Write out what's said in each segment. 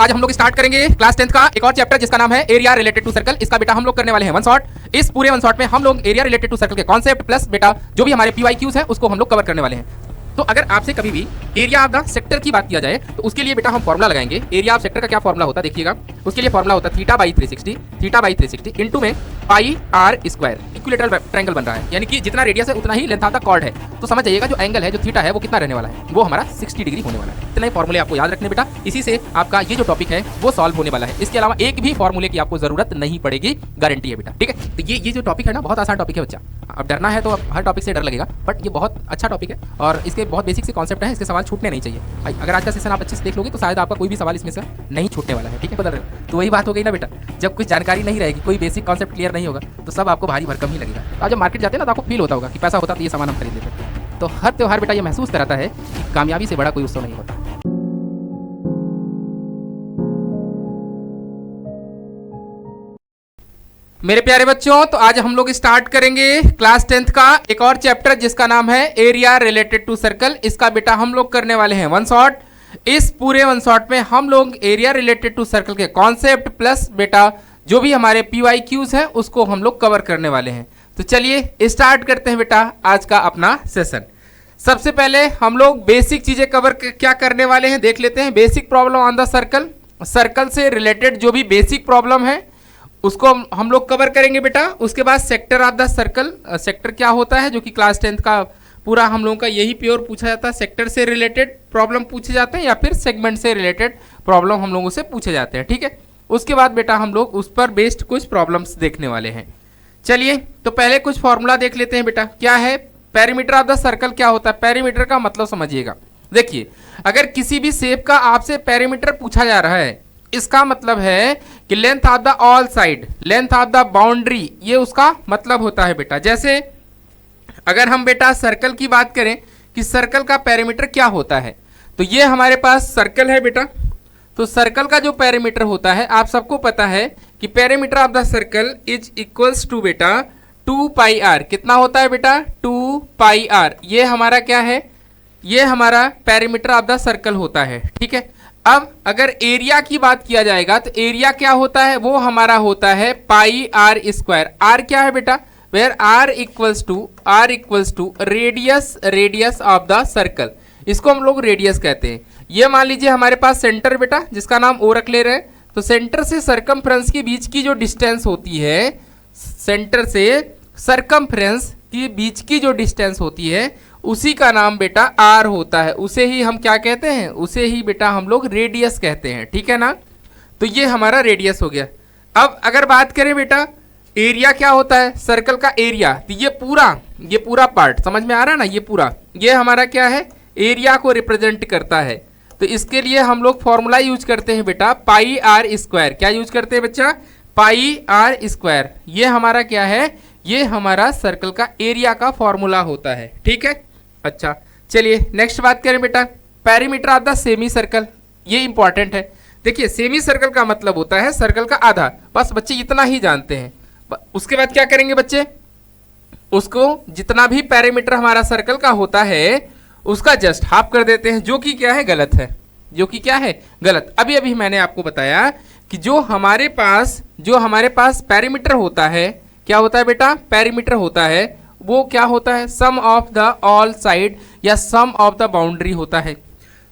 आज हम लोग स्टार्ट करेंगे क्लास 10th का एक और चैप्टर जिसका नाम है एरिया रिलेटेड टू सर्कल। इसका बेटा हम लोग करने वाले हैं वन शॉट। इस पूरे वन शॉट में हम लोग एरिया रिलेटेड टू सर्कल के कॉन्सेप्ट प्लस बेटा जो भी हमारे पीवाईक्यूज है उसको हम लोग कवर करने वाले हैं। तो अगर आपसे कभी भी एरिया ऑफ द सेक्टर की बात किया जाए तो उसके लिए बेटा हम फॉर्मुला लगाएंगे। एरिया ऑफ सेक्टर का क्या फॉर्मुला होता है देखिएगा, उसके लिए फॉर्मुला होता है थीटा बाई 360 इनटू में पाई आर स्क्वायर। इक्विलेटरल ट्रायंगल बन रहा है, यानी कि जितना रेडियस है उतना ही लेंथ ऑफ द कॉर्ड है। तो समझ जाइएगा जो एंगल है जो थीटा है वो कितना रहने वाला है, वो हमारा 60 डिग्री होने वाला है। इतना ही फॉर्मूले आपको याद रखने बेटा, इसी से आपका ये जो टॉपिक है वो सॉल्व होने वाला है। इसके अलावा एक भी फॉर्मूले की आपको जरूरत नहीं पड़ेगी, गारंटी है बेटा। ठीक है, तो ये जो टॉपिक है ना बहुत आसान टॉपिक है बच्चा। अब डरना है तो हर टॉपिक से डर लगेगा, बट ये बहुत अच्छा टॉपिक है और इसके बहुत बेसिक से कॉन्सेप्ट है, इसके सवाल छूटने नहीं चाहिए। अगर आज का सेशन आप अच्छे से देख लोगे तो शायद आपका कोई भी सवाल इसमें से नहीं छूटने वाला है। ठीक है, बदल रहे तो वही बात हो गई ना बेटा, जब कुछ जानकारी नहीं रहेगी, कोई बेसिक कॉन्सेप्ट क्लियर नहीं होगा तो सब आपको भारी भरकम ही लगेगा। तो आप जब मार्केट जाते हैं ना तो आपको फील होता होगा कि पैसा होता तो ये सामान हम खरीद लेते। तो हर त्योहार बेटा ये महसूस कराता है कि कामयाबी से बड़ा कोई उत्सव नहीं होता। मेरे प्यारे बच्चों, तो आज हम लोग स्टार्ट करेंगे क्लास 10th का एक और चैप्टर जिसका नाम है एरिया रिलेटेड टू सर्कल। इसका बेटा हम लोग करने वाले हैं वन शॉट। इस पूरे वन शॉट में हम लोग एरिया रिलेटेड टू सर्कल के कॉन्सेप्ट प्लस बेटा जो भी हमारे पीवाईक्यूज हैं उसको हम लोग कवर करने वाले हैं। तो चलिए स्टार्ट करते हैं बेटा आज का अपना सेशन। सबसे पहले हम लोग बेसिक चीजें कवर क्या करने वाले हैं देख लेते हैं। Basic problem on the circle, circle से रिलेटेड जो भी बेसिक प्रॉब्लम है उसको हम लोग कवर करेंगे बेटा। उसके बाद sector of the circle, sector क्या होता है जो कि क्लास 10th का पूरा हम लोगों का यही प्योर पूछा जाता है। सेक्टर से रिलेटेड प्रॉब्लम पूछे जाते हैं या फिर सेगमेंट से रिलेटेड प्रॉब्लम हम लोगों से पूछे जाते हैं। ठीक है, उसके बाद बेटा हम लोग उस पर बेस्ड कुछ प्रॉब्लम्स देखने वाले हैं। चलिए तो पहले कुछ फॉर्मूला देख लेते हैं बेटा। क्या है पेरीमीटर ऑफ द सर्कल, क्या होता है पेरीमीटर का मतलब समझिएगा। देखिए अगर किसी भी शेप का आपसे पेरीमीटर पूछा जा रहा है इसका मतलब है कि length of the all side, length of the boundary, ये उसका मतलब होता है बेटा। जैसे अगर हम बेटा सर्कल की बात करें कि सर्कल का पेरीमीटर क्या होता है, तो ये हमारे पास सर्कल है बेटा। तो सर्कल का जो पेरीमीटर होता है आप सबको पता है कि perimeter of the circle is equals to बेटा 2 पाई आर। कितना होता है बेटा 2 पाई आर। ये हमारा क्या है, ये हमारा पेरीमीटर ऑफ द सर्कल होता है। ठीक है, अब अगर एरिया की बात किया जाएगा तो एरिया क्या होता है, वो हमारा होता है पाई आर स्क्वायर। आर क्या है बेटा, where r equals to radius of the circle. इसको हम लोग रेडियस कहते हैं। ये मान लीजिए हमारे पास सेंटर बेटा जिसका नाम ओ रख ले रहे हैं, तो सेंटर से सरकमफ्रेंस के बीच की जो डिस्टेंस होती है, सेंटर से सरकमफ्रेंस के बीच की जो डिस्टेंस होती है उसी का नाम बेटा आर होता है। उसे ही हम क्या कहते हैं, उसे ही बेटा हम लोग रेडियस कहते हैं। ठीक है ना, तो ये हमारा रेडियस हो गया। अब अगर बात करें बेटा एरिया क्या होता है, सर्कल का एरिया, तो ये पूरा पार्ट समझ में आ रहा है ना, ये पूरा ये हमारा क्या है एरिया को रिप्रेजेंट करता है। तो इसके लिए हम लोग फॉर्मूला यूज करते हैं बेटा पाई आर स्क्वायर। क्या यूज करते हैं बच्चा, पाई आर स्क्वायर। ये हमारा क्या है, ये हमारा सर्कल का एरिया का फॉर्मूला होता है। ठीक है, अच्छा चलिए नेक्स्ट बात करें बेटा perimeter of the semi circle. ये इंपॉर्टेंट है। देखिए सेमी सर्कल का मतलब होता है सर्कल का आधा, बस बच्चे इतना ही जानते हैं। उसके बाद क्या करेंगे बच्चे, उसको जितना भी पेरीमीटर हमारा सर्कल का होता है उसका जस्ट हाफ कर देते हैं, जो कि क्या है गलत है, जो कि क्या है गलत। अभी मैंने आपको बताया कि जो हमारे पास पेरीमीटर होता है, क्या होता है बेटा पेरीमीटर होता है, वो क्या होता है सम ऑफ द ऑल साइड या सम ऑफ द बाउंड्री होता है।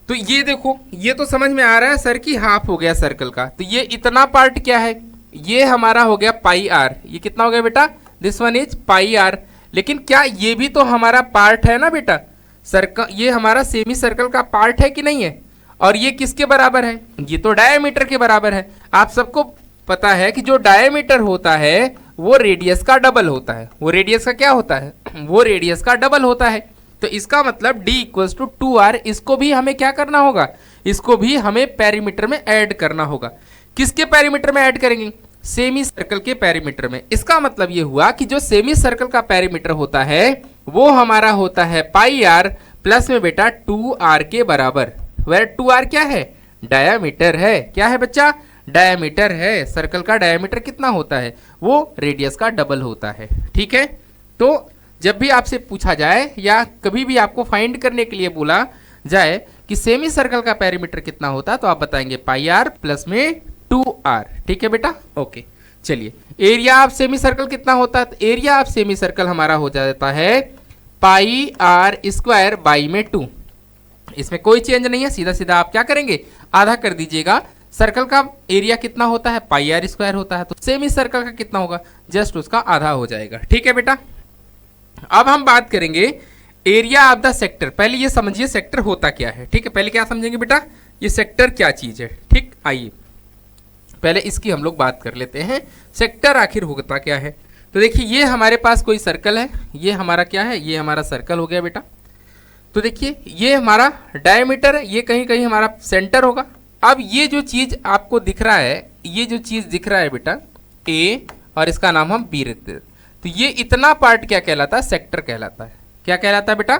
तो ये देखो ये तो समझ में आ रहा है सर की हाफ हो गया सर्कल का, तो ये इतना पार्ट क्या है, ये हमारा हो गया पाई आर। ये कितना हो गया बेटा, this one is pi r. लेकिन क्या ये भी तो हमारा पार्ट है ना बेटा, सर्कल ये हमारा सेमी सर्कल का पार्ट है कि नहीं है। और ये किसके बराबर है, ये तो डायमीटर के बराबर है। आप सबको पता है कि जो डायमीटर होता है वो रेडियस का डबल होता है। वो रेडियस का क्या होता है, वो रेडियस का डबल होता है। तो इसका मतलब d इक्वल्स टू 2r, इसको भी हमें क्या करना होगा, इसको भी हमें पेरीमीटर में ऐड करना होगा। किसके पेरीमीटर में ऐड करेंगे, सेमी सर्कल के पेरीमीटर में। इसका मतलब ये हुआ कि जो सेमी सर्कल का पेरीमीटर होता है वो हमारा होता है पाई आर प्लस में बेटा 2r के बराबर। वेयर 2r क्या है, डायामीटर है। क्या है बच्चा, डायमीटर है। सर्कल का डायमीटर कितना होता है, वो रेडियस का डबल होता है। ठीक है, तो जब भी आपसे पूछा जाए या कभी भी आपको फाइंड करने के लिए बोला जाए कि सेमी सर्कल का पेरीमीटर कितना होता है, तो आप बताएंगे पाई आर प्लस में 2r। ठीक है बेटा, ओके। चलिए, एरिया ऑफ सेमी सर्कल कितना होता है, तो एरिया ऑफ सेमी सर्कल हमारा हो जाता है पाई आर स्क्वायर बाई में 2। इसमें कोई चेंज नहीं है, सीधा सीधा आप क्या करेंगे, आधा कर दीजिएगा। सर्कल का एरिया कितना होता है, पाई आर स्क्वायर होता है, तो सेमी सर्कल का कितना होगा, जस्ट उसका आधा हो जाएगा। ठीक है बेटा, अब हम बात करेंगे एरिया ऑफ द सेक्टर। पहले ये समझिए सेक्टर होता क्या है। ठीक है, पहले क्या समझेंगे बेटा, ये सेक्टर क्या चीज है। ठीक, आइए पहले इसकी हम लोग बात कर लेते हैं, सेक्टर आखिर होता क्या है। तो देखिए, ये हमारे पास कोई सर्कल है, ये हमारा क्या है, ये हमारा सर्कल हो गया बेटा। तो देखिए, ये हमारा डायमीटर है, ये कहीं कहीं हमारा सेंटर होगा। अब ये जो चीज आपको दिख रहा है, ये जो चीज दिख रहा है बेटा ए, और इसका नाम हम बी रखते हैं, तो ये इतना पार्ट क्या कहलाता है, सेक्टर कहलाता है। क्या कहलाता है बेटा,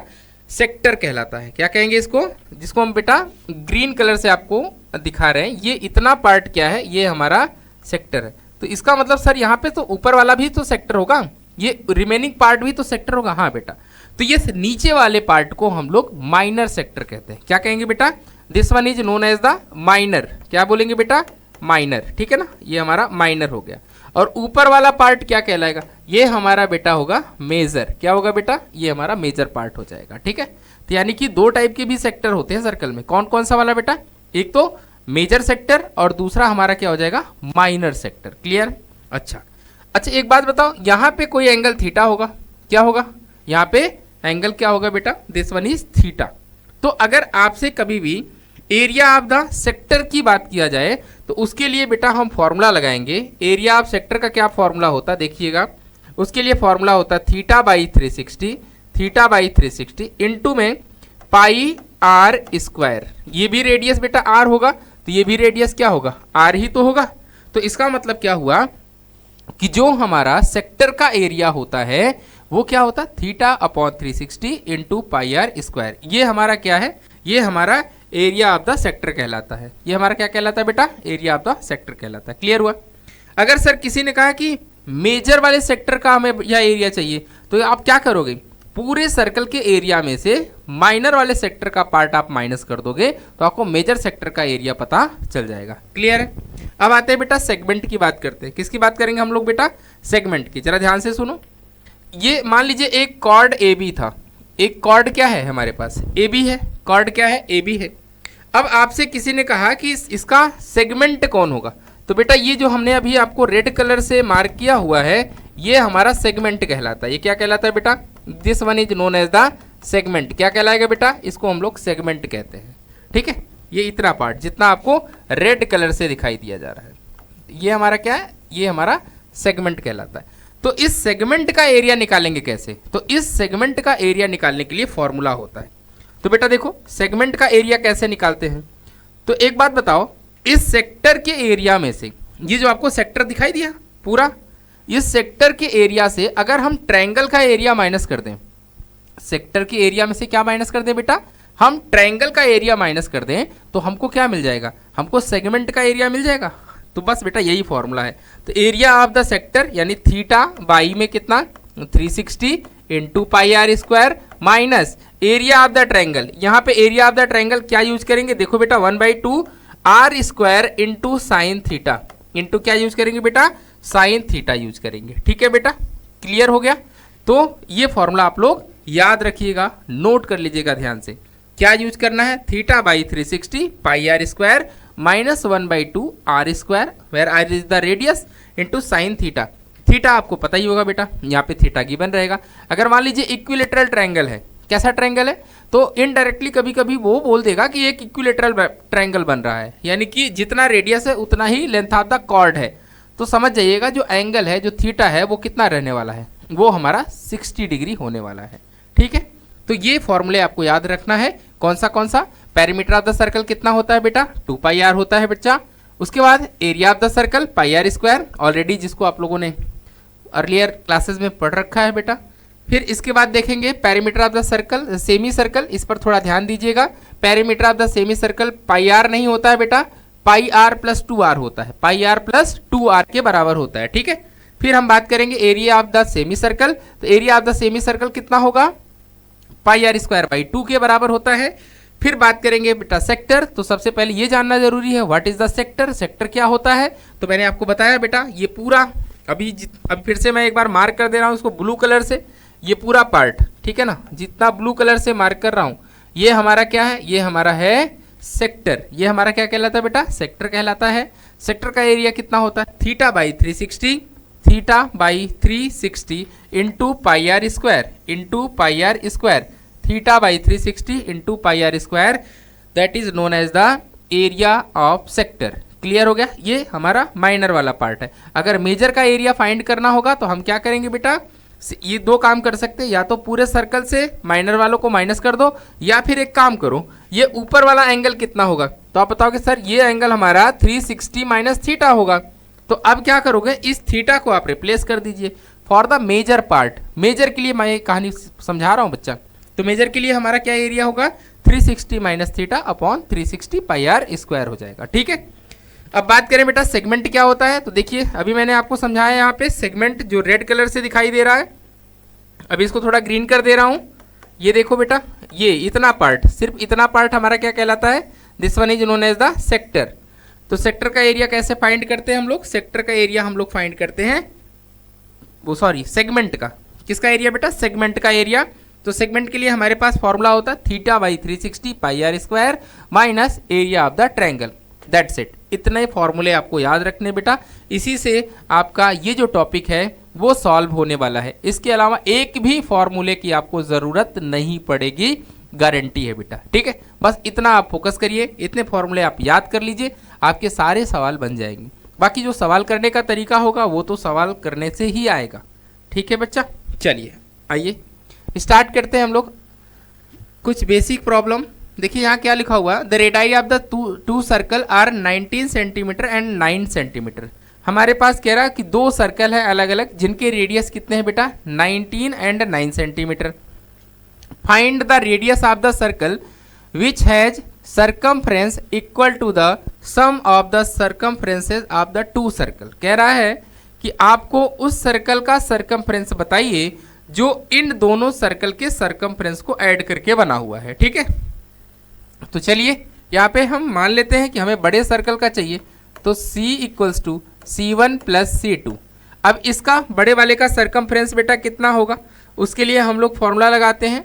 सेक्टर कहलाता है। क्या कहेंगे इसको, जिसको हम बेटा ग्रीन कलर से आपको दिखा रहे हैं, ये इतना पार्ट क्या है, ये हमारा सेक्टर है। तो इसका मतलब सर यहाँ पे तो ऊपर वाला भी तो सेक्टर होगा, ये रिमेनिंग पार्ट भी तो सेक्टर होगा। हाँ बेटा, तो ये नीचे वाले पार्ट को हम लोग माइनर सेक्टर कहते हैं। क्या कहेंगे बेटा, this one is known as the minor. क्या बोलेंगे बेटा, माइनर। ठीक है ना, ये हमारा माइनर हो गया। और ऊपर वाला पार्ट क्या कहलाएगा, ये हमारा बेटा होगा मेजर। क्या होगा बेटा, ये हमारा मेजर पार्ट हो जाएगा। ठीक है, तो यानी कि दो टाइप के भी सेक्टर होते हैं सर्कल में। कौन कौन सा वाला बेटा, एक तो मेजर सेक्टर और दूसरा हमारा क्या हो जाएगा, माइनर सेक्टर। क्लियर। अच्छा, एक बात बताओ, यहाँ पे कोई एंगल थीटा होगा, क्या होगा, यहाँ पे एंगल क्या होगा बेटा, दिस वन इज थीटा। तो अगर आपसे कभी भी एरिया ऑफ द सेक्टर की बात किया जाए, तो उसके लिए बेटा हम फॉर्मूला लगाएंगे। एरिया ऑफ सेक्टर का क्या फॉर्मूला होता है, देखिएगा, उसके लिए फॉर्मूला होता है थीटा बाई 360 इंटू में पाई आर स्क्वायर। ये भी रेडियस बेटा आर होगा, तो ये भी रेडियस क्या होगा, आर ही तो होगा। तो इसका मतलब क्या हुआ कि जो हमारा सेक्टर का एरिया होता है वो क्या होता है, theta upon 360 into pi are square. ये हमारा क्या है, ये हमारा एरिया ऑफ द सेक्टर कहलाता है। ये हमारा क्या कहलाता है बेटा, एरिया ऑफ द सेक्टर कहलाता है। क्लियर हुआ। अगर सर किसी ने कहा कि मेजर वाले सेक्टर का हमें यह एरिया चाहिए, तो आप क्या करोगे, पूरे सर्कल के एरिया में से माइनर वाले सेक्टर का पार्ट आप माइनस कर दोगे, तो आपको मेजर सेक्टर का एरिया पता चल जाएगा। क्लियर है। अब आते हैं बेटा सेगमेंट की बात करते हैं। किसकी बात करेंगे हम लोग बेटा, सेगमेंट की। जरा ध्यान से सुनो, ये मान लीजिए एक कॉर्ड ए बी था, एक कॉर्ड क्या है हमारे पास, ए बी है, कॉर्ड क्या है, ए बी है। अब आपसे किसी ने कहा कि इसका सेगमेंट कौन होगा, तो बेटा ये जो हमने अभी आपको रेड कलर से मार्क किया हुआ है, ये हमारा सेगमेंट कहलाता है। ये क्या कहलाता है बेटा, this one is known as the segment. क्या कहलाएगा बेटा, इसको हम लोग सेगमेंट कहते हैं। ठीक है, ये इतना पार्ट जितना आपको रेड कलर से दिखाई दिया जा रहा है, ये हमारा क्या है, ये हमारा सेगमेंट कहलाता है। तो इस सेगमेंट का एरिया निकालेंगे कैसे, तो इस सेगमेंट का एरिया निकालने के लिए फॉर्मूला होता है। तो बेटा देखो, सेगमेंट का एरिया कैसे निकालते हैं, तो एक बात बताओ, इस सेक्टर के एरिया में से, ये जो आपको सेक्टर दिखाई दिया पूरा, इस सेक्टर के एरिया से अगर हम ट्रायंगल का एरिया माइनस कर दें, सेक्टर के एरिया में से क्या माइनस कर दें बेटा, हम ट्रायंगल का एरिया माइनस कर दें, तो हमको क्या मिल जाएगा, हमको सेगमेंट का एरिया मिल जाएगा। तो बस बेटा यही फॉर्मूला है। तो एरिया ऑफ द सेक्टर यानी थीटा बाई में कितना 360 into pi are square minus area of the triangle. यहाँ पे एरिया ऑफ द ट्रायंगल क्या यूज करेंगे, देखो बेटा 1/2 are square into sine theta, into क्या यूज करेंगे बेटा, साइन थीटा यूज करेंगे। ठीक है बेटा, क्लियर हो गया। तो ये फॉर्मूला आप लोग याद रखिएगा, नोट कर लीजिएगा ध्यान से। क्या यूज करना है, theta by 360 pi are square minus 1/2 are square where R is the radius into sine theta. Theta आपको पता ही होगा बेटा, यहाँ पे थीटा गिवन रहेगा। अगर मान लीजिए इक्विलेटरल ट्रायंगल है, कैसा ट्रायंगल है, तो इनडायरेक्टली कभी कभी वो बोल देगा कि एक इक्विलेटरल ट्रायंगल बन रहा है, यानी कि जितना रेडियस है उतना ही लेंथ ऑफ द कॉर्ड है। तो समझ जाइएगा जो एंगल है, जो थीटा है, वो कितना रहने वाला है, वो हमारा 60 डिग्री होने वाला है। ठीक है, तो ये फॉर्मूले आपको याद रखना है। कौन सा, पेरीमीटर ऑफ द सर्कल कितना होता है बेटा, 2 पाई आर होता है बच्चा। उसके बाद area of the circle pi are square, already जिसको आप लोगों ने अर्लियर क्लासेस में पढ़ रखा है बेटा। फिर इसके बाद देखेंगे perimeter of the circle, semi circle, इस पर थोड़ा ध्यान दीजिएगा। Perimeter of the semi circle pi R नहीं होता है बेटा, पाई आर प्लस 2r होता है, पाई आर प्लस 2r के बराबर होता है। ठीक है, फिर हम बात करेंगे area of the semi circle. तो area of the semi circle कितना होगा, पाई आर स्क्वायर बाई 2 के बराबर होता है। फिर बात करेंगे बेटा सेक्टर। तो सबसे पहले ये जानना जरूरी है, what is the sector, sector क्या होता है। तो मैंने आपको बताया बेटा ये पूरा, अभी फिर से मैं एक बार मार्क कर दे रहा हूँ इसको ब्लू कलर से, ये पूरा पार्ट, ठीक है ना, जितना ब्लू कलर से मार्क कर रहा हूँ ये हमारा क्या है, ये हमारा है सेक्टर। ये हमारा क्या कहलाता है बेटा, सेक्टर कहलाता है। सेक्टर का एरिया कितना होता है, theta by 360, theta by 360 into pi are square, into pi are square, theta by 360 into pi are square, that is known as the area of sector. Clear हो गया, ये हमारा माइनर वाला पार्ट है। अगर मेजर का एरिया फाइंड करना होगा तो हम क्या करेंगे बेटा, ये दो काम कर सकते हैं, या तो पूरे सर्कल से माइनर वालों को माइनस कर दो, या फिर एक काम करो, ये ऊपर वाला एंगल कितना होगा, तो आप बताओगे सर ये एंगल हमारा 360 माइनस थीटा होगा। तो अब क्या करोगे, इस थीटा को आप रिप्लेस कर दीजिए for the major part. Major के लिए मैं ये कहानी समझा रहा हूँ बच्चा, तो मेजर के लिए हमारा क्या एरिया होगा, 360 minus theta upon 360 pi are square हो जाएगा, ठीक है। अब बात करें बेटा सेगमेंट क्या होता है, तो देखिए अभी मैंने आपको समझाया यहाँ पे सेगमेंट जो रेड कलर से दिखाई दे रहा है, अभी इसको थोड़ा ग्रीन कर दे रहा हूँ। ये देखो बेटा, ये इतना पार्ट, सिर्फ इतना पार्ट हमारा क्या कहलाता है, this one is known as the sector. तो सेक्टर का एरिया कैसे फाइंड करते हैं हम लोग, सेक्टर का एरिया हम लोग फाइंड करते हैं, वो सॉरी सेगमेंट का, किसका एरिया बेटा, सेगमेंट का एरिया। तो सेगमेंट के लिए हमारे पास फॉर्मूला होता है theta by 360 pi are square minus area of the triangle, that's it. इतने फॉर्मूले आपको याद रखने बेटा, इसी से आपका ये जो टॉपिक है वो सॉल्व होने वाला है। इसके अलावा एक भी फॉर्मूले की आपको ज़रूरत नहीं पड़ेगी, गारंटी है बेटा, ठीक है। बस इतना आप फोकस करिए, इतने फॉर्मूले आप याद कर लीजिए, आपके सारे सवाल बन जाएंगे। बाकी जो सवाल करने का तरीका होगा वो तो सवाल करने से ही आएगा, ठीक है बच्चा। चलिए आइए स्टार्ट करते हैं हम लोग कुछ बेसिक प्रॉब्लम। देखिए यहाँ क्या लिखा हुआ, the radii of the two circle are 19 centimetre and 9 centimetre. हमारे पास कह रहा है कि दो सर्कल है अलग अलग, जिनके रेडियस कितने हैं बेटा, 19 and 9 centimetre. Find the radius of the circle which has circumference equal to the sum of the circumferences of the two circle. कह रहा है कि आपको उस सर्कल का सर्कमफ्रेंस बताइए जो इन दोनों सर्कल के सर्कमफ्रेंस को ऐड करके बना हुआ है, ठीक है। तो चलिए यहाँ पे हम मान लेते हैं कि हमें बड़े सर्कल का चाहिए, तो C equals to C1 plus C2। अब इसका बड़े वाले का सर्कमफ्रेंस बेटा कितना होगा, उसके लिए हम लोग फॉर्मूला लगाते हैं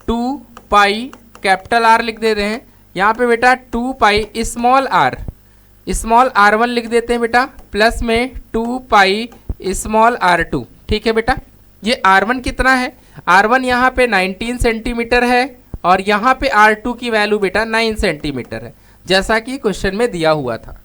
2 पाई कैपिटल R लिख देते हैं, यहाँ पे बेटा 2 पाई स्मॉल r1 लिख देते हैं बेटा, प्लस में 2 पाई स्मॉल r2, ठीक है बेटा। ये R1 कितना है, R1 यहाँ पे 19 सेंटीमीटर है और यहाँ पे R2 की वैल्यू बेटा 9 सेंटीमीटर है, जैसा कि क्वेश्चन में दिया हुआ था।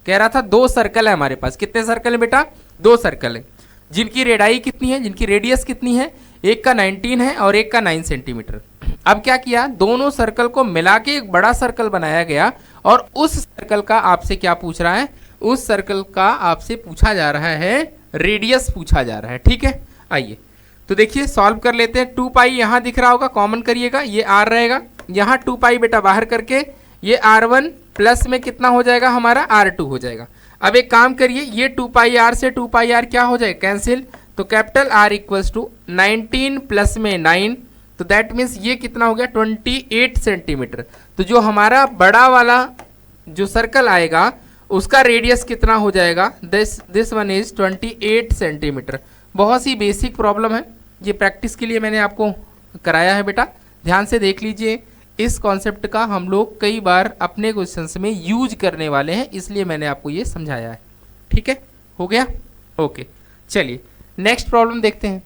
कह रहा था दो सर्कल है हमारे पास, कितने सर्कल है बेटा, दो सर्कल है, जिनकी रेडियाई कितनी है, जिनकी रेडियस कितनी है, एक का 19 है और एक का 9 सेंटीमीटर। अब क्या किया, दोनों सर्कल को मिला के एक बड़ा सर्कल बनाया गया और उस सर्कल का आपसे क्या पूछ रहा है, उस सर्कल का आपसे पूछा जा रहा है रेडियस पूछा जा रहा है, ठीक है। आइए तो देखिए सॉल्व कर लेते हैं। 2 पाई यहाँ दिख रहा होगा, कॉमन करिएगा, ये R रहेगा, यहाँ 2 पाई बेटा बाहर करके ये R1 प्लस में कितना हो जाएगा हमारा R2 हो जाएगा। अब एक काम करिए, ये 2 पाई R से 2 पाई R क्या हो जाएगा, कैंसिल, तो capital R equals to 19 plus में 9, तो दैट मीन्स ये कितना हो गया 28 सेंटीमीटर। तो जो हमारा बड़ा वाला जो सर्कल आएगा उसका रेडियस कितना हो जाएगा, दिस वन इज 28 सेंटीमीटर। बहुत सी बेसिक प्रॉब्लम है, ये प्रैक्टिस के लिए मैंने आपको कराया है बेटा, ध्यान से देख लीजिए। इस कॉन्सेप्ट का हम लोग कई बार अपने क्वेश्चंस में यूज करने वाले हैं, इसलिए मैंने आपको ये समझाया है, ठीक है, हो गया, ओके। चलिए नेक्स्ट प्रॉब्लम देखते हैं।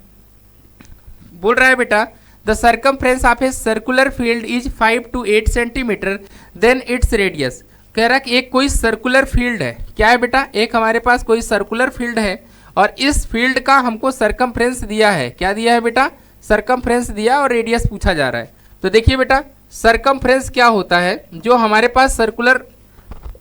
बोल रहा है बेटा the circumference of a circular field is 5 to 8 centimetre, then its radius. कह रहा है कि एक कोई सर्कुलर फील्ड है, क्या है बेटा, एक हमारे पास कोई सर्कुलर फील्ड है और इस फील्ड का हमको सर्कमफ्रेंस दिया है, क्या दिया है बेटा, सर्कमफ्रेंस दिया और रेडियस पूछा जा रहा है। तो देखिए बेटा सर्कमफ्रेंस क्या होता है, जो हमारे पास सर्कुलर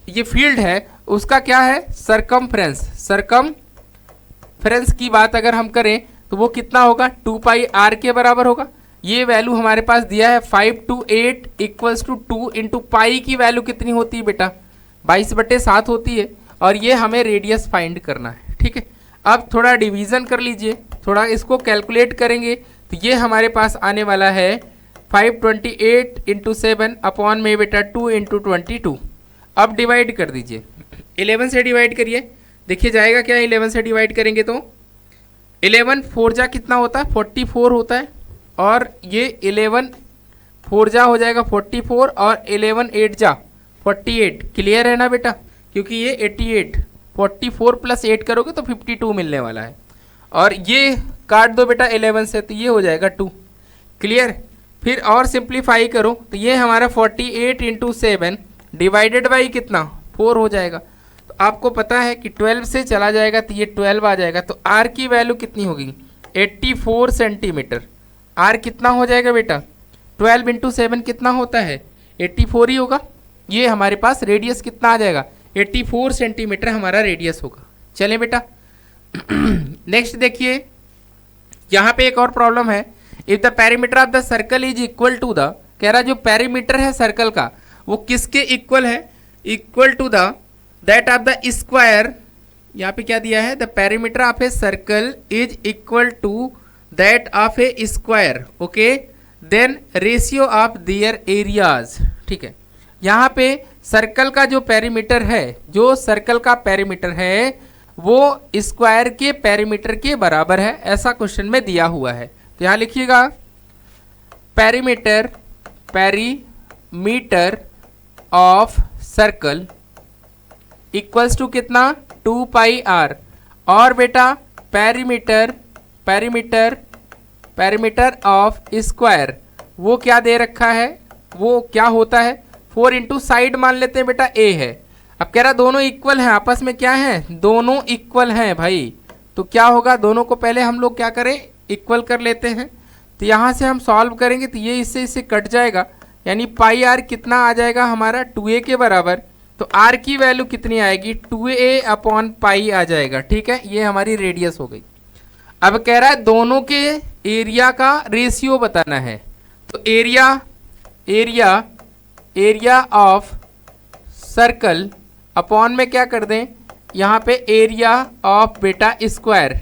ये फील्ड है उसका क्या है सर्कमफ्रेंस। सर्कमफ्रेंस की बात अगर हम करें तो वो कितना होगा, 2 पाई R के बराबर होगा। ये वैल्यू हमारे पास दिया है 5 to 8 equals to 2 into pi की वैल्यू कितनी होती है बेटा, 22/7 होती है, और ये हमें रेडियस फाइंड करना है, ठीक है। अब थोड़ा डिवीज़न कर लीजिए, थोड़ा इसको कैलकुलेट करेंगे तो ये हमारे पास आने वाला है 528 इंटू 7 अपॉन में बेटा 2 इंटू 22। अब डिवाइड कर दीजिए, 11 से डिवाइड करिए, देखिए जाएगा क्या 11 से डिवाइड करेंगे तो 11 4 जा कितना होता है 44 होता है, और ये 11 4 जा हो जाएगा 44 और 11 8 जा 48। क्लियर है ना बेटा, क्योंकि ये 88 44 प्लस 8 करोगे तो 52 मिलने वाला है, और ये काट दो बेटा 11 से तो ये हो जाएगा 2। क्लियर। फिर और सिंप्लीफाई करो तो ये हमारा 48 इंटू 7 डिवाइडेड बाई कितना 4 हो जाएगा। तो आपको पता है कि 12 से चला जाएगा तो ये 12 आ जाएगा, तो आर की वैल्यू कितनी होगी 84 सेंटीमीटर। आर कितना हो जाएगा बेटा 12 इंटू 7 कितना होता है 84 ही होगा। ये हमारे पास रेडियस कितना आ जाएगा 84 सेंटीमीटर हमारा रेडियस होगा। चलें बेटा नेक्स्ट देखिए, यहाँ पे एक और प्रॉब्लम है। If the perimeter of the circle is equal to the, कह रहा जो पेरीमीटर है सर्कल का वो किसके इक्वल है, equal to the that of the square. यहाँ पे क्या दिया है, the perimeter of a circle is equal to that of a square, okay, then ratio of their areas. ठीक है, यहाँ पे सर्कल का जो पेरीमीटर है, जो सर्कल का पेरीमीटर है वो स्क्वायर के पेरीमीटर के बराबर है, ऐसा क्वेश्चन में दिया हुआ है। तो यहाँ लिखिएगा perimeter of circle equals to कितना 2 पाई आर, और बेटा पेरीमीटर ऑफ स्क्वायर वो क्या दे रखा है, वो क्या होता है 4 इंटू साइड मान लेते हैं बेटा ए है। अब कह रहा दोनों इक्वल हैं, आपस में क्या है दोनों इक्वल हैं भाई, तो क्या होगा दोनों को पहले हम लोग क्या करें इक्वल कर लेते हैं। तो यहाँ से हम सॉल्व करेंगे तो ये इससे कट जाएगा, यानी पाई आर कितना आ जाएगा हमारा 2a के बराबर। तो आर की वैल्यू कितनी आएगी 2a अपॉन पाई आ जाएगा। ठीक है, ये हमारी रेडियस हो गई। अब कह रहा है दोनों के एरिया का रेशियो बताना है, तो एरिया ऑफ सर्कल अपॉन में क्या कर दें यहाँ पे एरिया ऑफ बेटा स्क्वायर,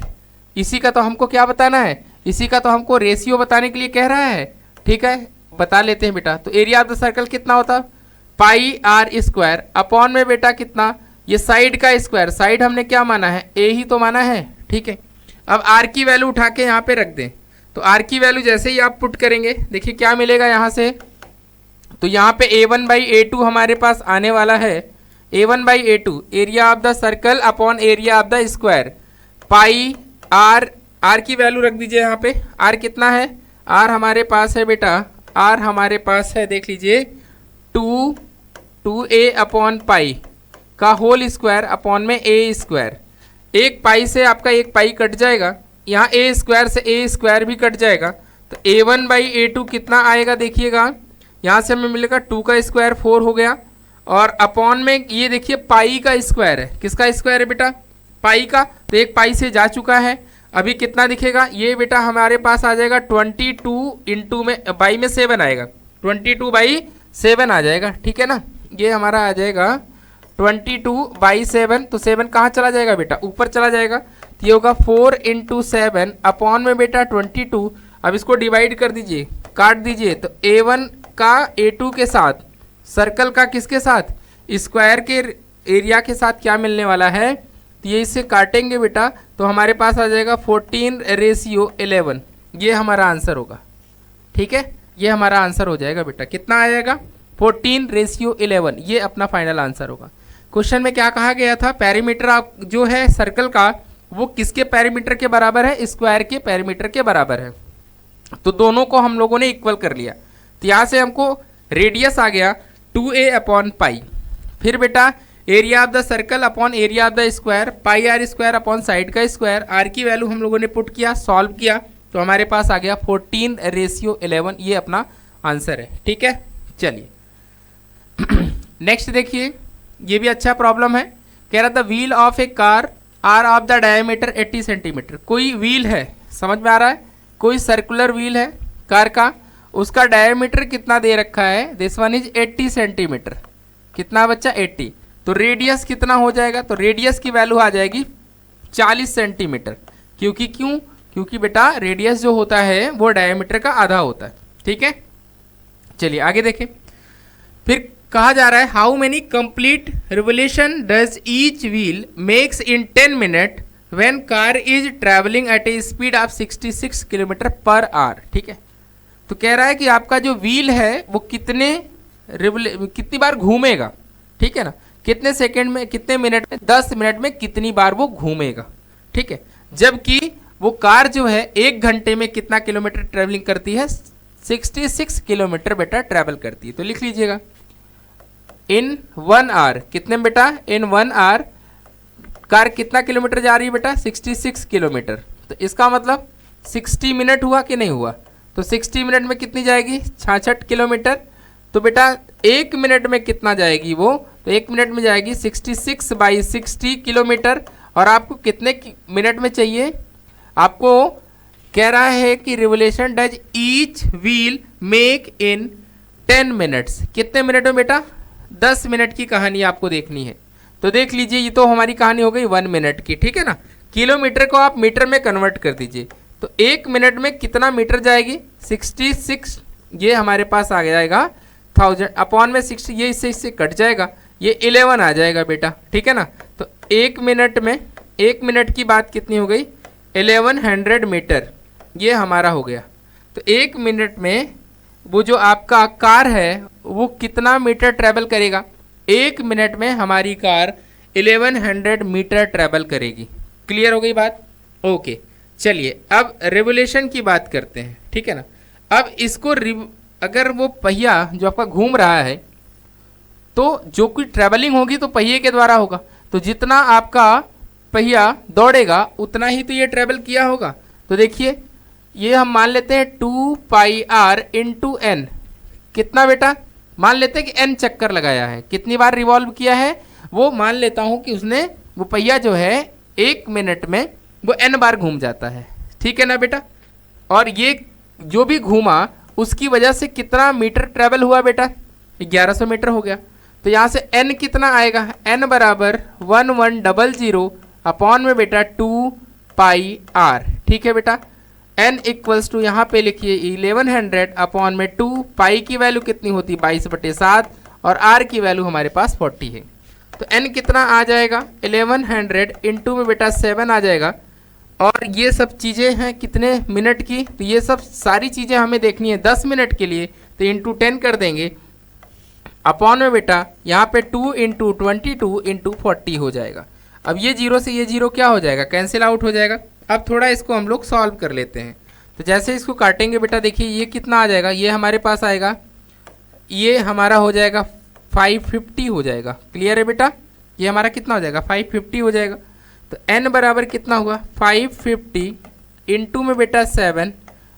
इसी का तो हमको क्या बताना है, इसी का तो हमको रेशियो बताने के लिए कह रहा है। ठीक है, बता लेते हैं बेटा। तो एरिया ऑफ द सर्कल कितना होता पाई आर स्क्वायर अपॉन में बेटा कितना ये साइड का स्क्वायर, साइड हमने क्या माना है ए ही तो माना है। ठीक है, अब आर की वैल्यू उठा के यहाँ पे रख दें, तो आर की वैल्यू जैसे ही आप पुट करेंगे देखिए क्या मिलेगा यहाँ से, तो यहाँ पे a1/a2 हमारे पास आने वाला है, a1/a2 area of the circle upon area of the square pi R. R की वैल्यू रख दीजिए यहाँ पे, आर कितना है, आर हमारे पास है बेटा, आर हमारे पास है देख लीजिए 2a अपॉन पाई का होल स्क्वायर अपॉन में a स्क्वायर। एक पाई से आपका एक पाई कट जाएगा, यहाँ a स्क्वायर से a स्क्वायर भी कट जाएगा, तो a1/a2 कितना आएगा देखिएगा, यहाँ से हमें मिलेगा 2 का स्क्वायर 4 हो गया, और अपॉन में ये देखिए पाई का स्क्वायर है, किसका स्क्वायर है बेटा पाई का, तो एक पाई से जा चुका है। अभी कितना दिखेगा ये बेटा हमारे पास आ जाएगा 22 इंटू में बाई में 7 आएगा, 22/7 आ जाएगा। ठीक है ना, ये हमारा आ जाएगा 22/7, तो 7 कहाँ चला जाएगा बेटा ऊपर चला जाएगा, तो ये होगा 4 इंटू 7 अपॉन में बेटा 22। अब इसको डिवाइड कर दीजिए, काट दीजिए, तो a1 का a2 के साथ, सर्कल का किसके साथ स्क्वायर के एरिया के साथ क्या मिलने वाला है, तो ये इससे काटेंगे बेटा तो हमारे पास आ जाएगा 14/11, ये हमारा आंसर होगा। ठीक है, ये हमारा आंसर हो जाएगा बेटा, कितना आ जाएगा 14/11, ये अपना फाइनल आंसर होगा। क्वेश्चन में क्या कहा गया था, पेरीमीटर आप जो है सर्कल का वो किसके पेरीमीटर के बराबर है, स्क्वायर के पेरीमीटर के बराबर है। तो दोनों को हम लोगों ने इक्वल कर लिया, तो यहाँ से हमको रेडियस आ गया 2a अपॉन पाई, फिर बेटा area of the circle upon area of the square pi are square upon side का स्क्वायर। आर की वैल्यू हम लोगों ने पुट किया, सॉल्व किया, तो हमारे पास आ गया 14/11, ये अपना आंसर है। ठीक है, चलिए नेक्स्ट देखिए, ये भी अच्छा प्रॉब्लम है। कह रहा था wheel of a car are of the diameter 80 centimetre. कोई व्हील है, समझ में आ रहा है, कोई सर्कुलर व्हील है कार का, उसका डायमीटर कितना दे रखा है, दिस वन इज 80 सेंटीमीटर। कितना बच्चा 80, तो रेडियस कितना हो जाएगा, तो रेडियस की वैल्यू आ जाएगी 40 सेंटीमीटर, क्योंकि बेटा रेडियस जो होता है वो डायमीटर का आधा होता है। ठीक है, चलिए आगे देखें। फिर कहा जा रहा है how many complete revolution does each wheel makes in 10 minute when car is travelling eight A speed of 66 kilometre per hour. ठीक है, तो कह रहा है कि आपका जो व्हील है वो कितनी बार घूमेगा। ठीक है ना, कितने सेकंड में, कितने मिनट में, 10 मिनट में कितनी बार वो घूमेगा। ठीक है, जबकि वो कार जो है 1 घंटे में कितना किलोमीटर ट्रेवलिंग करती है, 66 किलोमीटर बेटा ट्रैवल करती है। तो लिख लीजिएगा इन 1 आवर, कितने में बेटा, इन 1 आवर कार कितना किलोमीटर जा रही है बेटा, 66 किलोमीटर। तो इसका मतलब 60 मिनट हुआ कि नहीं हुआ, तो 60 मिनट में कितनी जाएगी, 66 किलोमीटर। तो बेटा 1 मिनट में कितना जाएगी वो, तो 1 मिनट में जाएगी 66/60 किलोमीटर। और आपको कितने मिनट में चाहिए, आपको कह रहा है कि revolution does each wheel make in 10 minutes. कितने मिनट में बेटा, 10 मिनट की कहानी आपको देखनी है। तो देख लीजिए, ये तो हमारी कहानी हो गई 1 मिनट की। ठीक है ना, किलोमीटर को आप मीटर में कन्वर्ट कर दीजिए। तो 1 मिनट में कितना मीटर जाएगी, 66, ये हमारे पास आ जाएगा 1000 अपॉन में 60, ये इससे कट जाएगा, ये 11 आ जाएगा बेटा। ठीक है ना, तो 1 मिनट में, 1 मिनट की बात कितनी हो गई, 1100 मीटर, ये हमारा हो गया। तो 1 मिनट में वो जो आपका कार है वो कितना मीटर ट्रैवल करेगा, 1 मिनट में हमारी कार 1100 मीटर ट्रैवल करेगी। क्लियर हो गई बात, ओके। चलिए अब रिवोल्यूशन की बात करते हैं। ठीक है ना, अब इसको अगर वो पहिया जो आपका घूम रहा है, तो जो कोई ट्रैवलिंग होगी तो पहिए के द्वारा होगा। तो जितना आपका पहिया दौड़ेगा उतना ही तो ये ट्रैवल किया होगा। तो देखिए ये हम मान लेते हैं 2πr इंटू एन, कितना बेटा, मान लेते हैं कि n चक्कर लगाया है, कितनी बार रिवॉल्व किया है, वो मान लेता हूं कि उसने, वो पहिया जो है 1 मिनट में वो n बार घूम जाता है। ठीक है ना बेटा, और ये जो भी घूमा उसकी वजह से कितना मीटर ट्रैवल हुआ बेटा, 1100 मीटर हो गया। तो यहाँ से n कितना आएगा, n बराबर 1100 अपॉन में बेटा 2πr। ठीक है बेटा, n इक्वल्स टू यहाँ पे लिखिए 1100 अपॉन में 2, पाई की वैल्यू कितनी होती है 22/7 और r की वैल्यू हमारे पास 40 है। तो n कितना आ जाएगा 1100 इंटू में बेटा 7 आ जाएगा। और ये सब चीज़ें हैं कितने मिनट की, तो ये सब सारी चीज़ें हमें देखनी है 10 मिनट के लिए, तो इंटू 10 कर देंगे अपॉन में बेटा यहाँ पे 2 इंटू 22 इंटू 40 हो जाएगा। अब ये 0 से ये 0 क्या हो जाएगा, कैंसिल आउट हो जाएगा। अब थोड़ा इसको हम लोग सॉल्व कर लेते हैं। तो जैसे इसको काटेंगे बेटा, देखिए ये कितना आ जाएगा, ये हमारे पास आएगा, ये हमारा हो जाएगा 550 हो जाएगा। क्लियर है बेटा, ये हमारा कितना हो जाएगा 550 हो जाएगा। तो n बराबर कितना हुआ 550 इंटू में बेटा 7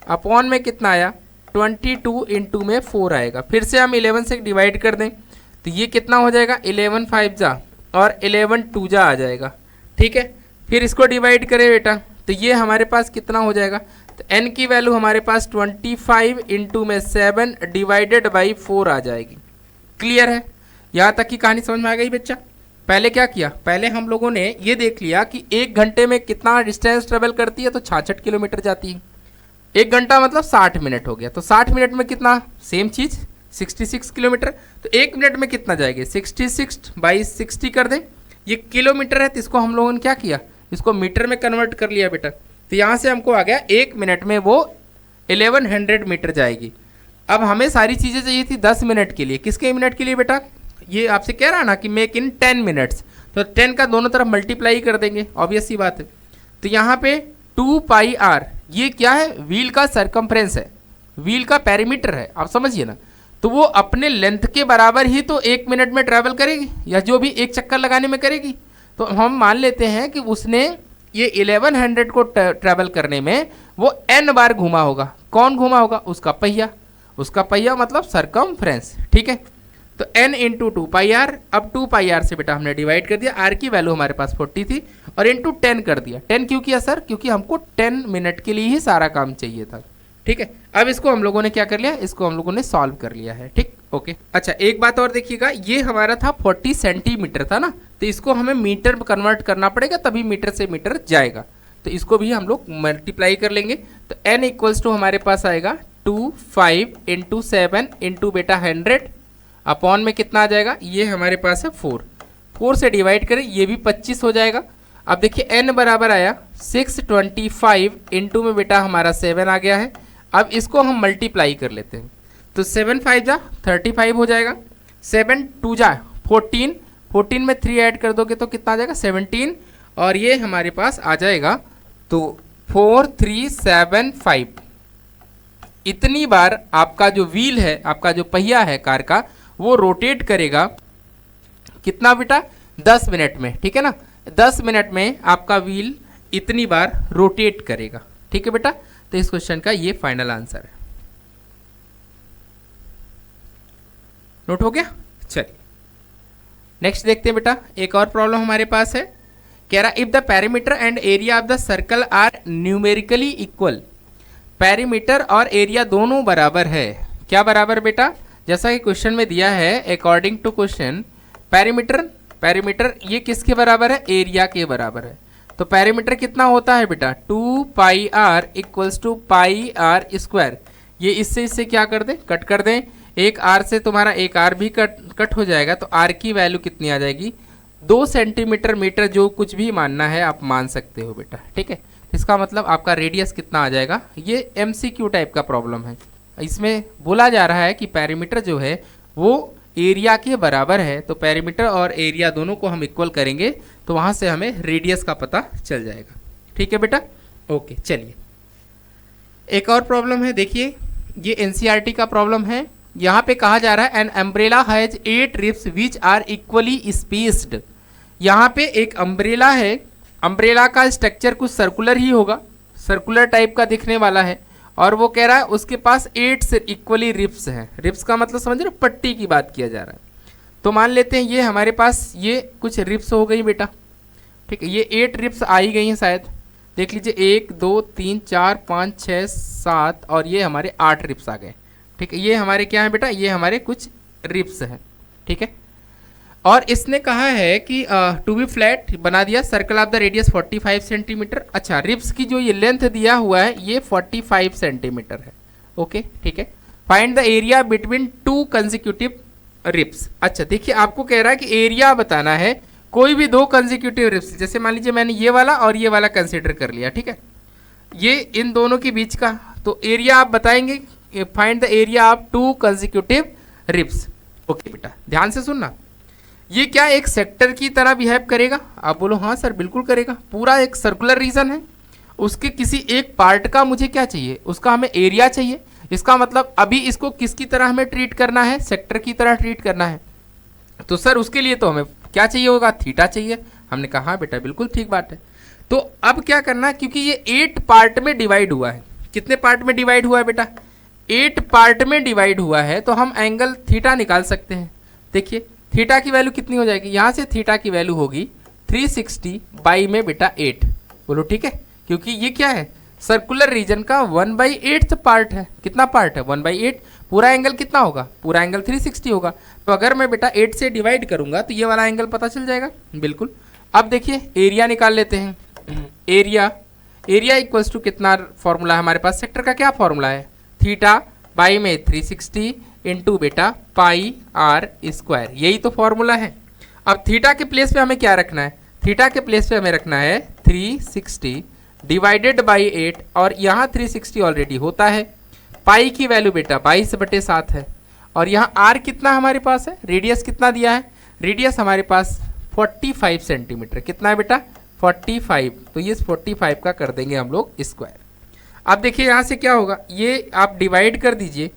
अपॉन में कितना आया 22 इंटू में 4 आएगा। फिर से हम 11 से डिवाइड कर दें तो ये कितना हो जाएगा 11 5 जा और 11 2 जा आ जाएगा। ठीक है, फिर इसको डिवाइड करें बेटा तो ये हमारे पास कितना हो जाएगा, तो n की वैल्यू हमारे पास 25 इंटू में 7 डिवाइडेड बाई 4 आ जाएगी। क्लियर है, यहाँ तक की कहानी समझ में आ गई बच्चा। पहले क्या किया, पहले हम लोगों ने ये देख लिया कि 1 घंटे में कितना डिस्टेंस ट्रेवल करती है, तो 66 किलोमीटर जाती है। 1 घंटा मतलब 60 मिनट हो गया, तो 60 मिनट में कितना, सेम चीज़ 66 किलोमीटर। तो 1 मिनट में कितना जाएगी 66/60 कर दें, ये किलोमीटर है तो इसको हम लोगों ने क्या किया, इसको मीटर में कन्वर्ट कर लिया बेटा। तो यहाँ से हमको आ गया 1 मिनट में वो 1100 मीटर जाएगी। अब हमें सारी चीज़ें चाहिए थी 10 मिनट के लिए, किसके मिनट के लिए बेटा, ये आपसे कह रहा ना कि मेक इन 10 मिनट्स, तो 10 का दोनों तरफ मल्टीप्लाई कर देंगे, ऑब्वियस सी बात है। तो यहाँ पे 2πr ये क्या है, व्हील का सरकमफ्रेंस है, व्हील का पेरीमीटर है, आप समझिए ना। तो वो अपने लेंथ के बराबर ही तो 1 मिनट में ट्रैवल करेगी, या जो भी एक चक्कर लगाने में करेगी। तो हम मान लेते हैं कि उसने ये 1100 को ट्रैवल करने में वो n बार घूमा होगा। कौन घूमा होगा, उसका पहिया, उसका पहिया मतलब सरकमफ्रेंस। ठीक है, तो n इंटू 2πr, अब 2πr से बेटा हमने डिवाइड कर दिया, r की वैल्यू हमारे पास 40 थी और इंटू 10 कर दिया। 10 क्यों किया सर, क्योंकि हमको 10 मिनट के लिए ही सारा काम चाहिए था। ठीक है, अब इसको हम लोगों ने क्या कर लिया, इसको हम लोगों ने सॉल्व कर लिया है। ठीक, ओके। अच्छा एक बात और देखिएगा, ये हमारा था 40 सेंटीमीटर था ना, तो इसको हमें मीटर में कन्वर्ट करना पड़ेगा, तभी मीटर से मीटर जाएगा। तो इसको भी हम लोग मल्टीप्लाई कर लेंगे, तो n इक्वल्स टू हमारे पास आएगा 0.25 इंटू 7 इंटू बेटा 100 अपॉन में कितना आ जाएगा, ये हमारे पास है 4 से डिवाइड करें, ये भी 25 हो जाएगा। अब देखिए n बराबर आया 625 इंटू में बेटा हमारा 7 आ गया है। अब इसको हम मल्टीप्लाई कर लेते हैं, तो 7 5 जा 35 हो जाएगा, 7 2 जा 14, 14 में 3 ऐड कर दोगे तो कितना आ जाएगा 17, और ये हमारे पास आ जाएगा तो 4375। इतनी बार आपका जो व्हील है, आपका जो पहिया है कार का, वो रोटेट करेगा कितना बेटा 10 मिनट में, ठीक है ना। 10 मिनट में आपका व्हील इतनी बार रोटेट करेगा, ठीक है बेटा। तो इस क्वेश्चन का ये फाइनल आंसर है। नोट हो गया। चलिए नेक्स्ट देखते हैं बेटा, एक और प्रॉब्लम हमारे पास है। कह रहा if the perimeter and area of the circle are numerically equal, perimeter और एरिया दोनों बराबर है। क्या बराबर बेटा, जैसा कि क्वेश्चन में दिया है अकॉर्डिंग टू क्वेश्चन, पेरीमीटर ये किसके बराबर है, एरिया के बराबर है। तो पेरीमीटर कितना होता है बेटा 2 pi r equals to pi are square. ये इससे क्या कर दें, कट कर दें, एक आर से तुम्हारा एक आर भी कट हो जाएगा, तो आर की वैल्यू कितनी आ जाएगी 2 सेंटीमीटर मीटर, जो कुछ भी मानना है आप मान सकते हो बेटा, ठीक है। इसका मतलब आपका रेडियस कितना आ जाएगा। ये एमसीक्यू टाइप का प्रॉब्लम है, इसमें बोला जा रहा है कि पेरीमीटर जो है वो एरिया के बराबर है, तो पेरीमीटर और एरिया दोनों को हम इक्वल करेंगे तो वहाँ से हमें रेडियस का पता चल जाएगा, ठीक है बेटा। ओके चलिए एक और प्रॉब्लम है, देखिए ये एनसीईआरटी का प्रॉब्लम है। यहाँ पे कहा जा रहा है an umbrella has 8 ribs which are equally spaced. यहाँ पे एक अम्ब्रेला है, अम्ब्रेला का स्ट्रक्चर कुछ सर्कुलर ही होगा, सर्कुलर टाइप का दिखने वाला है, और वो कह रहा है उसके पास 8 से इक्वली रिब्स हैं। रिब्स का मतलब समझ रहे हो, पट्टी की बात किया जा रहा है। तो मान लेते हैं ये हमारे पास ये कुछ रिब्स हो गई बेटा, ठीक है, ये 8 रिब्स आई गई हैं शायद, देख लीजिए 1 2 3 4 5 6 7 और ये हमारे 8 रिब्स आ गए, ठीक है। ये हमारे क्या है बेटा, ये हमारे कुछ रिब्स हैं, ठीक है। और इसने कहा है कि टू बी फ्लैट बना दिया, circle of the radius 45 centimetre. अच्छा, रिब्स की जो ये लेंथ दिया हुआ है ये 45 सेंटीमीटर है, ओके ठीक है। Find the area between 2 consecutive ribs. अच्छा देखिए आपको कह रहा है कि एरिया बताना है कोई भी 2 कंसेक्यूटिव रिब्स, जैसे मान लीजिए मैंने ये वाला और ये वाला कंसिडर कर लिया, ठीक है, ये इन दोनों के बीच का, तो एरिया आप बताएंगे, find the area of 2 consecutive ribs. Okay बेटा ध्यान से सुनना, ये क्या एक सेक्टर की तरह बिहेव करेगा, आप बोलो हाँ सर बिल्कुल करेगा। पूरा एक सर्कुलर रीजन है, उसके किसी एक पार्ट का मुझे क्या चाहिए, उसका हमें एरिया चाहिए। इसका मतलब अभी इसको किसकी तरह हमें ट्रीट करना है, सेक्टर की तरह ट्रीट करना है, तो सर उसके लिए तो हमें क्या चाहिए होगा, थीटा चाहिए। हमने कहा हाँ बेटा बिल्कुल ठीक बात है। तो अब क्या करना है, क्योंकि ये 8 पार्ट में डिवाइड हुआ है, कितने पार्ट में डिवाइड हुआ है बेटा, 8 पार्ट में डिवाइड हुआ है, तो हम एंगल थीटा निकाल सकते हैं। देखिए थीटा की वैल्यू कितनी हो जाएगी, यहाँ से थीटा की वैल्यू होगी 360 बाई में बेटा 8, बोलो ठीक है, क्योंकि ये क्या है सर्कुलर रीजन का 1/8 पार्ट है। कितना पार्ट है 1/8, पूरा एंगल कितना होगा, पूरा एंगल 360 होगा। तो अगर मैं बेटा 8 से डिवाइड करूंगा तो ये वाला एंगल पता चल जाएगा बिल्कुल। अब देखिए एरिया निकाल लेते हैं, एरिया इक्वल्स टू कितना फॉर्मूला है हमारे पास, सेक्टर का क्या फॉर्मूला है, थीटा बाई में 360 इंटू बेटा पाई आर स्क्वायर, यही तो फॉर्मूला है। अब थीटा के प्लेस पे हमें क्या रखना है, थीटा के प्लेस पे हमें रखना है 360 डिवाइडेड बाई 8, और यहाँ 360 ऑलरेडी होता है। पाई की वैल्यू बेटा 22/7 है, और यहाँ आर कितना हमारे पास है, रेडियस कितना दिया है, रेडियस हमारे पास 45 सेंटीमीटर, कितना है बेटा 45, तो ये 45 का कर देंगे हम लोग स्क्वायर। अब देखिए यहाँ से क्या होगा, ये आप डिवाइड कर दीजिए,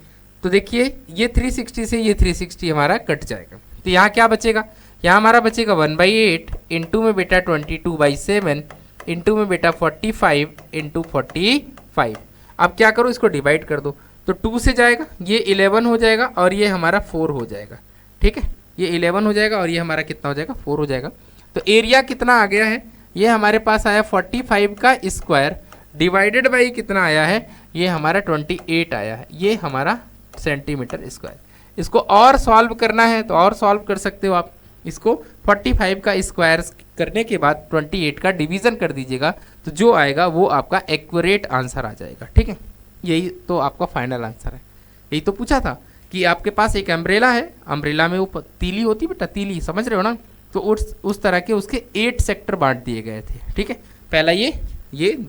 तो देखिए ये 360 से ये 360 हमारा कट जाएगा, तो यहाँ क्या बचेगा, यहाँ हमारा बचेगा 1/8 इंटू में बेटा 22/7 इंटू में बेटा 45 इंटू 45। अब क्या करो, इसको डिवाइड कर दो, तो 2 से जाएगा, ये 11 हो जाएगा और ये हमारा 4 हो जाएगा, ठीक है, ये 11 हो जाएगा और ये हमारा कितना हो जाएगा 4 हो जाएगा। तो एरिया कितना आ गया है, ये हमारे पास आया 45 का स्क्वायर डिवाइडेड बाई कितना आया है, ये हमारा 28 आया है, ये हमारा सेंटीमीटर स्क्वायर। इसको और सॉल्व करना है तो और सॉल्व कर सकते हो आप, इसको 45 का स्क्वायर करने के बाद 28 का डिवीज़न कर दीजिएगा, तो जो आएगा वो आपका एक्यूरेट आंसर आ जाएगा, ठीक है। यही तो आपका फाइनल आंसर है। यही तो पूछा था कि आपके पास एक अम्ब्रेला है, अम्ब्रेला में वो तीली होती बेटा, तीली समझ रहे हो ना, तो उस तरह के उसके 8 सेक्टर बांट दिए गए थे। ठीक है, पहला ये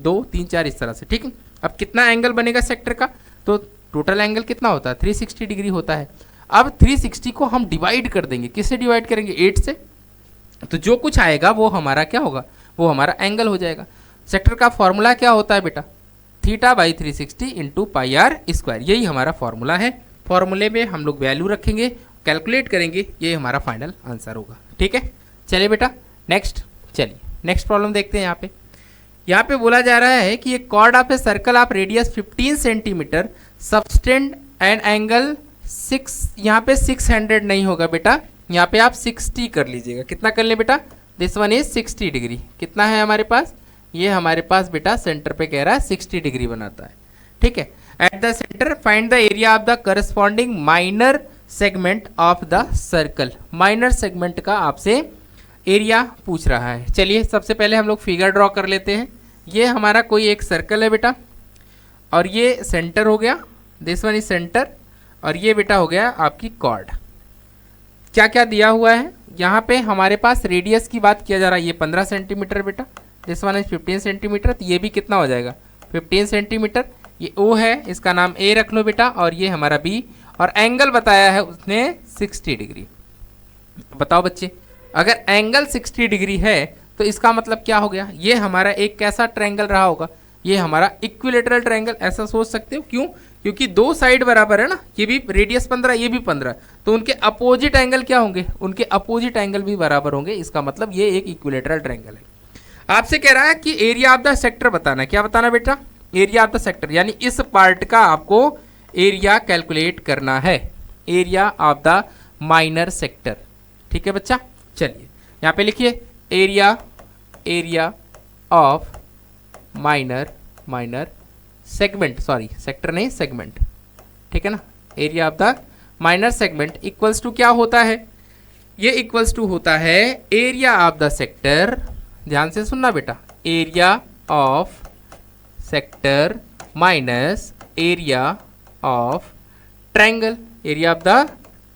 2 3 4 इस तरह से। ठीक है, अब कितना एंगल बनेगा सेक्टर का, तो टोटल एंगल कितना होता है 360 डिग्री होता है। अब 360 को हम डिवाइड कर देंगे, किससे डिवाइड करेंगे 8 से, तो जो कुछ आएगा वो हमारा क्या होगा, वो हमारा एंगल हो जाएगा। सेक्टर का फॉर्मूला क्या होता है बेटा, θ/360 इंटू पाई आर स्क्वायर, यही हमारा फॉर्मूला है। फॉर्मूले में हम लोग वैल्यू रखेंगे, कैलकुलेट करेंगे, ये हमारा फाइनल आंसर होगा। ठीक है, चलिए बेटा नेक्स्ट, चलिए नेक्स्ट प्रॉब्लम देखते हैं। यहाँ पे बोला जा रहा है कि एक chord of a circle of radius 15 centimetre subtend and angle 6, यहाँ पे 600 नहीं होगा बेटा, यहाँ पे आप 60 कर लीजिएगा। कितना कर ले बेटा, दिस वन इज 60 डिग्री। कितना है हमारे पास, ये हमारे पास बेटा सेंटर पे कह रहा है 60 डिग्री बनाता है। ठीक है, at the centre find the area of the corresponding minor segment of the circle. Minor segment का आपसे एरिया पूछ रहा है। चलिए सबसे पहले हम लोग फिगर ड्रॉ कर लेते हैं। ये हमारा कोई एक सर्कल है बेटा, और ये सेंटर हो गया, दिस वन इज सेंटर, और ये बेटा हो गया आपकी कॉर्ड। क्या क्या दिया हुआ है यहाँ पे, हमारे पास रेडियस की बात किया जा रहा है, ये 15 सेंटीमीटर बेटा, दिस वन इज 15 सेंटीमीटर, तो ये भी कितना हो जाएगा 15 सेंटीमीटर। ये ओ है, इसका नाम ए रख लो बेटा, और ये हमारा बी, और एंगल बताया है उसने 60 डिग्री। बताओ बच्चे, अगर एंगल 60 डिग्री है तो इसका मतलब क्या हो गया, ये हमारा एक कैसा ट्रायंगल रहा होगा, ये हमारा इक्विलेटरल ट्रायंगल, ऐसा सोच सकते हो। क्यों, क्योंकि दो साइड बराबर है ना, ये भी रेडियस 15 ये भी 15, तो उनके अपोजिट एंगल क्या होंगे, उनके अपोजिट एंगल भी बराबर होंगे। इसका मतलब ये एक इक्विलेटरल ट्रायंगल है। आपसे कह रहा है कि एरिया ऑफ द सेक्टर बताना। क्या बताना बेटा, एरिया ऑफ द सेक्टर, यानी इस पार्ट का आपको एरिया कैलकुलेट करना है, area of the minor sector. ठीक है बच्चा, चलिए यहाँ पे लिखिए area of minor segment, sorry sector नहीं सेगमेंट। ठीक है ना, area of the minor segment equals to क्या होता है, ये इक्वल्स टू होता है एरिया ऑफ द सेक्टर, ध्यान से सुनना बेटा, area of sector minus area of triangle, area of the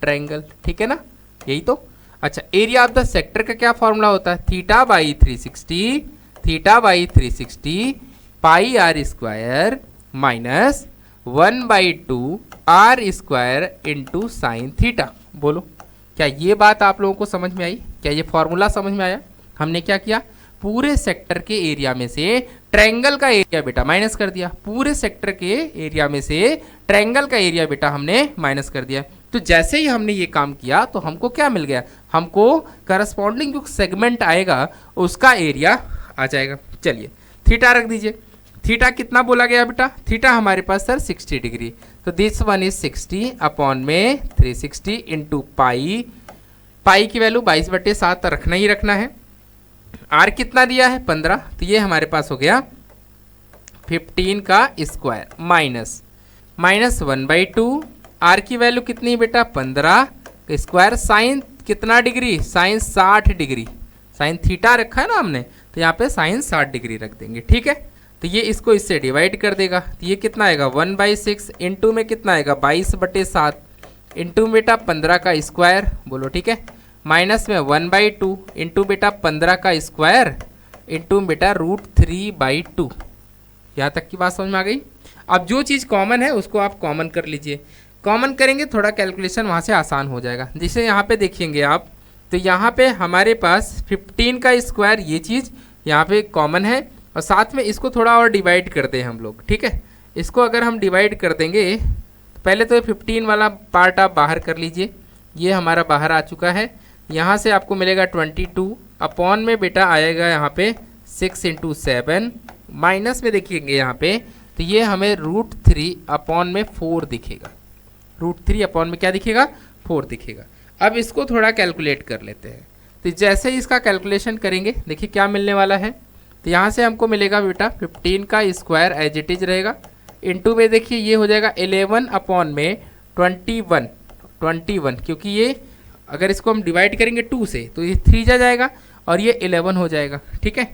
triangle. ठीक है ना, यही तो। अच्छा, एरिया ऑफ द सेक्टर का क्या फॉर्मूला होता है, θ/360 pi are square minus 1/2 are square into sine theta. बोलो क्या ये बात आप लोगों को समझ में आई, क्या ये फॉर्मूला समझ में आया। हमने क्या किया, पूरे सेक्टर के एरिया में से ट्रायंगल का एरिया बेटा माइनस कर दिया, पूरे सेक्टर के एरिया में से ट्रायंगल का एरिया बेटा हमने माइनस कर दिया। तो जैसे ही हमने ये काम किया तो हमको क्या मिल गया, हमको करस्पॉन्डिंग जो सेगमेंट आएगा उसका एरिया आ जाएगा। चलिए थीटा रख दीजिए, थीटा कितना बोला गया बेटा, थीटा हमारे पास सर 60 डिग्री, तो दिस वन इज 60 अपॉन में 360 इंटू पाई, पाई की वैल्यू 22/7 रखना ही रखना है। आर कितना दिया है 15, तो ये हमारे पास हो गया 15 का स्क्वायर माइनस 1/2, आर की वैल्यू कितनी बेटा 15 का स्क्वायर, साइन कितना degree, sine 60 degree, sine theta रखा है ना हमने, तो यहाँ पे साइन 60 डिग्री रख देंगे। ठीक है, तो ये इसको इससे डिवाइड कर देगा, तो ये कितना आएगा 1/6 इंटू में कितना आएगा 22/7 इंटू बेटा 15 का स्क्वायर, बोलो ठीक है, माइनस में 1/2 इंटू बेटा 15 का स्क्वायर इंटू बेटा √3/2। यहाँ तक की बात समझ में आ गई। अब जो चीज़ कॉमन है उसको आप कॉमन कर लीजिए, कॉमन करेंगे थोड़ा कैलकुलेशन वहाँ से आसान हो जाएगा। जैसे यहाँ पे देखेंगे आप, तो यहाँ पे हमारे पास 15 का स्क्वायर ये चीज़ यहाँ पे कॉमन है, और साथ में इसको थोड़ा और डिवाइड करते हैं हम लोग। ठीक है, इसको अगर हम डिवाइड कर देंगे, तो पहले तो 15 वाला पार्ट आप बाहर कर लीजिए, ये हमारा बाहर आ चुका है। यहाँ से आपको मिलेगा 22 अपॉन में बेटा आएगा यहाँ पे 6 इंटू 7, माइनस में देखिएंगे यहाँ पे, तो ये हमें √3 अपॉन में 4 दिखेगा, √3 अपॉन में क्या दिखेगा 4 दिखेगा। अब इसको थोड़ा कैलकुलेट कर लेते हैं, तो जैसे ही इसका कैलकुलेशन करेंगे देखिए क्या मिलने वाला है। तो यहाँ से हमको मिलेगा बेटा 15 का स्क्वायर एज इट इज रहेगा, इंटू में देखिए ये हो जाएगा 11 अपॉन में 21, क्योंकि ये अगर इसको हम डिवाइड करेंगे 2 से तो ये 3 जा जाएगा और ये 11 हो जाएगा। ठीक है,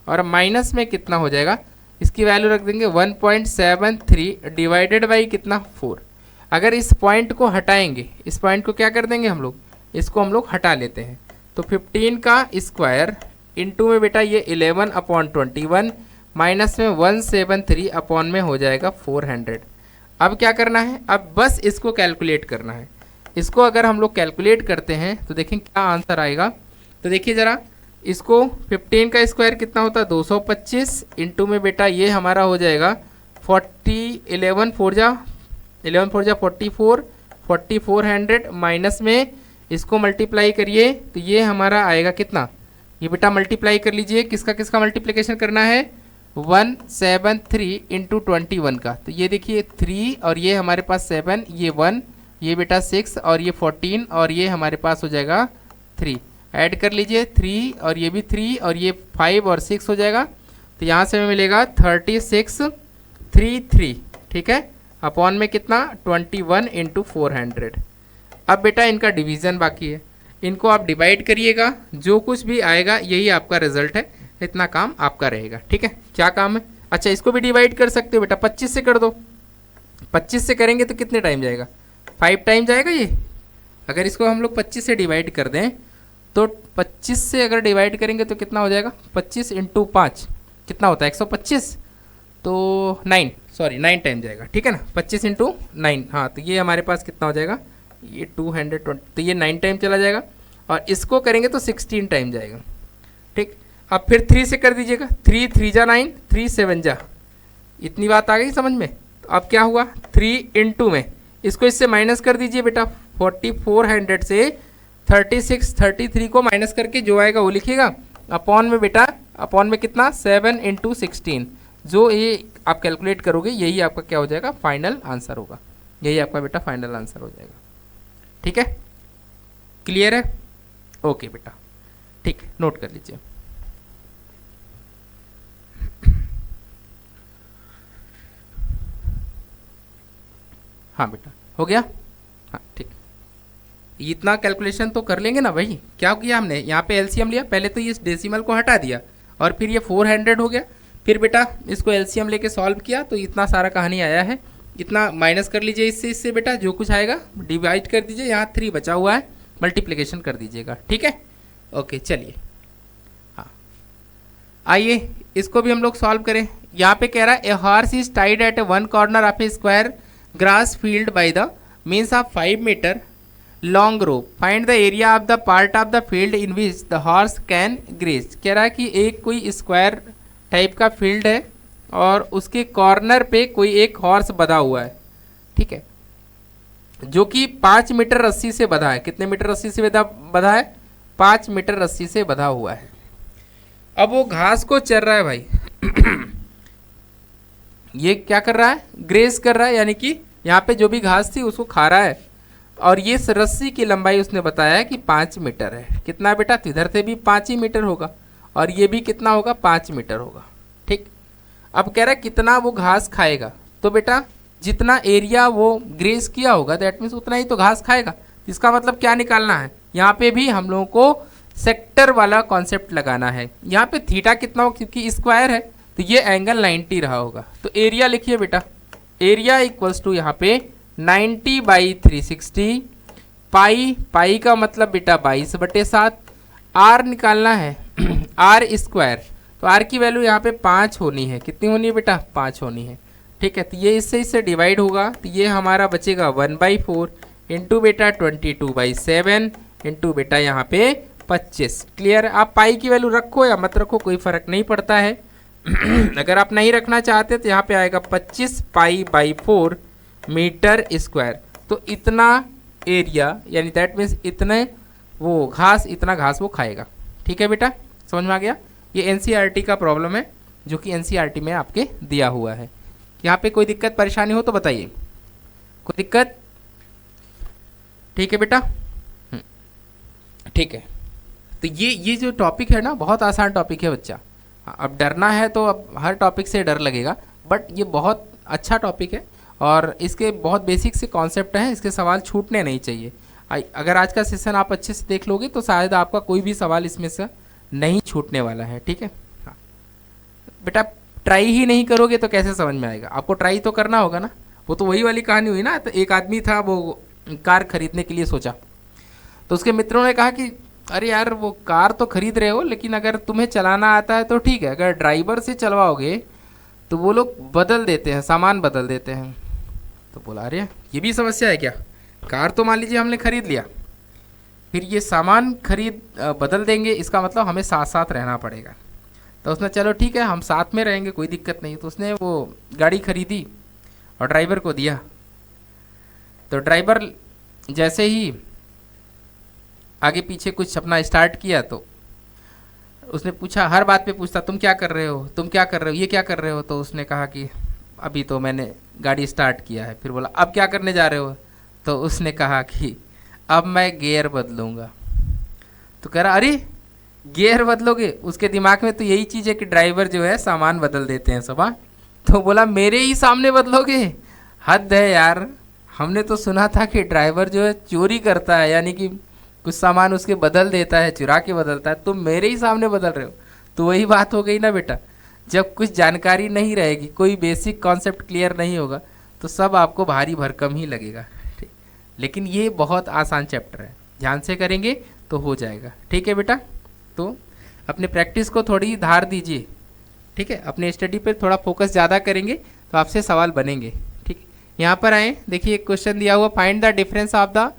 और माइनस में कितना हो जाएगा, इसकी वैल्यू रख देंगे 1.73 डिवाइडेड बाई कितना 4। अगर इस पॉइंट को हटाएंगे, इस पॉइंट को क्या कर देंगे हम लोग, इसको हम लोग हटा लेते हैं, तो 15 का स्क्वायर इंटू में बेटा ये 11/21 माइनस में 173 अपॉन में हो जाएगा 400। अब क्या करना है, अब बस इसको कैलकुलेट करना है। इसको अगर हम लोग कैलकुलेट करते हैं तो देखें क्या आंसर आएगा। तो देखिए ज़रा, इसको 15 का स्क्वायर कितना होता है 225 इंटू में बेटा ये हमारा हो जाएगा 40, 11 4 जा 44, 4400 माइनस में इसको मल्टीप्लाई करिए तो ये हमारा आएगा कितना, ये बेटा मल्टीप्लाई कर लीजिए, किसका किसका मल्टीप्लिकेशन करना है 173 इंटू 21 का। तो ये देखिए 3 और ये हमारे पास 7, ये 1, ये बेटा 6 और ये 14 और ये हमारे पास हो जाएगा 3। ऐड कर लीजिए 3 और ये भी 3 और ये 5 और 6 हो जाएगा। तो यहाँ से हमें मिलेगा 3633, ठीक है, अपॉन में कितना 21 इंटू 400। अब बेटा इनका डिवीज़न बाकी है, इनको आप डिवाइड करिएगा, जो कुछ भी आएगा यही आपका रिजल्ट है, इतना काम आपका रहेगा। ठीक है, क्या काम है, अच्छा इसको भी डिवाइड कर सकते हो बेटा, 25 से कर दो। 25 से करेंगे तो कितने टाइम जाएगा, 5 टाइम जाएगा ये। अगर इसको हम लोग 25 से डिवाइड कर दें तो 25 से अगर डिवाइड करेंगे तो कितना हो जाएगा, 25 इंटू 5 कितना होता है 125, तो 9 टाइम जाएगा। ठीक है ना, 25 इंटू 9, हाँ, तो ये हमारे पास कितना हो जाएगा, ये 220, तो ये 9 टाइम चला जाएगा। और इसको करेंगे तो 16 टाइम जाएगा। ठीक, अब फिर 3 से कर दीजिएगा, 3 3 जा 9, 3 7 जा, इतनी बात आ गई समझ में। तो अब क्या हुआ, 3 इंटू में इसको इससे माइनस कर दीजिए बेटा, 4400 से 33 को माइनस करके जो आएगा वो लिखिएगा, अपॉन में बेटा, अपॉन में कितना 7 इंटू 16, जो ये आप कैलकुलेट करोगे यही आपका क्या हो जाएगा, फाइनल आंसर होगा, यही आपका बेटा फाइनल आंसर हो जाएगा। ठीक है, क्लियर है, ओके बेटा, ठीक, नोट कर लीजिए। हाँ बेटा, हो गया, हाँ ठीक, इतना कैलकुलेशन तो कर लेंगे ना भाई। क्या किया हमने, यहाँ पे एलसीएम लिया, पहले तो ये डेसिमल को हटा दिया और फिर ये 400 हो गया, फिर बेटा इसको एलसीएम लेके सॉल्व किया तो इतना सारा कहानी आया है। इतना माइनस कर लीजिए इससे बेटा, जो कुछ आएगा डिवाइड कर दीजिए, यहाँ 3 बचा हुआ है, मल्टीप्लिकेशन कर दीजिएगा। ठीक है, ओके चलिए, हाँ आइए इसको भी हम लोग सॉल्व करें। यहाँ पे कह रहा है a horse is tied at one corner of a square grass field by the means of 5 metre long rope, find the area of the part of the field in which the horse can graze. कह रहा है कि एक कोई square type का field है और उसके कॉर्नर पे कोई एक हॉर्स बधा हुआ है, ठीक है, जो कि 5 मीटर रस्सी से बधा है। कितने मीटर रस्सी से बधा है, 5 मीटर रस्सी से बधा हुआ है। अब वो घास को चर रहा है भाई ये क्या कर रहा है, ग्रेज कर रहा है, यानी कि यहाँ पे जो भी घास थी उसको खा रहा है। और ये रस्सी की लंबाई उसने बताया कि 5 मीटर है। कितना बेटा, तो इधर से भी 5 ही मीटर होगा और ये भी कितना होगा, 5 मीटर होगा। ठीक, अब कह रहा है कितना वो घास खाएगा, तो बेटा जितना एरिया वो ग्रेज किया होगा दैट मीन्स उतना ही तो घास खाएगा। इसका मतलब क्या निकालना है, यहाँ पे भी हम लोगों को सेक्टर वाला कॉन्सेप्ट लगाना है। यहाँ पे थीटा कितना हो, क्योंकि स्क्वायर है तो ये एंगल 90 रहा होगा। तो एरिया लिखिए बेटा, एरिया इक्वल्स टू यहाँ पे 90/360, पाई का मतलब बेटा 22/7, आर निकालना है आर स्क्वायर, तो आर की वैल्यू यहाँ पे 5 होनी है। कितनी होनी है बेटा, 5 होनी है। ठीक है, तो ये इससे डिवाइड होगा तो ये हमारा बचेगा 1/4 इंटू बेटा 22/7 इंटू बेटा यहाँ पे 25। क्लियर, आप पाई की वैल्यू रखो या मत रखो कोई फर्क नहीं पड़ता है अगर आप नहीं रखना चाहते तो यहाँ पे आएगा 25 पाई/4 मीटर स्क्वायर। तो इतना एरिया यानी दैट मीन्स इतने वो घास, इतना घास वो खाएगा। ठीक है बेटा, समझ में आ गया। ये एनसीईआरटी का प्रॉब्लम है जो कि एनसीईआरटी में आपके दिया हुआ है। यहाँ पे कोई दिक्कत परेशानी हो तो बताइए, कोई दिक्कत। ठीक है बेटा, ठीक है। तो ये जो टॉपिक है ना बहुत आसान टॉपिक है बच्चा। अब डरना है तो अब हर टॉपिक से डर लगेगा, बट ये बहुत अच्छा टॉपिक है और इसके बहुत बेसिक से कॉन्सेप्ट हैं, इसके सवाल छूटने नहीं चाहिए। अगर आज का सेशन आप अच्छे से देख लोगे तो शायद आपका कोई भी सवाल इसमें से नहीं छूटने वाला है। ठीक है, हाँ बेटा ट्राई ही नहीं करोगे तो कैसे समझ में आएगा? आपको ट्राई तो करना होगा ना। वो तो वही वाली कहानी हुई ना। तो एक आदमी था, वो कार खरीदने के लिए सोचा, तो उसके मित्रों ने कहा कि अरे यार वो कार तो खरीद रहे हो, लेकिन अगर तुम्हें चलाना आता है तो ठीक है, अगर ड्राइवर से चलवाओगे तो वो लोग बदल देते हैं, सामान बदल देते हैं। तो बोला अरे ये भी समस्या है क्या? कार तो मान लीजिए हमने खरीद लिया, फिर ये सामान बदल देंगे, इसका मतलब हमें साथ साथ रहना पड़ेगा। तो उसने चलो ठीक है हम साथ में रहेंगे, कोई दिक्कत नहीं। तो उसने वो गाड़ी खरीदी और ड्राइवर को दिया। तो ड्राइवर जैसे ही आगे पीछे कुछ अपना स्टार्ट किया तो उसने पूछा, हर बात पे पूछता, तुम क्या कर रहे हो, तुम क्या कर रहे हो, ये क्या कर रहे हो? तो उसने कहा कि अभी तो मैंने गाड़ी स्टार्ट किया है। फिर बोला अब क्या करने जा रहे हो? तो उसने कहा कि अब मैं गियर बदलूंगा। तो कह रहा अरे गियर बदलोगे? उसके दिमाग में तो यही चीज़ है कि ड्राइवर जो है सामान बदल देते हैं सब। तो बोला मेरे ही सामने बदलोगे? हद है यार, हमने तो सुना था कि ड्राइवर जो है चोरी करता है, यानी कि कुछ सामान उसके बदल देता है, चुरा के बदलता है, तुम मेरे ही सामने बदल रहे हो। तो वही बात हो गई ना बेटा, जब कुछ जानकारी नहीं रहेगी, कोई बेसिक कॉन्सेप्ट क्लियर नहीं होगा, तो सब आपको भारी भरकम ही लगेगा। ठीक, लेकिन ये बहुत आसान चैप्टर है, ध्यान से करेंगे तो हो जाएगा। ठीक है बेटा, तो अपने प्रैक्टिस को थोड़ी धार दीजिए। ठीक है, अपने स्टडी पे थोड़ा फोकस ज़्यादा करेंगे तो आपसे सवाल बनेंगे। ठीक है, यहाँ पर आए, देखिए एक क्वेश्चन दिया हुआ, find the difference of the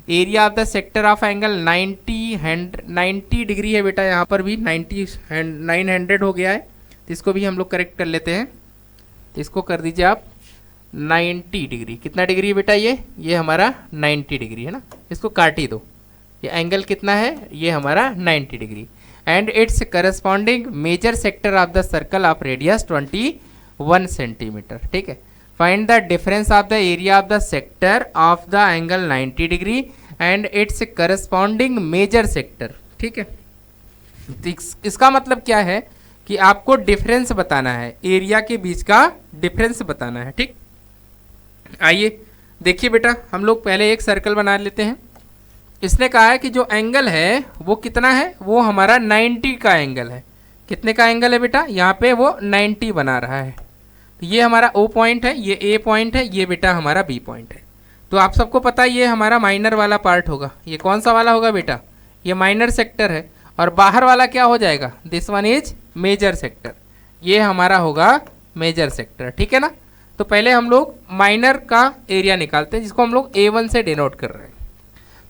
area of the sector of angle 90 degree है बेटा। यहाँ पर भी 900 हो गया है, तो इसको भी हम लोग करेक्ट कर लेते हैं। तो इसको कर दीजिए आप 90 डिग्री। कितना डिग्री है बेटा? ये हमारा 90 डिग्री है ना, इसको काट ही दो। ये एंगल कितना है? ये हमारा 90 degree. And its corresponding major sector of the circle of radius 21 centimetre. ठीक है, find the difference of the area of the sector of the angle 90 degree and its corresponding major sector. ठीक है, इसका मतलब क्या है कि आपको डिफरेंस बताना है, एरिया के बीच का डिफरेंस बताना है। ठीक, आइए देखिए बेटा, हम लोग पहले एक सर्कल बना लेते हैं। इसने कहा है कि जो एंगल है वो कितना है? वो हमारा 90 का एंगल है। कितने का एंगल है बेटा? यहाँ पे वो 90 बना रहा है। तो ये हमारा O पॉइंट है, ये A पॉइंट है, ये बेटा हमारा B पॉइंट है। तो आप सबको पता है ये हमारा माइनर वाला पार्ट होगा। ये कौन सा वाला होगा बेटा? ये माइनर सेक्टर है। और बाहर वाला क्या हो जाएगा? This one is major sector. ये हमारा होगा मेजर सेक्टर। ठीक है ना। तो पहले हम लोग माइनर का एरिया निकालते हैं, जिसको हम लोग A1 से डिनोट कर रहे हैं।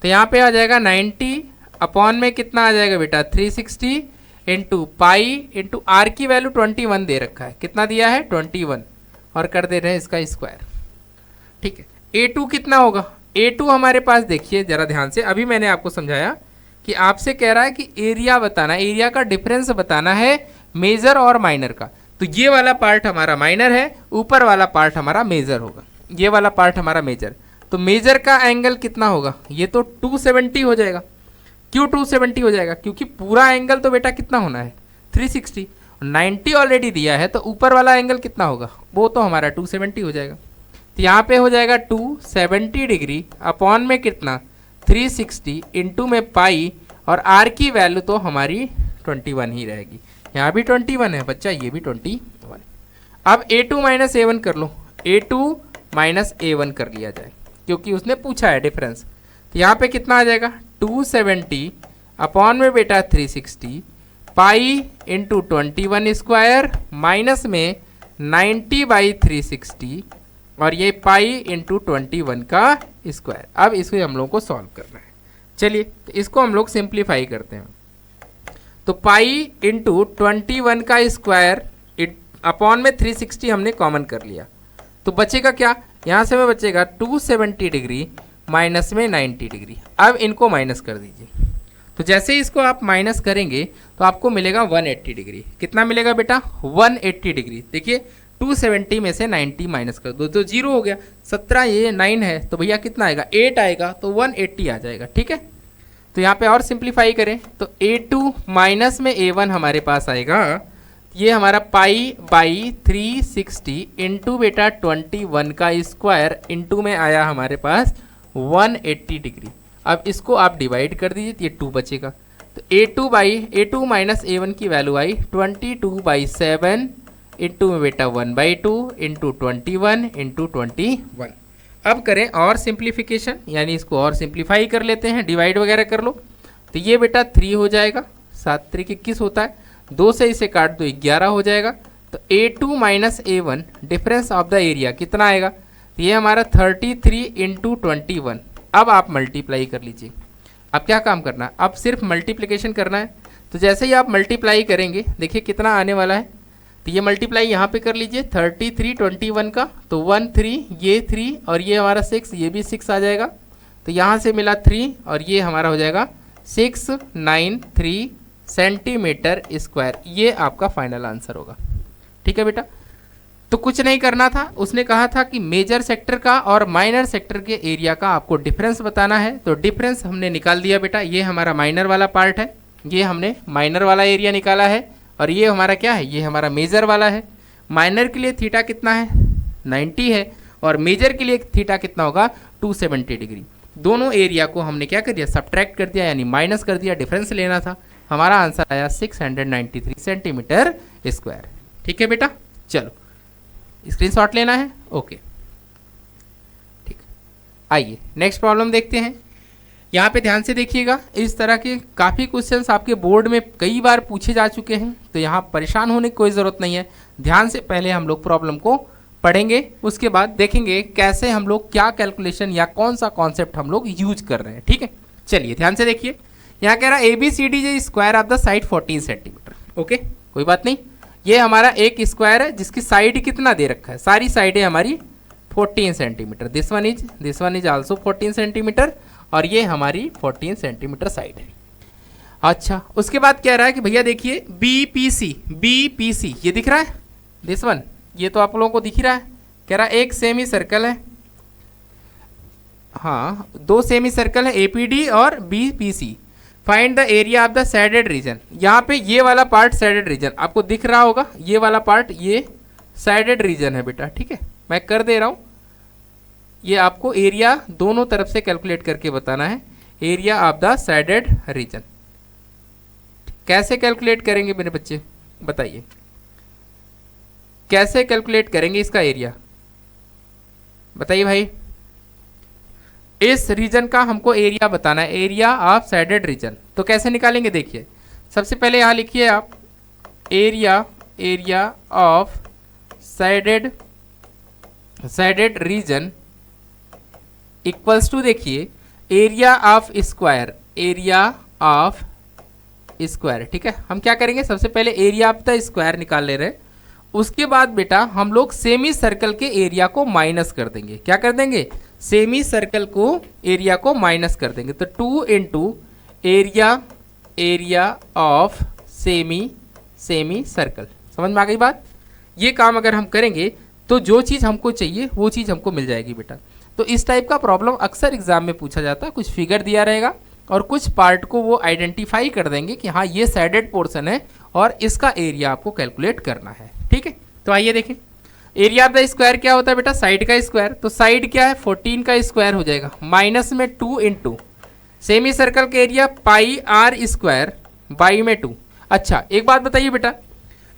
तो यहाँ पे आ जाएगा 90 अपॉन में कितना आ जाएगा बेटा? 360 इंटू पाई इंटू आर की वैल्यू 21 दे रखा है। कितना दिया है? 21, और कर दे रहे हैं इसका स्क्वायर। ठीक है, A2 कितना होगा? A2 हमारे पास देखिए जरा ध्यान से, अभी मैंने आपको समझाया कि आपसे कह रहा है कि एरिया बताना, एरिया का डिफरेंस बताना है मेजर और माइनर का। तो ये वाला पार्ट हमारा माइनर है, ऊपर वाला पार्ट हमारा मेजर होगा, ये वाला पार्ट हमारा मेजर। तो मेजर का एंगल कितना होगा? ये तो 270 हो जाएगा। क्यों 270 हो जाएगा? क्योंकि पूरा एंगल तो बेटा कितना होना है? 360। 90 ऑलरेडी दिया है, तो ऊपर वाला एंगल कितना होगा? वो तो हमारा 270 हो जाएगा। तो यहाँ पे हो जाएगा 270 डिग्री अपॉन में कितना? 360 इंटू में पाई, और आर की वैल्यू तो हमारी 21 ही रहेगी। यहाँ भी 21 है बच्चा, ये भी 21। अब A2 माइनस A1 कर लो, A2 माइनस A1 कर लिया जाए, क्योंकि उसने पूछा है डिफरेंस। तो यहाँ पे कितना आ जाएगा? 270 अपॉन में बेटा 360 पाई इंटू 21 स्क्वायर माइनस में 90/360, और ये पाई इंटू 21 का स्क्वायर। अब इसको हम लोग को सॉल्व करना है। चलिए तो इसको हम लोग सिंप्लीफाई करते हैं। तो पाई इंटू 21 का स्क्वायर अपॉन में 360 हमने कॉमन कर लिया, तो बचेगा क्या? यहाँ से में बचेगा 270 डिग्री माइनस में 90 डिग्री। अब इनको माइनस कर दीजिए। तो जैसे ही इसको आप माइनस करेंगे तो आपको मिलेगा 180 डिग्री। कितना मिलेगा बेटा? 180 डिग्री। देखिए 270 में से 90 माइनस कर दो तो 0 हो गया। 17 ये 9 है तो भैया कितना आएगा? 8 आएगा, तो 180 आ जाएगा। ठीक है, तो यहाँ पे और सिंप्लीफाई करें तो A2 माइनस में A1 हमारे पास आएगा। ये हमारा पाई बाई 360 इंटू बेटा 21 का स्क्वायर इंटू में आया हमारे पास 180 डिग्री। अब इसको आप डिवाइड कर दीजिए, ये 2 बचेगा। तो A2 माइनस A1 की वैल्यू आई 22/7 इंटू में बेटा 1/2 इंटू 21 इंटू 21। अब करें और सिंप्लीफिकेशन, यानी इसको और सिंप्लीफाई कर लेते हैं, डिवाइड वगैरह कर लो। तो ये बेटा 3 हो जाएगा, 7 3 21 होता है, 2 से इसे काट दो 11 हो जाएगा। तो A2 minus A1 difference of the area कितना आएगा, तो ये हमारा 33 इंटू 21। अब आप मल्टीप्लाई कर लीजिए। अब क्या काम करना है, अब सिर्फ मल्टीप्लिकेशन करना है। तो जैसे ही आप मल्टीप्लाई करेंगे देखिए कितना आने वाला है, तो ये मल्टीप्लाई यहाँ पे कर लीजिए 33 21 का, तो 1 3 ये 3 और ये हमारा 6, ये भी 6 आ जाएगा। तो यहाँ से मिला 3 और ये हमारा हो जाएगा 693 सेंटीमीटर स्क्वायर। ये आपका फाइनल आंसर होगा। ठीक है बेटा, तो कुछ नहीं करना था, उसने कहा था कि मेजर सेक्टर का और माइनर सेक्टर के एरिया का आपको डिफरेंस बताना है। तो डिफरेंस हमने निकाल दिया बेटा, ये हमारा माइनर वाला पार्ट है, ये हमने माइनर वाला एरिया निकाला है, और ये हमारा क्या है, ये हमारा मेजर वाला है। माइनर के लिए थीटा कितना है 90 है, और मेजर के लिए थीटा कितना होगा 270 डिग्री। दोनों एरिया को हमने क्या कर दिया, सब्ट्रैक्ट कर दिया, यानी माइनस कर दिया, डिफरेंस लेना था। हमारा आंसर आया 693 सेंटीमीटर स्क्वायर। ठीक है बेटा, चलो स्क्रीनशॉट लेना है, ओके ठीक। आइए नेक्स्ट प्रॉब्लम देखते हैं। यहाँ पे ध्यान से देखिएगा, इस तरह के काफ़ी क्वेश्चंस आपके बोर्ड में कई बार पूछे जा चुके हैं, तो यहाँ परेशान होने की कोई ज़रूरत नहीं है। ध्यान से पहले हम लोग प्रॉब्लम को पढ़ेंगे, उसके बाद देखेंगे कैसे हम लोग क्या कैलकुलेशन या कौन सा कॉन्सेप्ट हम लोग यूज कर रहे हैं। ठीक है, चलिए ध्यान से देखिए। यहाँ कह रहा है ABCD square of the side 14 centimetre. Okay, कोई बात नहीं, ये हमारा एक स्क्वायर है जिसकी साइड कितना दे रखा है, सारी साइडें हमारी 14 centimetre. This one is also 14 centimetre, और ये हमारी 14 सेंटीमीटर साइड है। अच्छा, उसके बाद कह रहा है कि भैया देखिए BPC ये दिख रहा है, दिस वन, ये तो आप लोगों को दिख ही रहा है। कह रहा है एक सेमी सर्कल है, हाँ 2 सेमी सर्कल है APD और BPC। Find the area of the shaded region. यहाँ पे ये वाला पार्ट शेडेड रीजन आपको दिख रहा होगा, ये वाला पार्ट ये शेडेड रीजन है बेटा। ठीक है, मैं कर दे रहा हूँ, ये आपको एरिया दोनों तरफ से कैलकुलेट करके बताना है, area of the shaded region. कैसे कैलकुलेट करेंगे मेरे बच्चे, बताइए कैसे कैलकुलेट करेंगे इसका एरिया, बताइए भाई। इस रीजन का हमको एरिया बताना है, एरिया ऑफ शेडेड रीजन। तो कैसे निकालेंगे, देखिए सबसे पहले यहाँ लिखिए आप area of shaded region equals to, देखिए एरिया ऑफ स्क्वायर, ठीक है। हम क्या करेंगे, सबसे पहले एरिया ऑफ द स्क्वायर निकाल ले रहे हैं, उसके बाद बेटा हम लोग सेमी सर्कल के एरिया को माइनस कर देंगे। क्या कर देंगे, सेमी सर्कल को एरिया को माइनस कर देंगे। तो 2 into area of semi circle. समझ में आ गई बात। ये काम अगर हम करेंगे तो जो चीज़ हमको चाहिए वो चीज़ हमको मिल जाएगी बेटा। तो इस टाइप का प्रॉब्लम अक्सर एग्जाम में पूछा जाता है, कुछ फिगर दिया रहेगा और कुछ पार्ट को वो आइडेंटिफाई कर देंगे कि हाँ ये शेडेड पोर्शन है और इसका एरिया आपको कैलकुलेट करना है। ठीक है, तो आइए देखें एरिया ऑफ द स्क्वायर क्या होता है बेटा, साइड का स्क्वायर। तो साइड क्या है, 14 का स्क्वायर हो जाएगा, माइनस में 2 इंटू सेमी सर्कल का area pi are square by में 2। अच्छा एक बात बताइए बेटा,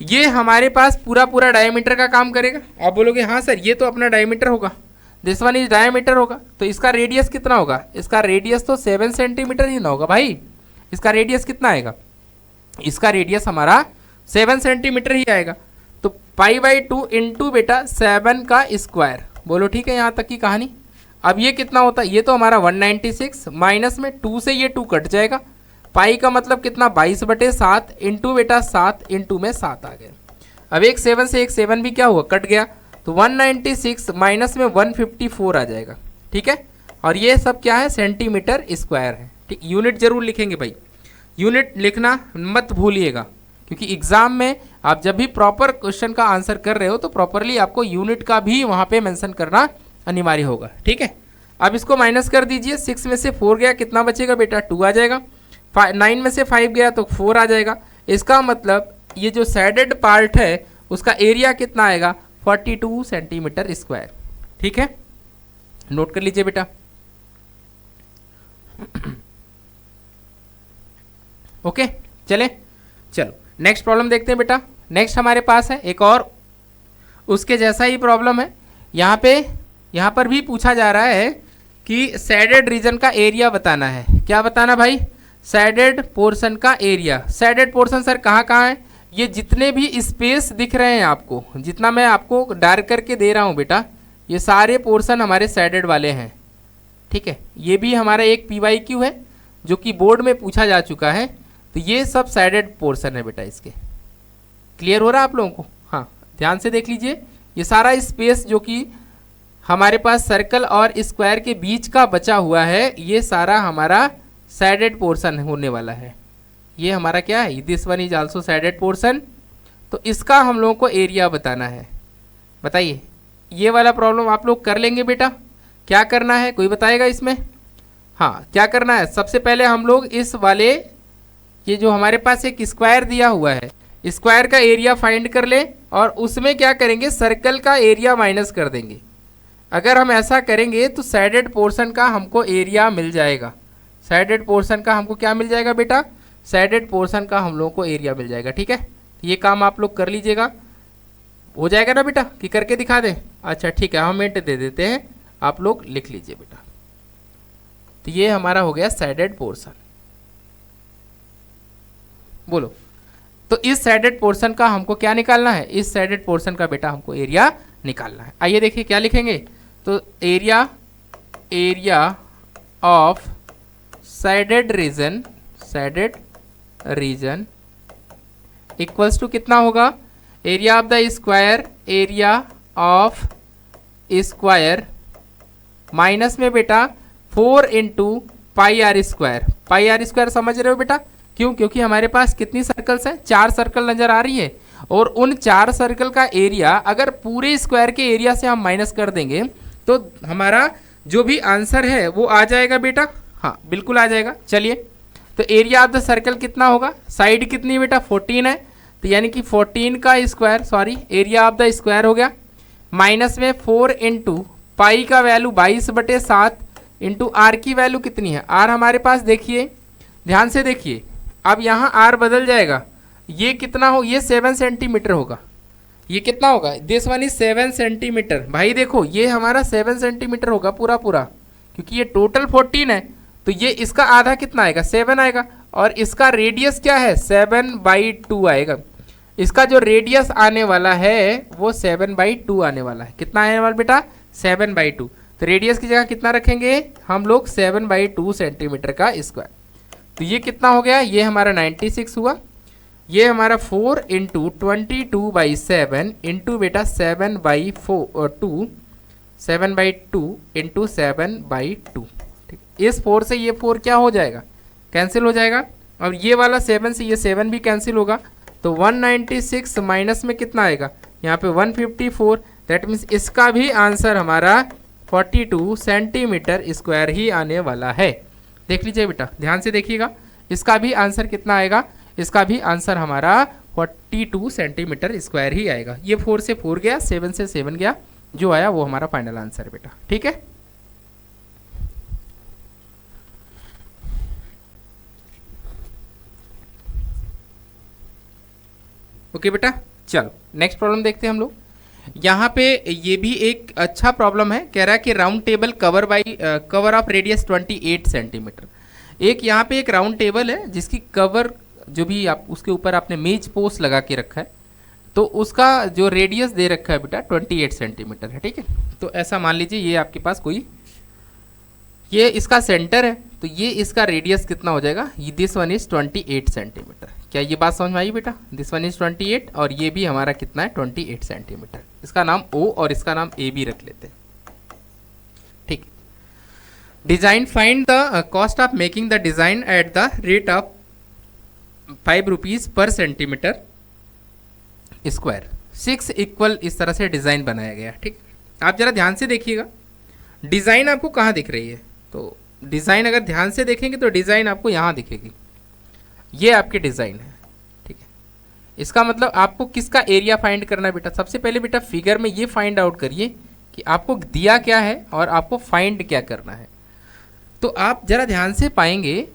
ये हमारे पास पूरा डायमीटर का काम करेगा। आप बोलोगे हाँ सर ये तो अपना डायमीटर होगा, दिस वन इज डायमीटर होगा, तो इसका रेडियस कितना होगा, इसका रेडियस तो 7 सेंटीमीटर ही ना होगा भाई। इसका रेडियस कितना आएगा, इसका रेडियस हमारा 7 सेंटीमीटर ही आएगा। तो पाई बाई 2 इंटू बेटा 7 का स्क्वायर। बोलो ठीक है यहाँ तक की कहानी। अब ये कितना होता है, ये तो हमारा 196 माइनस में 2 से ये 2 कट जाएगा। पाई का मतलब कितना 22/7 इंटू बेटा 7 इंटू में 7 आ गया। अब एक 7 से एक 7 भी क्या हुआ, कट गया। तो 196 माइनस में 154 आ जाएगा। ठीक है, और ये सब क्या है, सेंटीमीटर स्क्वायर है। ठीक, यूनिट जरूर लिखेंगे भाई, यूनिट लिखना मत भूलिएगा, क्योंकि एग्जाम में आप जब भी प्रॉपर क्वेश्चन का आंसर कर रहे हो तो प्रॉपरली आपको यूनिट का भी वहाँ पे मेंशन करना अनिवार्य होगा। ठीक है, अब इसको माइनस कर दीजिए, 6 में से 4 गया, कितना बचेगा बेटा 2 आ जाएगा। 9 में से 5 गया तो 4 आ जाएगा। इसका मतलब ये जो शेडेड पार्ट है उसका एरिया कितना आएगा, 42 सेंटीमीटर स्क्वायर। ठीक है, नोट कर लीजिए बेटा। ओके चले, चलो नेक्स्ट प्रॉब्लम देखते हैं बेटा। नेक्स्ट हमारे पास है एक और उसके जैसा ही प्रॉब्लम है। यहाँ पर भी पूछा जा रहा है कि शेडेड रीजन का एरिया बताना है। क्या बताना भाई? शेडेड पोर्शन का एरिया। शेडेड पोर्शन सर कहाँ कहाँ है? ये जितने भी स्पेस दिख रहे हैं आपको, जितना मैं आपको डार्क करके दे रहा हूँ बेटा, ये सारे पोर्शन हमारे शेडेड वाले हैं। ठीक है, ये भी हमारा एक PYQ है जो कि बोर्ड में पूछा जा चुका है। तो ये सब शेडेड पोर्शन है बेटा इसके। क्लियर हो रहा है आप लोगों को? हाँ, ध्यान से देख लीजिए। ये सारा स्पेस जो कि हमारे पास सर्कल और स्क्वायर के बीच का बचा हुआ है, ये सारा हमारा शेडेड पोर्शन होने वाला है। ये हमारा क्या है? This one is also shaded portion. तो इसका हम लोगों को एरिया बताना है। बताइए, ये वाला प्रॉब्लम आप लोग कर लेंगे बेटा? क्या करना है, कोई बताएगा इसमें? हाँ, क्या करना है? सबसे पहले हम लोग इस वाले, ये जो हमारे पास एक स्क्वायर दिया हुआ है, स्क्वायर का एरिया फाइंड कर ले और उसमें क्या करेंगे? सर्कल का एरिया माइनस कर देंगे। अगर हम ऐसा करेंगे तो शेडेड पोर्शन का हमको एरिया मिल जाएगा। शेडेड पोर्शन का हमको क्या मिल जाएगा बेटा? शेडेड पोर्शन का हम लोगों को एरिया मिल जाएगा। ठीक है, ये काम आप लोग कर लीजिएगा। हो जाएगा ना बेटा कि करके दिखा दें? अच्छा ठीक है, हम हिंट दे देते हैं, आप लोग लिख लीजिए बेटा। तो ये हमारा हो गया शेडेड पोर्शन। बोलो, तो इस शेडेड पोर्शन का हमको क्या निकालना है? इस शेडेड पोर्शन का बेटा हमको एरिया निकालना है। आइए देखिए क्या लिखेंगे। तो area of shaded region equals to कितना होगा? Area of the square, area of square minus में बेटा 4 into pi are square. Pi are square समझ रहे हो बेटा? क्यों? क्योंकि हमारे पास कितनी सर्कल्स हैं? 4 सर्कल नजर आ रही है, और उन 4 सर्कल का एरिया अगर पूरे स्क्वायर के एरिया से हम माइनस कर देंगे तो हमारा जो भी आंसर है वो आ जाएगा बेटा। हाँ बिल्कुल आ जाएगा। चलिए, तो एरिया ऑफ द सर्कल कितना होगा? साइड कितनी बेटा? 14 है, तो यानी कि 14 का square, sorry area of the square हो गया, माइनस में 4 इंटू पाई का वैल्यू 22/7 इंटू आर की वैल्यू कितनी है? आर हमारे पास देखिए, ध्यान से देखिए, अब यहाँ आर बदल जाएगा। ये कितना हो? ये 7 सेंटीमीटर होगा। ये कितना होगा? This one is 7 centimetre. भाई देखो, ये हमारा 7 सेंटीमीटर होगा पूरा पूरा, क्योंकि ये टोटल 14 है, तो ये इसका आधा कितना आएगा? 7 आएगा। और इसका रेडियस क्या है? 7/2 आएगा। इसका जो रेडियस आने वाला है वो 7/2 आने वाला है। कितना आने वाला बेटा? 7/2। तो रेडियस की जगह कितना रखेंगे हम लोग? 7/2 सेंटीमीटर का स्क्वायर। तो ये कितना हो गया? ये हमारा 96 हुआ। ये हमारा 4 इंटू 22/7 इंटू बेटा 7/2 इंटू 7/2। ठीक, इस 4 से ये 4 क्या हो जाएगा? कैंसिल हो जाएगा। और ये वाला 7 से ये 7 भी कैंसिल होगा, तो 196 माइनस में कितना आएगा? यहाँ पे 154। दैट मीन्स इसका भी आंसर हमारा 42 सेंटीमीटर स्क्वायर ही आने वाला है। देख लीजिए बेटा, ध्यान से देखिएगा, इसका भी आंसर कितना आएगा? इसका भी आंसर हमारा 42 सेंटीमीटर स्क्वायर ही आएगा। ये 4 से 4 गया, 7 से 7 गया, जो आया वो हमारा फाइनल आंसर है बेटा। ठीक है, ओके बेटा। चलो नेक्स्ट प्रॉब्लम देखते हैं हम लोग। यहाँ पे ये भी एक अच्छा प्रॉब्लम है। कह रहा है कि round table cover of radius 28 centimetre. एक यहाँ पे एक राउंड टेबल है जिसकी कवर जो भी आप उसके ऊपर आपने मेज पोस्ट लगा के रखा है, तो उसका जो रेडियस दे रखा है बेटा 28 सेंटीमीटर है। ठीक है, तो ऐसा मान लीजिए ये आपके पास कोई, ये इसका सेंटर है, तो ये इसका रेडियस कितना हो जाएगा? This one is 28 centimetre. क्या ये बात समझ में आई बेटा? दिस वन इज 28 और ये भी हमारा कितना है? 28 सेंटीमीटर। इसका नाम O और इसका नाम A भी रख लेते हैं। ठीक, design find the cost of making the design at the rate of 5 rupees per centimetre square. 6 equal इस तरह से डिजाइन बनाया गया। ठीक, आप जरा ध्यान से देखिएगा, डिजाइन आपको कहाँ दिख रही है? तो डिजाइन अगर ध्यान से देखेंगे तो डिजाइन आपको यहाँ दिखेगी। ये आपकी डिजाइन है। ठीक है, इसका मतलब आपको किसका एरिया फाइंड करना है बेटा? सबसे पहले बेटा फिगर में ये फाइंड आउट करिए कि आपको दिया क्या है और आपको फाइंड क्या करना है। तो आप जरा ध्यान से पाएंगे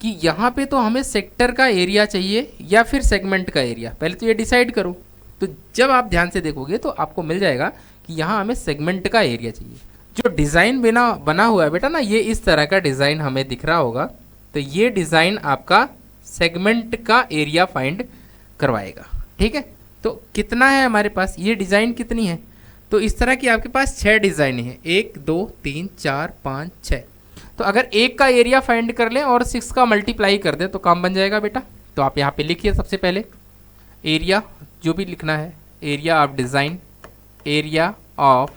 कि यहाँ पे तो हमें सेक्टर का एरिया चाहिए या फिर सेगमेंट का एरिया। पहले तो ये डिसाइड करो। तो जब आप ध्यान से देखोगे तो आपको मिल जाएगा कि यहाँ हमें सेगमेंट का एरिया चाहिए। जो डिज़ाइन बना हुआ है बेटा ना, ये इस तरह का डिज़ाइन हमें दिख रहा होगा, तो ये डिज़ाइन आपका सेगमेंट का एरिया फाइंड करवाएगा। ठीक है, तो कितना है हमारे पास, ये डिज़ाइन कितनी है, तो इस तरह की आपके पास 6 डिज़ाइन है, 1 2 3 4 5 6। तो अगर एक का एरिया फाइंड कर लें और 6 का मल्टीप्लाई कर दें तो काम बन जाएगा बेटा। तो आप यहाँ पे लिखिए सबसे पहले एरिया, जो भी लिखना है, area of design, area of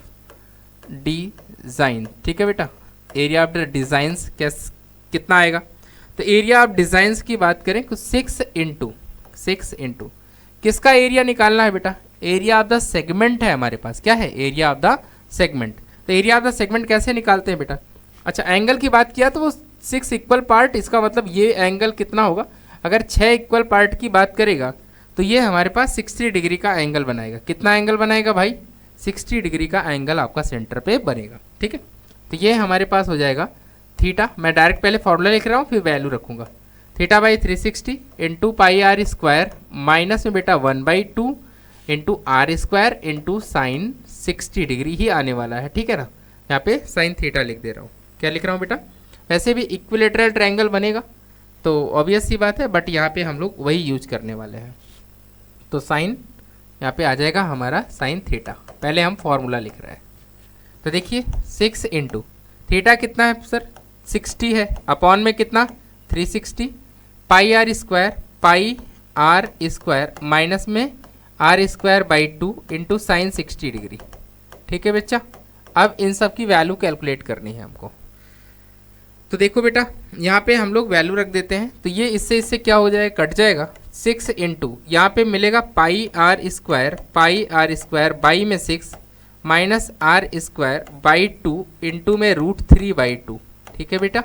design. ठीक है बेटा, एरिया ऑफ द डिज़ाइंस कितना आएगा, तो एरिया ऑफ डिज़ाइंस की बात करें तो 6 इंटू किसका एरिया निकालना है बेटा, एरिया ऑफ द सेगमेंट है हमारे पास, क्या है, एरिया ऑफ द सेगमेंट। तो एरिया ऑफ द सेगमेंट कैसे निकालते हैं बेटा, अच्छा एंगल की बात किया तो वो 6 इक्वल पार्ट, इसका मतलब ये एंगल कितना होगा, अगर 6 इक्वल पार्ट की बात करेगा तो ये हमारे पास 60 डिग्री का एंगल बनाएगा। कितना एंगल बनाएगा भाई, 60 डिग्री का एंगल आपका सेंटर पे बनेगा। ठीक है, तो ये हमारे पास हो जाएगा थीटा, मैं डायरेक्ट पहले फॉर्मूला लिख रहा हूँ फिर वैल्यू रखूँगा, theta by 360 into pi are square minus में बेटा 1/2 into are square into sine 60 degree ही आने वाला है। ठीक है ना, यहाँ पे साइन थीटा लिख दे रहा हूँ। क्या लिख रहा हूँ बेटा, वैसे भी इक्विलेटरल ट्रायंगल बनेगा तो ऑब्वियस सी बात है, बट यहाँ पे हम लोग वही यूज करने वाले हैं। तो साइन यहाँ पे आ जाएगा हमारा साइन थीटा, पहले हम फॉर्मूला लिख रहे हैं। तो देखिए 6 इंटू थीटा कितना है सर, 60 है, अपॉन में कितना 360, पाई आर स्क्वायर माइनस में R square by 2 into sine 60 degree. ठीक है बच्चा, अब इन सब की वैल्यू कैलकुलेट करनी है हमको। तो देखो बेटा यहाँ पे हम लोग वैल्यू रख देते हैं, तो ये इससे क्या हो जाएगा, कट जाएगा। 6 इंटू यहाँ पे मिलेगा पाई आर स्क्वायर बाई में 6 minus R square by 2 into में √3/2। ठीक है बेटा,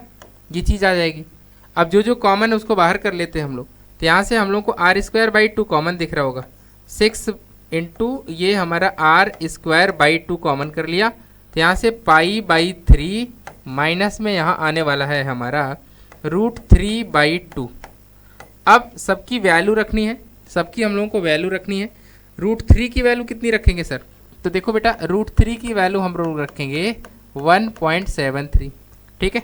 ये चीज़ आ जाएगी। अब जो कॉमन है उसको बाहर कर लेते हैं हम लोग, तो यहाँ से हम लोग को आर स्क्वायर बाई 2 कॉमन दिख रहा होगा, 6 इंटू ये हमारा आर स्क्वायर बाई 2 कॉमन कर लिया, तो यहाँ से पाई बाई 3 माइनस में यहाँ आने वाला है हमारा √3/2। अब सबकी वैल्यू रखनी है, सबकी हम लोगों को वैल्यू रखनी है। √3 की वैल्यू कितनी रखेंगे सर, तो देखो बेटा √3 की वैल्यू हम लोग रखेंगे 1.73। ठीक है,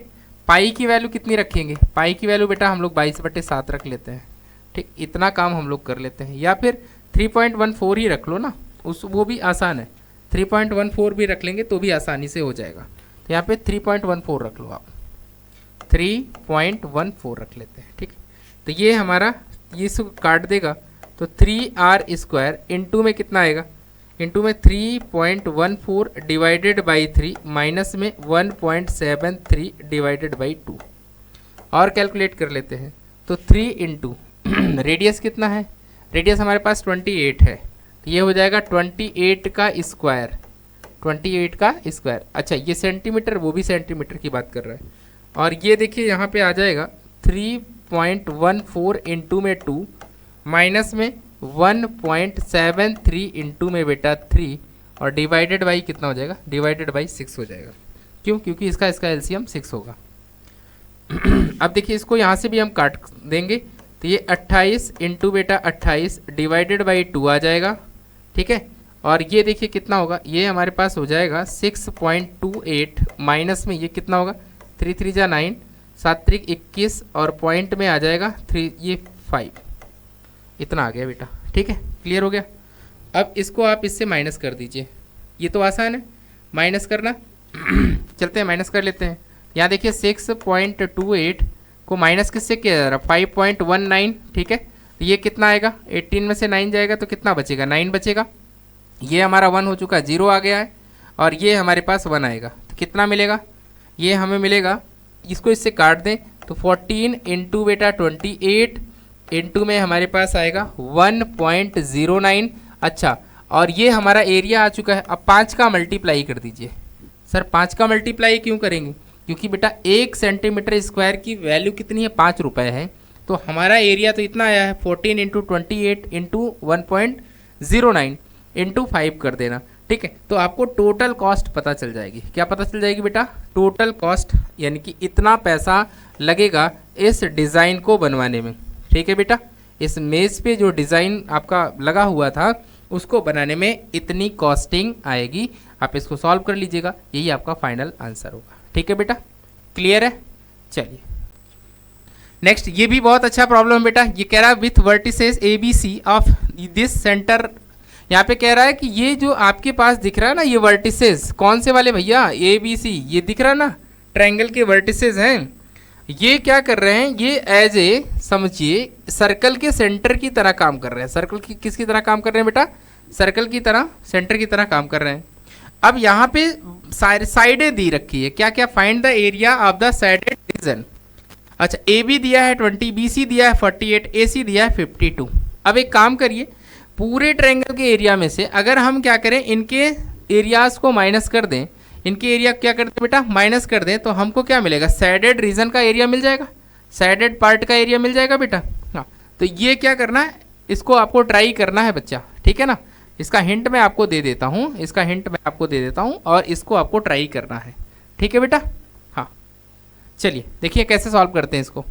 पाई की वैल्यू कितनी रखेंगे, पाई की वैल्यू बेटा हम लोग 22/7 रख लेते हैं। ठीक, इतना काम हम लोग कर लेते हैं, या फिर 3.14 ही रख लो ना, वो भी आसान है, 3.14 भी रख लेंगे तो भी आसानी से हो जाएगा। तो यहाँ पे 3.14 रख लो आप, 3.14 रख लेते हैं। ठीक, तो ये हमारा ये सब काट देगा, तो 3r स्क्वायर इंटू में कितना आएगा, इंटू में 3.14 डिवाइडेड बाई 3 माइनस में 1.73 डिवाइडेड बाई 2 और कैलकुलेट कर लेते हैं। तो 3 इंटू रेडियस कितना है, रेडियस हमारे पास 28 है, तो ये हो जाएगा 28 का स्क्वायर, 28 का स्क्वायर। अच्छा ये सेंटीमीटर, वो भी सेंटीमीटर की बात कर रहा है, और ये देखिए यहाँ पे आ जाएगा 3.14 इंटू में 2 माइनस में 1.73 इंटू में बेटा 3 और डिवाइडेड बाई कितना हो जाएगा, डिवाइडेड बाई 6 हो जाएगा। क्यों, क्योंकि इसका एलसीएम 6 होगा। अब देखिए इसको यहाँ से भी हम काट देंगे, तो ये 28 इंटू बेटा 28 डिवाइडेड बाई 2 आ जाएगा। ठीक है, और ये देखिए कितना होगा, ये हमारे पास हो जाएगा 6.28 माइनस में ये कितना होगा, 3 3 जा 9, 7 3 21 और पॉइंट में आ जाएगा 3, ये 5, इतना आ गया बेटा। ठीक है, क्लियर हो गया। अब इसको आप इससे माइनस कर दीजिए, ये तो आसान है माइनस करना। चलते हैं माइनस कर लेते हैं। यहाँ देखिए 6.28 को माइनस किससे किया जा रहा, 5.19। ठीक है, तो ये कितना आएगा, 18 में से 9 जाएगा तो कितना बचेगा, 9 बचेगा। ये हमारा 1 हो चुका है, 0 आ गया है, और ये हमारे पास 1 आएगा, तो कितना मिलेगा, ये हमें मिलेगा, इसको इससे काट दें तो 14 इंटू बेटा 28 इंटू में हमारे पास आएगा 1.09। अच्छा, और ये हमारा एरिया आ चुका है। अब 5 का मल्टीप्लाई कर दीजिए। सर 5 का मल्टीप्लाई क्यों करेंगे, क्योंकि बेटा 1 सेंटीमीटर स्क्वायर की वैल्यू कितनी है, 5 रुपये है, तो हमारा एरिया तो इतना आया है 14 इंटू 28 इंटू 1.09 इंटू 5 कर देना। ठीक है, तो आपको टोटल कॉस्ट पता चल जाएगी। क्या पता चल जाएगी बेटा, टोटल कॉस्ट, यानी कि इतना पैसा लगेगा इस डिज़ाइन को बनवाने में। ठीक है बेटा, इस मेज़ पे जो डिज़ाइन आपका लगा हुआ था उसको बनाने में इतनी कॉस्टिंग आएगी। आप इसको सॉल्व कर लीजिएगा, यही आपका फाइनल आंसर होगा। ठीक है बेटा, क्लियर है? चलिए नेक्स्ट, ये भी बहुत अच्छा प्रॉब्लम है बेटा। ये कह रहा है with vertices A B C of this centre. यहाँ पे कह रहा है कि ये जो आपके पास दिख रहा है ना, ये वर्टिसेस कौन से वाले भैया, ए बी सी, ये दिख रहा है ना ट्रायंगल के वर्टिसेस हैं। ये क्या कर रहे हैं, ये एज ए समझिए सर्कल के सेंटर की तरह काम कर रहे हैं। सर्कल की किसकी तरह काम कर रहे हैं बेटा, सर्कल की तरह, सेंटर की तरह काम कर रहे हैं। अब यहाँ पे साइडें दी रखी है, क्या क्या, find the area of the shaded reason. अच्छा, ए बी दिया है 20, बी सी दिया है 48, ए सी दिया है 52। अब एक काम करिए, पूरे ट्रायंगल के एरिया में से अगर हम क्या करें, इनके एरियाज को माइनस कर दें, इनके एरिया क्या करते हैं बेटा, माइनस कर दें, तो हमको क्या मिलेगा, साइडेड रीजन का एरिया मिल जाएगा, साइडेड पार्ट का एरिया मिल जाएगा बेटा। हाँ, तो ये क्या करना है, इसको आपको ट्राई करना है बच्चा, ठीक है ना। इसका हिंट मैं आपको दे देता हूँ, इसका हिंट मैं आपको दे देता हूँ, और इसको आपको ट्राई करना है, ठीक है बेटा। हाँ चलिए देखिए कैसे सॉल्व करते हैं इसको।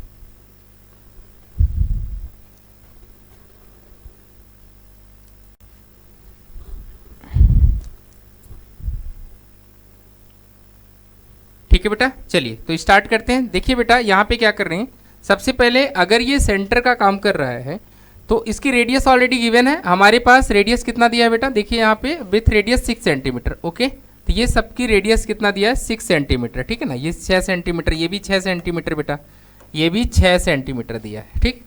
ठीक है बेटा, चलिए तो स्टार्ट करते हैं। देखिए बेटा यहाँ पे क्या कर रहे हैं, सबसे पहले अगर ये सेंटर का काम कर रहा है तो इसकी रेडियस ऑलरेडी गिवन है हमारे पास। रेडियस कितना दिया है बेटा, देखिए यहाँ पे विथ रेडियस 6 सेंटीमीटर। ओके, तो ये सबकी रेडियस कितना दिया है, 6 सेंटीमीटर, ठीक है ना। ये 6 सेंटीमीटर, ये भी 6 सेंटीमीटर बेटा, ये भी 6 सेंटीमीटर दिया है, ठीक।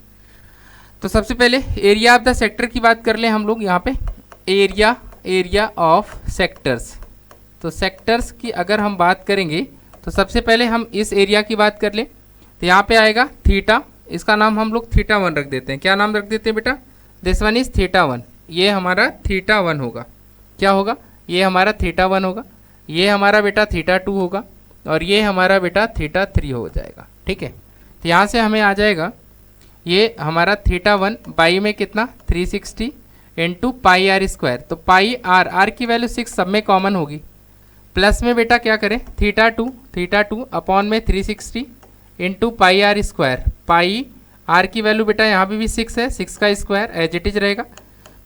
तो सबसे पहले एरिया ऑफ द सेक्टर की बात कर लें हम लोग यहाँ पे, एरिया ऑफ सेक्टर्स। तो सेक्टर्स की अगर हम बात करेंगे तो सबसे पहले हम इस एरिया की बात कर लें, तो यहाँ पे आएगा थीटा, इसका नाम हम लोग थीटा 1 रख देते हैं। क्या नाम रख देते हैं बेटा, दिस वन इज थीटा 1, ये हमारा थीटा 1 होगा। क्या होगा, ये हमारा थीटा 1 होगा, ये हमारा बेटा थीटा 2 होगा, और ये हमारा बेटा थीटा 3 हो जाएगा, ठीक है। तो यहाँ से हमें आ जाएगा ये हमारा थीटा 1 बाई में कितना 360 इंटू पाई आर स्क्वायर। तो पाई आर की वैल्यू 6 सब में कॉमन होगी, प्लस में बेटा क्या करें थीटा 2 अपॉन में 360 into pi are square. Pi R की वैल्यू बेटा यहाँ पे भी 6 है, 6 का स्क्वायर एज इट इज रहेगा,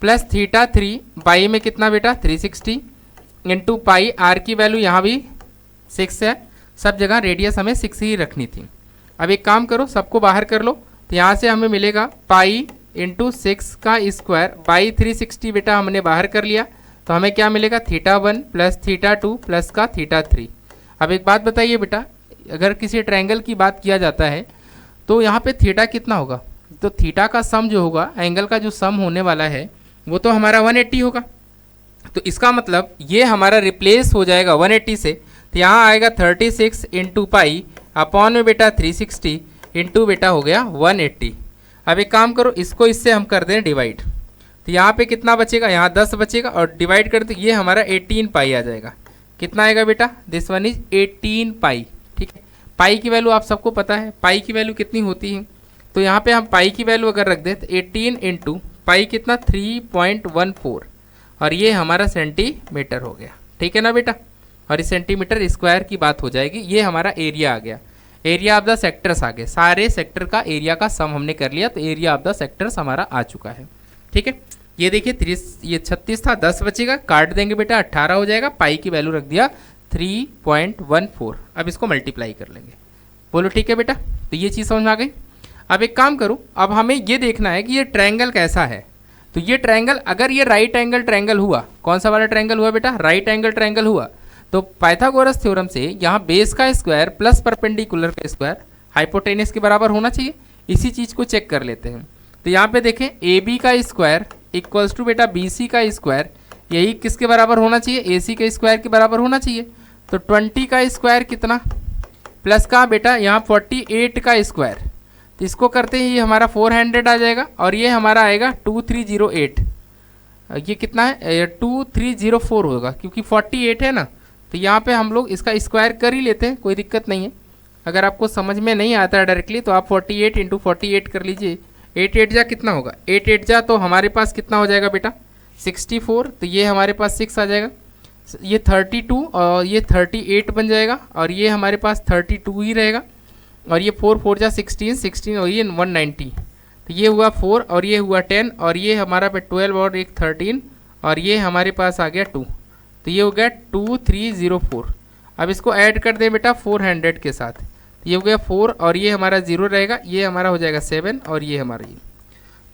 प्लस थीटा 3 बाई में कितना बेटा 360 इंटू पाई आर की वैल्यू यहाँ भी 6 है। सब जगह रेडियस हमें 6 ही रखनी थी। अब एक काम करो, सबको बाहर कर लो, तो यहाँ से हमें मिलेगा पाई इंटू 6 का स्क्वायर बाई 360 बेटा हमने बाहर कर लिया, तो हमें क्या मिलेगा थीटा 1 प्लस थीटा 2 प्लस का थीटा 3। अब एक बात बताइए बेटा, अगर किसी ट्रायंगल की बात किया जाता है तो यहाँ पे थीटा कितना होगा, तो थीटा का सम जो होगा, एंगल का जो सम होने वाला है वो तो हमारा 180 होगा। तो इसका मतलब ये हमारा रिप्लेस हो जाएगा 180 से, तो यहाँ आएगा 36 इंटू पाई अपॉन में बेटा 360 इंटू बेटा हो गया 180। अब एक काम करो, इसको इससे हम कर दें डिवाइड, तो यहाँ पे कितना बचेगा, यहाँ 10 बचेगा, और डिवाइड कर दो ये हमारा 18 पाई आ जाएगा। कितना आएगा बेटा, दिस वन इज 18 पाई, ठीक है। पाई की वैल्यू आप सबको पता है, पाई की वैल्यू कितनी होती है, तो यहाँ पे हम पाई की वैल्यू अगर रख दें तो 18 इंटू पाई कितना 3.14, और ये हमारा सेंटीमीटर हो गया, ठीक है ना बेटा। और इस सेंटीमीटर स्क्वायर की बात हो जाएगी, ये हमारा एरिया आ गया, एरिया ऑफ द सेक्टर्स आ गए। सारे सेक्टर का एरिया का सम हमने कर लिया, तो एरिया ऑफ द सेक्टर्स हमारा आ चुका है, ठीक है। ये देखिए 30, ये 36 था, 10 बचेगा, काट देंगे बेटा 18 हो जाएगा, पाई की वैल्यू रख दिया 3.14। अब इसको मल्टीप्लाई कर लेंगे, बोलो ठीक है बेटा। तो ये चीज़ समझ में आ गई। अब एक काम करो, अब हमें ये देखना है कि ये ट्रायंगल कैसा है। तो ये ट्रायंगल अगर ये राइट एंगल ट्रायंगल हुआ, कौन सा वाला ट्रायंगल हुआ बेटा, राइट एंगल ट्रायंगल हुआ, तो पाइथागोरस थ्योरम से यहाँ बेस का स्क्वायर प्लस परपेंडिकुलर का स्क्वायर हाइपोटेनस के बराबर होना चाहिए। इसी चीज़ को चेक कर लेते हैं। तो यहाँ पे देखें ए बी का स्क्वायर इक्वल्स टू बेटा बी सी का स्क्वायर, यही किसके बराबर होना चाहिए, ए सी के स्क्वायर के बराबर होना चाहिए। तो 20 का स्क्वायर कितना प्लस का बेटा यहाँ 48 का स्क्वायर, तो इसको करते ही ये हमारा 400 आ जाएगा, और ये हमारा आएगा 2308। ये कितना है 2304 होगा, क्योंकि 48 है ना, तो यहाँ पे हम लोग इसका स्क्वायर कर ही लेते हैं, कोई दिक्कत नहीं है। अगर आपको समझ में नहीं आता है डायरेक्टली तो आप 48 इंटू 48 कर लीजिए। 8 जा कितना होगा, 8 जा तो हमारे पास कितना हो जाएगा बेटा 64, तो ये हमारे पास 6 आ जाएगा, ये 32 और ये 38 बन जाएगा, और ये हमारे पास 32 ही रहेगा, और ये 4 जा 16 और ये 190, तो ये हुआ 4 और ये हुआ 10, और ये हमारा पे 12 और एक 13 और ये हमारे पास आ गया 2, तो ये हो गया 2304। अब इसको ऐड कर दे बेटा 400 के साथ, तो ये हो गया 4 और ये हमारा 0 रहेगा, ये हमारा हो जाएगा 7 और ये हमारा ये।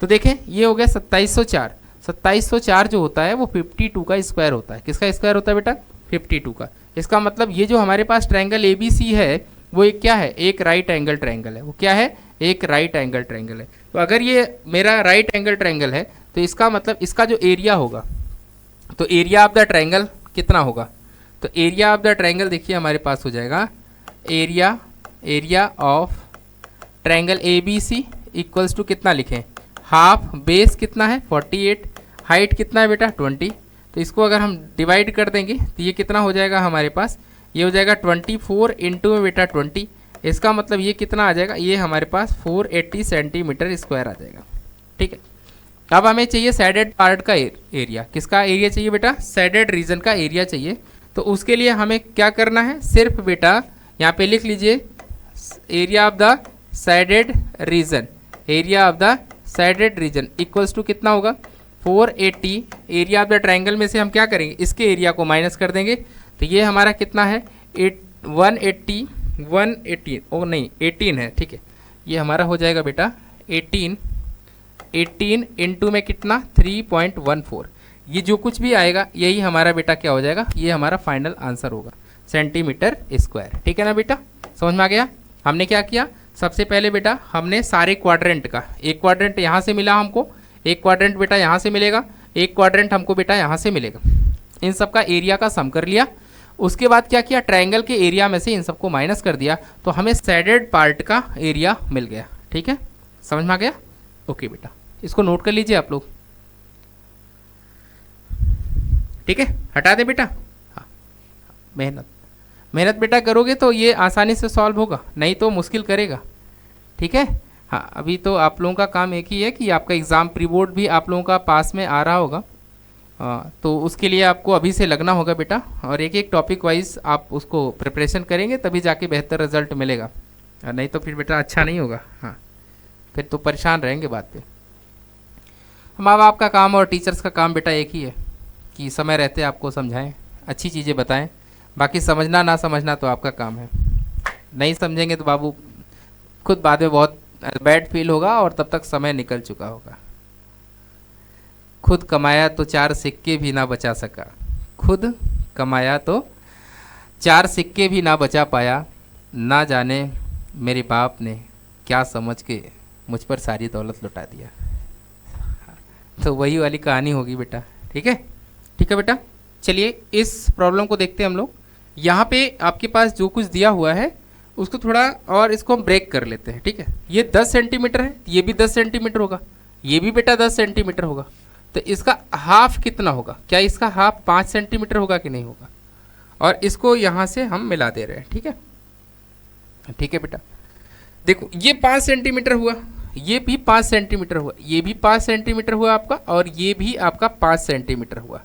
तो देखें ये हो गया 2704। 2704 जो होता है वो 52 का स्क्वायर होता है। किसका स्क्वायर होता है बेटा? 52 का। इसका मतलब ये जो हमारे पास ट्रायंगल ABC है वो एक क्या है? एक राइट एंगल ट्रायंगल है। वो क्या है? एक राइट एंगल ट्रायंगल है। तो अगर ये मेरा राइट एंगल ट्रायंगल है तो इसका मतलब इसका जो एरिया होगा, तो एरिया ऑफ द ट्रायंगल कितना होगा? तो एरिया ऑफ द ट्रायंगल देखिए हमारे पास हो जाएगा area of triangle ABC equals to कितना लिखें? हाफ, बेस कितना है 48, हाइट कितना है बेटा 20। तो इसको अगर हम डिवाइड कर देंगे तो ये कितना हो जाएगा हमारे पास? ये हो जाएगा 24 इंटू में बेटा 20। इसका मतलब ये कितना आ जाएगा? ये हमारे पास 480 सेंटीमीटर स्क्वायर आ जाएगा। ठीक है, अब हमें चाहिए सैडेड पार्ट का एरिया। किसका एरिया चाहिए बेटा? सैडेड रीजन का एरिया चाहिए। तो उसके लिए हमें क्या करना है? सिर्फ बेटा यहाँ पे लिख लीजिए area of the shaded region, area of the shaded region equals to कितना होगा? 480। एरिया ऑफ द ट्रायंगल में से हम क्या करेंगे? इसके एरिया को माइनस कर देंगे, तो ये हमारा कितना है? 180 ओ नहीं 18 है। ठीक है, ये हमारा हो जाएगा बेटा 18 इंटू में कितना? 3.14। ये जो कुछ भी आएगा यही हमारा बेटा क्या हो जाएगा? ये हमारा फाइनल आंसर होगा, सेंटीमीटर स्क्वायर। ठीक है ना बेटा, समझ में आ गया? हमने क्या किया? सबसे पहले बेटा हमने सारे क्वाड्रेंट का, एक क्वाड्रेंट यहाँ से मिला हमको, एक क्वाड्रेंट बेटा यहाँ से मिलेगा, एक क्वाड्रेंट हमको बेटा यहाँ से मिलेगा, इन सब का एरिया का सम कर लिया। उसके बाद क्या किया? ट्रायंगल के एरिया में से इन सबको माइनस कर दिया, तो हमें सैडेड पार्ट का एरिया मिल गया। ठीक है, समझ में आ गया? ओके बेटा, इसको नोट कर लीजिए आप लोग। ठीक है, हटा दे बेटा। हाँ, मेहनत बेटा करोगे तो ये आसानी से सॉल्व होगा, नहीं तो मुश्किल करेगा। ठीक है, हाँ, अभी तो आप लोगों का काम एक ही है कि आपका एग्ज़ाम प्री बोर्ड भी आप लोगों का पास में आ रहा होगा। तो उसके लिए आपको अभी से लगना होगा बेटा, और एक एक टॉपिक वाइज आप उसको प्रिपरेशन करेंगे तभी जाके बेहतर रिजल्ट मिलेगा, नहीं तो फिर बेटा अच्छा नहीं होगा। हाँ, फिर तो परेशान रहेंगे बाद पे। माँ बाप का काम और टीचर्स का काम बेटा एक ही है कि समय रहते आपको समझाएं, अच्छी चीज़ें बताएं। बाकी समझना ना समझना तो आपका काम है। नहीं समझेंगे तो बाबू खुद बाद में बहुत बैड फील होगा और तब तक समय निकल चुका होगा। खुद कमाया तो 4 सिक्के भी ना बचा सका, खुद कमाया तो 4 सिक्के भी ना बचा पाया, ना जाने मेरे बाप ने क्या समझ के मुझ पर सारी दौलत लुटा दिया। तो वही वाली कहानी होगी बेटा। ठीक है, ठीक है बेटा, चलिए इस प्रॉब्लम को देखते हैं हम लोग। यहाँ पे आपके पास जो कुछ दिया हुआ है उसको थोड़ा और इसको हम ब्रेक कर लेते हैं। ठीक है, ये 10 सेंटीमीटर है, ये भी 10 सेंटीमीटर होगा, ये भी बेटा 10 सेंटीमीटर होगा, तो इसका हाफ कितना होगा? क्या इसका हाफ 5 सेंटीमीटर होगा कि नहीं होगा? और इसको यहाँ से हम मिला दे रहे हैं। ठीक है, ठीक है बेटा, देखो ये 5 सेंटीमीटर हुआ, ये भी 5 सेंटीमीटर हुआ, ये भी 5 सेंटीमीटर हुआ आपका, और ये भी आपका 5 सेंटीमीटर हुआ।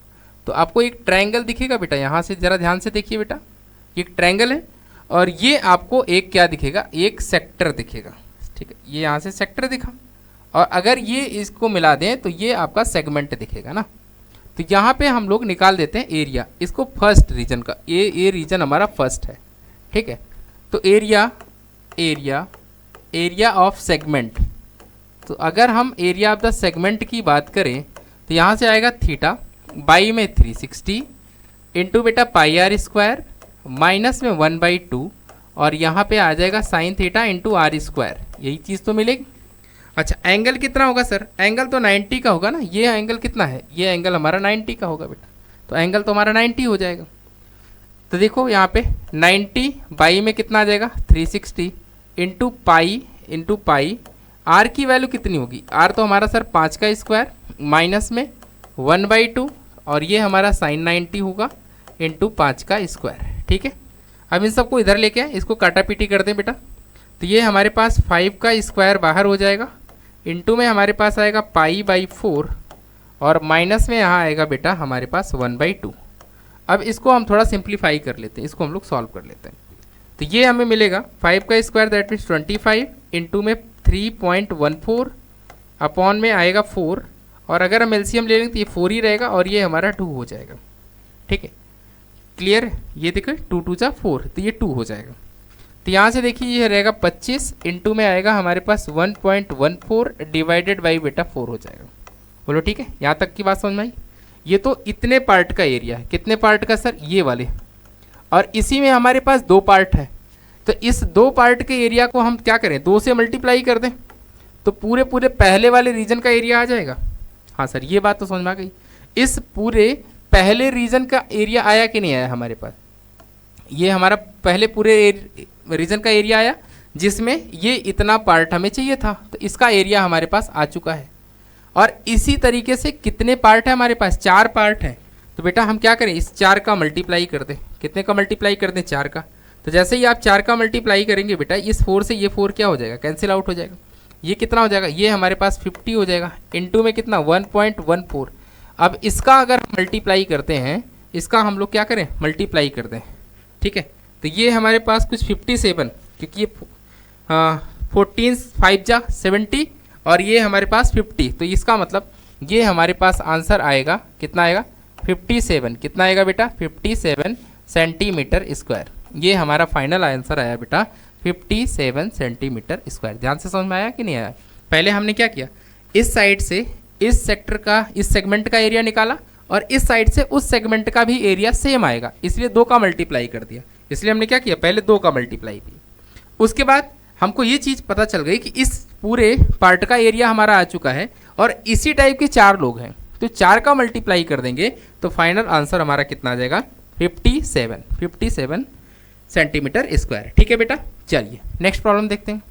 तो आपको एक ट्रायंगल दिखेगा बेटा, यहाँ से ज़रा ध्यान से देखिए बेटा, ये एक ट्रायंगल है और ये आपको एक क्या दिखेगा? एक सेक्टर दिखेगा। ठीक है, ये यहाँ से सेक्टर दिखा, और अगर ये इसको मिला दें तो ये आपका सेगमेंट दिखेगा ना। तो यहाँ पे हम लोग निकाल देते हैं एरिया, इसको फर्स्ट रीजन का, ये रीजन हमारा फर्स्ट है। ठीक है, तो एरिया ऑफ सेगमेंट, तो अगर हम एरिया ऑफ द सेगमेंट की बात करें तो यहाँ से आएगा थीटा, बाई में 360 इंटू बेटा पाई आर स्क्वायर, माइनस में 1/2, और यहाँ पे आ जाएगा sine theta into are square, यही चीज़ तो मिलेगी। अच्छा, एंगल कितना होगा सर? एंगल तो 90 का होगा ना। ये एंगल कितना है? ये एंगल हमारा 90 का होगा बेटा, तो एंगल तो हमारा 90 हो जाएगा। तो देखो यहाँ पे 90 बाई में कितना आ जाएगा? 360 इंटू पाई, आर की वैल्यू कितनी होगी? आर तो हमारा सर 5 का स्क्वायर, माइनस में 1/2, और ये हमारा साइन 90 होगा इंटू 5 का स्क्वायर। ठीक है, अब इन सबको इधर लेके आए, इसको काटा पीटी कर दें बेटा, तो ये हमारे पास 5 का स्क्वायर बाहर हो जाएगा, इंटू में हमारे पास आएगा पाई/4, और माइनस में यहाँ आएगा बेटा हमारे पास 1/2। अब इसको हम थोड़ा सिंप्लीफाई कर लेते हैं, इसको हम लोग सॉल्व कर लेते हैं। तो ये हमें मिलेगा 5 का स्क्वायर दैट मीन्स 25, इंटू में 3.14, अपॉन में आएगा 4, और अगर हम एलसीएम ले लेंगे तो ये 4 ही रहेगा और ये हमारा 2 हो जाएगा। ठीक है, क्लियर है? ये देखो 2 2 जा 4, तो ये 2 हो जाएगा। तो यहाँ से देखिए ये रहेगा 25 इंटू में आएगा हमारे पास 1.14 डिवाइडेड बाई बेटा 4 हो जाएगा। बोलो ठीक है, यहाँ तक की बात समझ में आई? ये तो इतने पार्ट का एरिया है। कितने पार्ट का सर? ये वाले। और इसी में हमारे पास 2 पार्ट है, तो इस 2 पार्ट के एरिया को हम क्या करें, 2 से मल्टीप्लाई कर दें तो पूरे पहले वाले रीजन का एरिया आ जाएगा। हाँ सर, ये बात तो समझ में आ गई। इस पूरे पहले रीजन का एरिया आया कि नहीं आया हमारे पास? ये हमारा पहले पूरे रीजन का एरिया आया, जिसमें ये इतना पार्ट हमें चाहिए था, तो इसका एरिया हमारे पास आ चुका है। और इसी तरीके से कितने पार्ट है हमारे पास? 4 पार्ट है। तो बेटा हम क्या करें, इस 4 का मल्टीप्लाई कर दें। कितने का मल्टीप्लाई कर दें? 4 का। तो जैसे ही आप 4 का मल्टीप्लाई करेंगे बेटा, इस 4 से ये 4 क्या हो जाएगा? कैंसिल आउट हो जाएगा। ये कितना हो जाएगा? ये हमारे पास 50 हो जाएगा। इनटू में कितना? 1.14। अब इसका अगर हम मल्टीप्लाई करते हैं, इसका हम लोग क्या करें, मल्टीप्लाई कर दें। ठीक है, तो ये हमारे पास कुछ 57, क्योंकि ये 14 5 जा 70 और ये हमारे पास 50, तो इसका मतलब ये हमारे पास आंसर आएगा, कितना आएगा? 57। कितना आएगा बेटा? 57 सेंटीमीटर स्क्वायर। ये हमारा फाइनल आंसर आया बेटा 57 सेंटीमीटर स्क्वायर। ध्यान से समझ में आया कि नहीं आया? पहले हमने क्या किया, इस साइड से इस सेक्टर का, इस सेगमेंट का एरिया निकाला और इस साइड से उस सेगमेंट का भी एरिया सेम आएगा, इसलिए 2 का मल्टीप्लाई कर दिया। इसलिए हमने क्या किया, पहले 2 का मल्टीप्लाई किया। उसके बाद हमको ये चीज़ पता चल गई कि इस पूरे पार्ट का एरिया हमारा आ चुका है और इसी टाइप के 4 लोग हैं, तो 4 का मल्टीप्लाई कर देंगे तो फाइनल आंसर हमारा कितना आ जाएगा? 57 सेंटीमीटर स्क्वायर। ठीक है बेटा, चलिए नेक्स्ट प्रॉब्लम देखते हैं।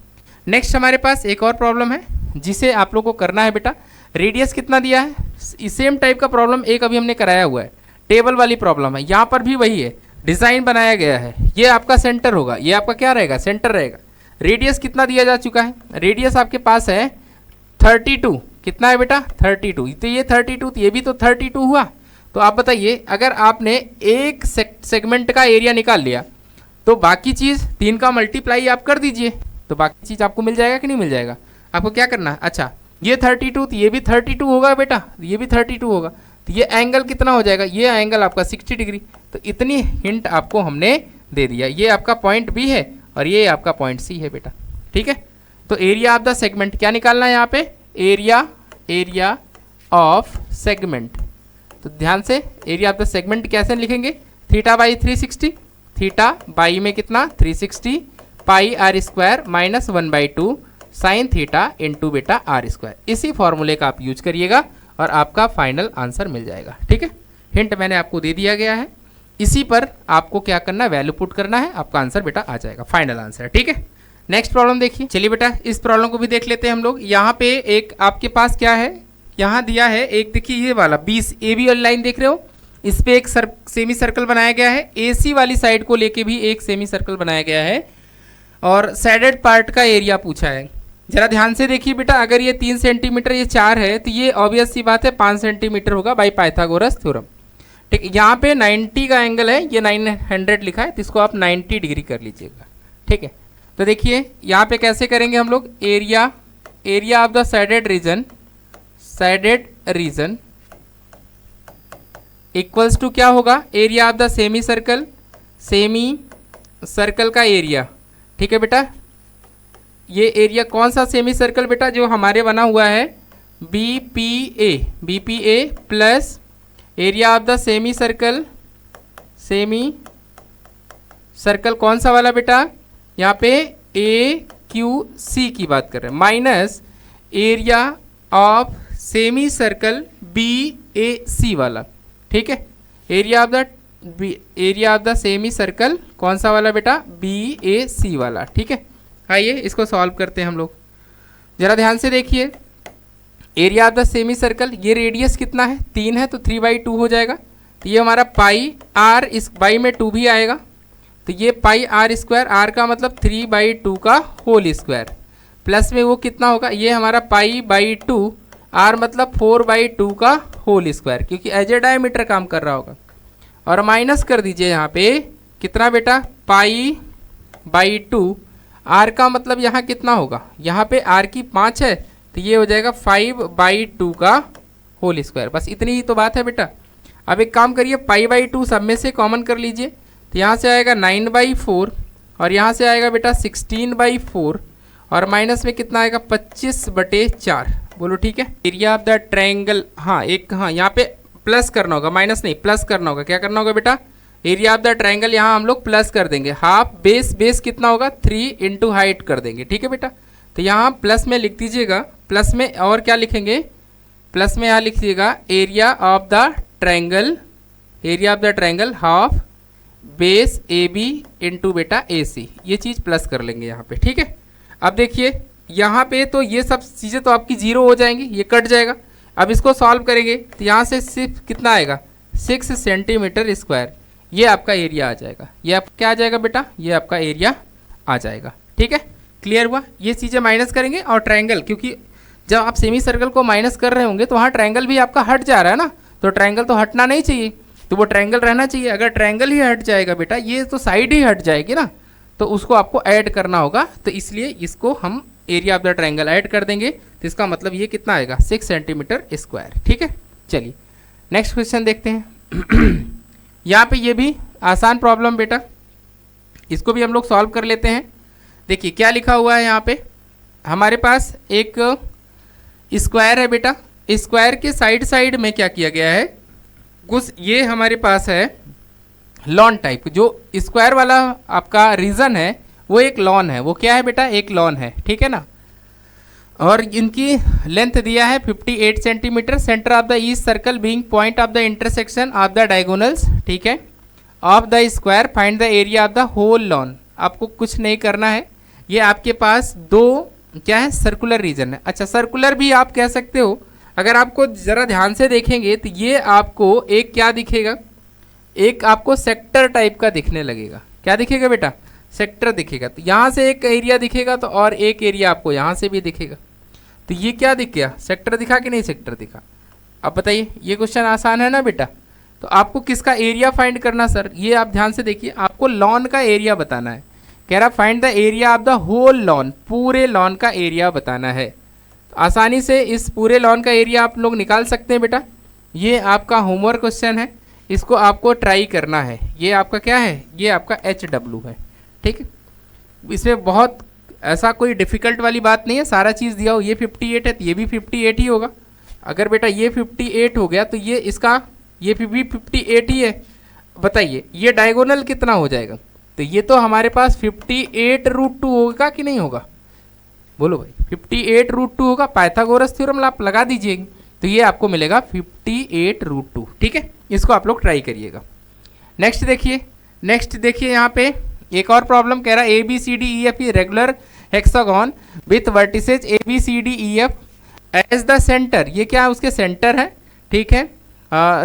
नेक्स्ट हमारे पास एक और प्रॉब्लम है जिसे आप लोग को करना है बेटा। रेडियस कितना दिया है, सेम टाइप का प्रॉब्लम एक अभी हमने कराया हुआ है, टेबल वाली प्रॉब्लम है। यहाँ पर भी वही है, डिज़ाइन बनाया गया है। ये आपका सेंटर होगा, ये आपका क्या रहेगा, सेंटर रहेगा। रेडियस कितना दिया जा चुका है, रेडियस आपके पास है 32। कितना है बेटा? 32। तो ये 32, तो ये भी तो 32 हुआ। तो आप बताइए, अगर आपने एक सेगमेंट का एरिया निकाल लिया तो बाकी चीज़ 3 का मल्टीप्लाई आप कर दीजिए, तो बाकी चीज़ आपको मिल जाएगा कि नहीं मिल जाएगा? आपको क्या करना है, अच्छा ये 32, तो ये भी 32 होगा बेटा, ये भी 32 होगा। तो ये एंगल कितना हो जाएगा, ये एंगल आपका 60 डिग्री। तो इतनी हिंट आपको हमने दे दिया। ये आपका पॉइंट बी है और ये आपका पॉइंट सी है बेटा। ठीक है, तो एरिया ऑफ द सेगमेंट क्या निकालना है यहाँ पे, एरिया ऑफ सेगमेंट। तो ध्यान से, एरिया ऑफ द सेगमेंट कैसे लिखेंगे, थीटा बाई 360, थीटा बाई में कितना 360, pi are square minus 1/2 sine theta into बेटा आर स्क्वायर। इसी फॉर्मूले का आप यूज करिएगा और आपका फाइनल आंसर मिल जाएगा। ठीक है, हिंट मैंने आपको दे दिया गया है, इसी पर आपको क्या करना है, वैल्यू पुट करना है, आपका आंसर बेटा आ जाएगा, फाइनल आंसर। ठीक है, नेक्स्ट प्रॉब्लम देखिए। चलिए बेटा इस प्रॉब्लम को भी देख लेते हैं हम लोग। यहाँ पे एक आपके पास क्या है, यहाँ दिया है एक, देखिए ये वाला 20 AB वाली लाइन देख रहे हो, इस पे एक सेमी सर्कल बनाया गया है। AC वाली साइड को लेके भी एक सेमी सर्कल बनाया गया है और सैडेड पार्ट का एरिया पूछा है। जरा ध्यान से देखिए बेटा, अगर ये 3 सेंटीमीटर, ये 4 है, तो ये ऑब्वियस सी बात है 5 सेंटीमीटर होगा बाई पाइथागोरस थ्योरम। ठीक, यहाँ पे 90 का एंगल है, ये 900 लिखा है, तो इसको आप 90 डिग्री कर लीजिएगा। ठीक है, तो देखिए यहाँ पे कैसे करेंगे हम लोग, area of the shaded region equals to क्या होगा, area of the semi circle का एरिया। ठीक है बेटा, ये एरिया कौन सा सेमी सर्कल बेटा, जो हमारे बना हुआ है BPA plus area of the semi circle कौन सा वाला बेटा, यहाँ पे AQC की बात कर रहे हैं, minus area of semi circle BAC वाला। ठीक है, area of the semi circle कौन सा वाला बेटा, BAC वाला। ठीक है, आइए इसको सॉल्व करते हैं हम लोग। जरा ध्यान से देखिए, area of the semi circle, ये रेडियस कितना है, 3 है, तो 3/2 हो जाएगा। तो ये हमारा पाई आर, इस बाई में 2 भी आएगा, तो ये पाई आर स्क्वायर, आर का मतलब 3/2 का होल स्क्वायर, प्लस में वो कितना होगा, ये हमारा पाई/2, आर मतलब 4/2 का होल स्क्वायर, क्योंकि एज ए डायमीटर काम कर रहा होगा। और माइनस कर दीजिए यहाँ पे कितना बेटा, पाई/2, आर का मतलब यहाँ कितना होगा, यहाँ पे आर की 5 है, तो ये हो जाएगा 5/2 का होल स्क्वायर, बस इतनी ही तो बात है बेटा। अब एक काम करिए, π/2 सब में से कॉमन कर लीजिए, तो यहाँ से आएगा 9/4 और यहाँ से आएगा बेटा 16/4 और माइनस में कितना आएगा 25/4। बोलो ठीक है। एरिया ऑफ द ट्रायंगल, हाँ एक, हाँ यहाँ पे प्लस करना होगा, माइनस नहीं प्लस करना होगा। क्या करना होगा बेटा, एरिया ऑफ द ट्रायंगल यहाँ हम लोग प्लस कर देंगे, हाफ बेस, बेस कितना होगा 3 इंटू हाइट कर देंगे, ठीक है बेटा। तो यहाँ प्लस में लिख दीजिएगा, प्लस में और क्या लिखेंगे, प्लस में यहाँ लिखिएगा area of the triangle, area of the triangle half base A B into बेटा ए सी, ये चीज़ प्लस कर लेंगे यहाँ पे, ठीक है। अब देखिए यहाँ पे तो ये सब चीज़ें तो आपकी जीरो हो जाएंगी, ये कट जाएगा। अब इसको सॉल्व करेंगे तो यहाँ से सिर्फ कितना आएगा 6 सेंटीमीटर स्क्वायर, ये आपका एरिया आ जाएगा। ये आप क्या आ जाएगा बेटा, ये आपका एरिया आ जाएगा, ठीक है। क्लियर हुआ। ये चीज़ें माइनस करेंगे और ट्रायंगल, क्योंकि जब आप सेमी सर्कल को माइनस कर रहे होंगे तो वहाँ ट्रायंगल भी आपका हट जा रहा है ना, तो ट्रायंगल तो हटना नहीं चाहिए, तो वो ट्रायंगल रहना चाहिए। अगर ट्रायंगल ही हट जाएगा बेटा, ये तो साइड ही हट जाएगी ना, तो उसको आपको ऐड करना होगा, तो इसलिए इसको हम area of the triangle add कर देंगे, तो इसका मतलब ये कितना आएगा 6 सेंटीमीटर स्क्वायर, ठीक है। चलिए नेक्स्ट क्वेश्चन देखते हैं। यहाँ पे ये भी आसान प्रॉब्लम बेटा, इसको भी हम लोग सॉल्व कर लेते हैं। देखिए क्या लिखा हुआ है यहाँ पे, हमारे पास एक स्क्वायर है बेटा, स्क्वायर के साइड साइड में क्या किया गया है, कुछ ये हमारे पास है लॉन टाइप, जो स्क्वायर वाला आपका रीजन है वो एक लॉन है, वो क्या है बेटा, एक लॉन है, ठीक है ना। और इनकी लेंथ दिया है 58 centimetre, centre of the each circle being point of the intersection of the diagonals, ठीक है, of the square, find the area of the whole lawn. आपको कुछ नहीं करना है, ये आपके पास दो क्या है सर्कुलर रीजन है। अच्छा सर्कुलर भी आप कह सकते हो, अगर आपको ज़रा ध्यान से देखेंगे तो ये आपको एक क्या दिखेगा, एक आपको सेक्टर टाइप का दिखने लगेगा। क्या दिखेगा बेटा, सेक्टर दिखेगा। तो यहाँ से एक एरिया दिखेगा तो और एक एरिया आपको यहाँ से भी दिखेगा, तो ये क्या दिख गया, सेक्टर दिखा कि नहीं सेक्टर दिखा। अब बताइए, ये क्वेश्चन आसान है ना बेटा। तो आपको किसका एरिया फाइंड करना सर, ये आप ध्यान से देखिए, आपको लॉन का एरिया बताना है। कह रहा find the area of the whole lawn, पूरे लॉन का एरिया बताना है। तो आसानी से इस पूरे लॉन का एरिया आप लोग निकाल सकते हैं बेटा। ये आपका होमवर्क क्वेश्चन है, इसको आपको ट्राई करना है। ये आपका क्या है, ये आपका HW है, ठीक है। इसमें बहुत ऐसा कोई डिफ़िकल्ट वाली बात नहीं है, सारा चीज़ दिया हो। ये 58 है तो ये भी 58 ही होगा। अगर बेटा ये 58 हो गया तो ये इसका ये भी 58 ही है। बताइए ये डायगोनल कितना हो जाएगा, तो ये तो हमारे पास 58√2 होगा कि नहीं होगा, बोलो भाई 58√2 होगा। पाइथागोरस थ्योरम आप लगा दीजिए तो ये आपको मिलेगा 58√2, ठीक है। इसको आप लोग ट्राई करिएगा। नेक्स्ट देखिए यहाँ पे एक और प्रॉब्लम कह रहा है ABCDEF regular hexagon with vertices ABCDEF as the centre. ये क्या है, उसके सेंटर है, ठीक है।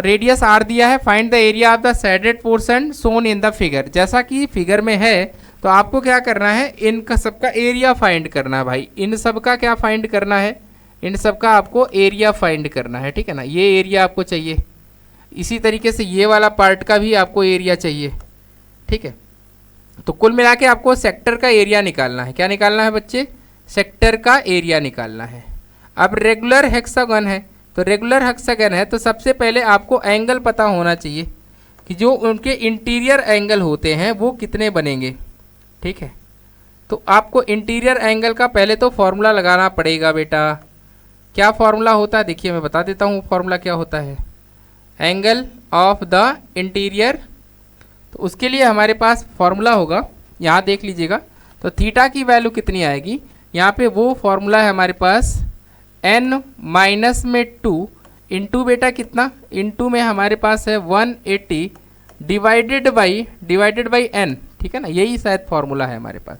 रेडियस R दिया है, find the area of the shaded portion shown in the figure. जैसा कि फिगर में है तो आपको क्या करना है, इनका सबका एरिया फाइंड करना है भाई। इन सब का क्या फाइंड करना है, इन सब का आपको एरिया फाइंड करना है, ठीक है ना। ये एरिया आपको चाहिए, इसी तरीके से ये वाला पार्ट का भी आपको एरिया चाहिए, ठीक है। तो कुल मिला के आपको सेक्टर का एरिया निकालना है। क्या निकालना है बच्चे, सेक्टर का एरिया निकालना है। अब रेगुलर हेक्सागन है, तो रेगुलर हेक्सागन है तो सबसे पहले आपको एंगल पता होना चाहिए कि जो उनके इंटीरियर एंगल होते हैं वो कितने बनेंगे, ठीक है। तो आपको इंटीरियर एंगल का पहले तो फॉर्मूला लगाना पड़ेगा बेटा। क्या फॉर्मूला होता है, देखिए मैं बता देता हूँ फॉर्मूला क्या होता है। एंगल ऑफ द इंटीरियर, तो उसके लिए हमारे पास फॉर्मूला होगा, यहाँ देख लीजिएगा। तो थीटा की वैल्यू कितनी आएगी, यहाँ पे वो फॉर्मूला है हमारे पास n-2 इंटू बेटा कितना, इंटू में हमारे पास है 180 डिवाइडेड बाई n, ठीक है ना। यही शायद फॉर्मूला है हमारे पास,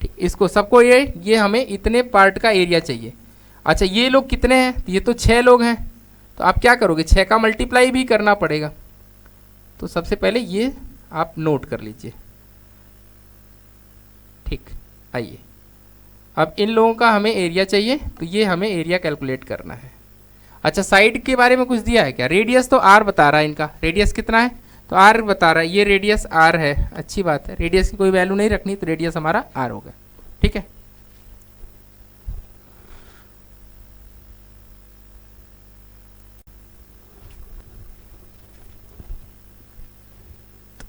ठीक। इसको सबको ये हमें इतने पार्ट का एरिया चाहिए। अच्छा ये लोग कितने हैं, ये तो 6 लोग हैं, तो आप क्या करोगे 6 का मल्टीप्लाई भी करना पड़ेगा। तो सबसे पहले ये आप नोट कर लीजिए, ठीक। आइए अब इन लोगों का हमें एरिया चाहिए, तो ये हमें एरिया कैलकुलेट करना है। अच्छा साइड के बारे में कुछ दिया है क्या, रेडियस तो R बता रहा है, इनका रेडियस कितना है तो R बता रहा है, ये रेडियस R है, अच्छी बात है। रेडियस की कोई वैल्यू नहीं रखनी, तो रेडियस हमारा R होगा, ठीक है।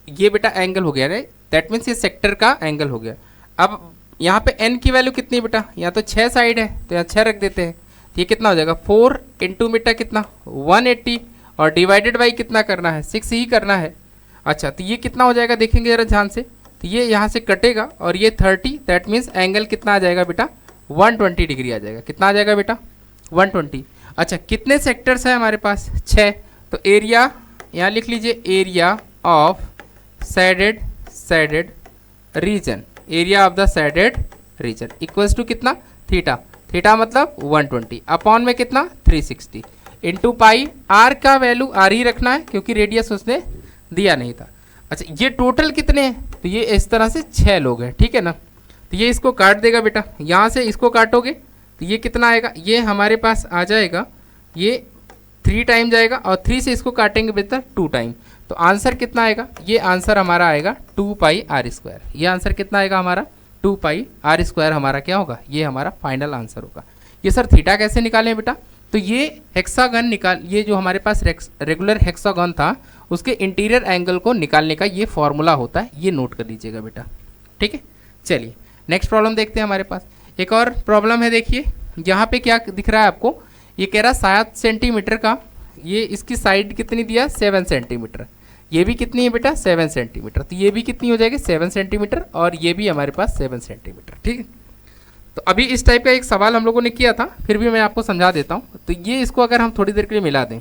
ये बेटा एंगल हो गया रे, दैट मीन्स ये सेक्टर का एंगल हो गया। अब यहाँ पे n की वैल्यू कितनी है बेटा, यहाँ तो 6 साइड है तो यहाँ 6 रख देते हैं। तो ये कितना हो जाएगा 4 इंटू बेटा कितना 180 और डिवाइडेड बाई कितना करना है 6 ही करना है। अच्छा तो ये कितना हो जाएगा देखेंगे ज़रा ध्यान से, तो ये यहाँ से कटेगा और ये 30, दैट मीन्स एंगल कितना आ जाएगा बेटा 120 डिग्री आ जाएगा। कितना आ जाएगा बेटा 120। अच्छा कितने सेक्टर्स हैं हमारे पास 6, तो एरिया यहाँ लिख लीजिए, area of shaded region, area of the shaded region equals to कितना थीटा, थीटा मतलब 120 अपॉन में कितना 360 इंटू पाई। आर का वैल्यू आर ही रखना है क्योंकि रेडियस उसने दिया नहीं था। अच्छा ये टोटल कितने हैं, तो ये इस तरह से 6 लोग हैं, ठीक है ना। तो ये इसको काट देगा बेटा, यहाँ से इसको काटोगे तो ये कितना आएगा, ये हमारे पास आ जाएगा, ये 3 टाइम जाएगा और 3 से इसको काटेंगे बेटा 2 टाइम। तो आंसर कितना आएगा, ये आंसर हमारा आएगा 2 पाई आर स्क्वायर। ये आंसर कितना आएगा हमारा 2 पाई आर स्क्वायर हमारा क्या होगा, ये हमारा फाइनल आंसर होगा। ये सर थीटा कैसे निकालें बेटा, तो ये हेक्सागन निकाल, ये जो हमारे पास रेगुलर हेक्सागन था उसके इंटीरियर एंगल को निकालने का ये फॉर्मूला होता है, ये नोट कर लीजिएगा बेटा, ठीक है। चलिए नेक्स्ट प्रॉब्लम देखते हैं। हमारे पास एक और प्रॉब्लम है, देखिए यहाँ पे क्या दिख रहा है आपको, ये कह रहा 7 सेंटीमीटर का, ये इसकी साइड कितनी दिया 7 सेंटीमीटर, ये भी कितनी है बेटा 7 सेंटीमीटर, तो ये भी कितनी हो जाएगी 7 सेंटीमीटर और ये भी हमारे पास 7 सेंटीमीटर, ठीक है। तो अभी इस टाइप का एक सवाल हम लोगों ने किया था, फिर भी मैं आपको समझा देता हूँ। तो ये इसको अगर हम थोड़ी देर के लिए मिला दें,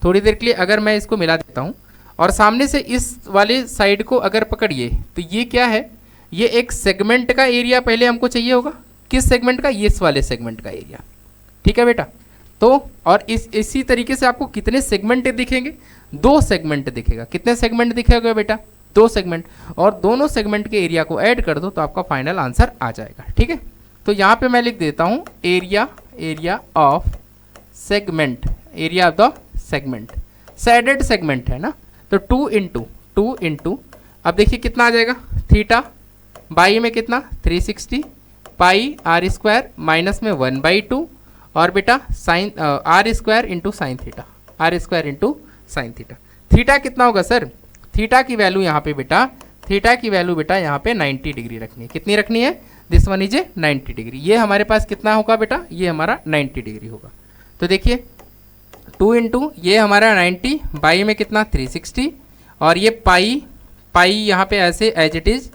थोड़ी देर के लिए अगर मैं इसको मिला देता हूँ और सामने से इस वाले साइड को अगर पकड़िए, तो ये क्या है, ये एक सेगमेंट का एरिया पहले हमको चाहिए होगा। किस सेगमेंट का, ये इस वाले सेगमेंट का एरिया, ठीक है बेटा। तो और इसी तरीके से आपको कितने सेगमेंट दिखेंगे, 2 सेगमेंट दिखेगा। कितने सेगमेंट दिखेगा बेटा 2 सेगमेंट, और दोनों सेगमेंट के एरिया को ऐड कर दो तो आपका फाइनल आंसर आ जाएगा, ठीक है। तो यहाँ पे मैं लिख देता हूँ area of segment, area of the segment, shaded segment है ना, तो 2 इंटू अब देखिए कितना आ जाएगा थीटा, बाई में कितना 360 पाई आर स्क्वायर माइनस में 1/2 और बेटा sine R square into sine theta, R square into sine theta. Theta कितना होगा सर, थीटा की वैल्यू यहाँ पे बेटा, थीटा की वैल्यू बेटा यहाँ पे 90 डिग्री रखनी है। कितनी रखनी है, दिस वन इज 90 डिग्री। ये हमारे पास कितना होगा बेटा, ये हमारा 90 डिग्री होगा। तो देखिए 2 इंटू ये हमारा 90 बाई में कितना 360 और ये पाई यहाँ पे ऐसे एज इट इज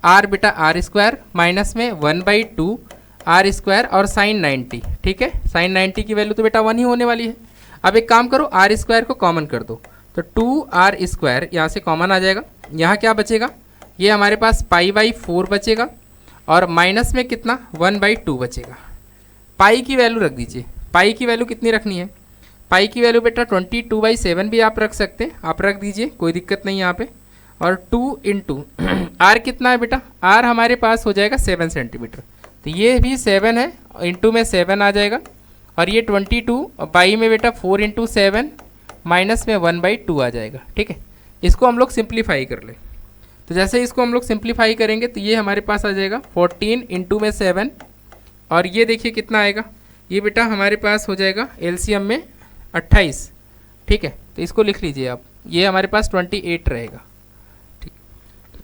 आर बेटा आर स्क्वायर माइनस में 1/2 आर स्क्वायर और साइन 90, ठीक है। साइन 90 की वैल्यू तो बेटा 1 ही होने वाली है। अब एक काम करो, आर स्क्वायर को कॉमन कर दो, तो 2r स्क्वायर यहाँ से कॉमन आ जाएगा। यहाँ क्या बचेगा, ये हमारे पास π/4 बचेगा और माइनस में कितना 1/2 बचेगा। पाई की वैल्यू रख दीजिए, पाई की वैल्यू कितनी रखनी है, पाई की वैल्यू बेटा 22/7 भी आप रख सकते हैं, आप रख दीजिए कोई दिक्कत नहीं यहाँ पे। और 2 इंटू आर कितना है बेटा, आर हमारे पास हो जाएगा 7 सेंटीमीटर, तो ये भी 7 है, इंटू में 7 आ जाएगा और ये 22 बाई में बेटा 4 इंटू 7 माइनस में 1/2 आ जाएगा, ठीक है। इसको हम लोग सिंप्लीफाई कर ले, तो जैसे इसको हम लोग सिंप्लीफाई करेंगे तो ये हमारे पास आ जाएगा 14 इंटू में 7 और ये देखिए कितना आएगा, ये बेटा हमारे पास हो जाएगा एलसीएम में 28, ठीक है। तो इसको लिख लीजिए आप, ये हमारे पास 28 रहेगा, ठीक।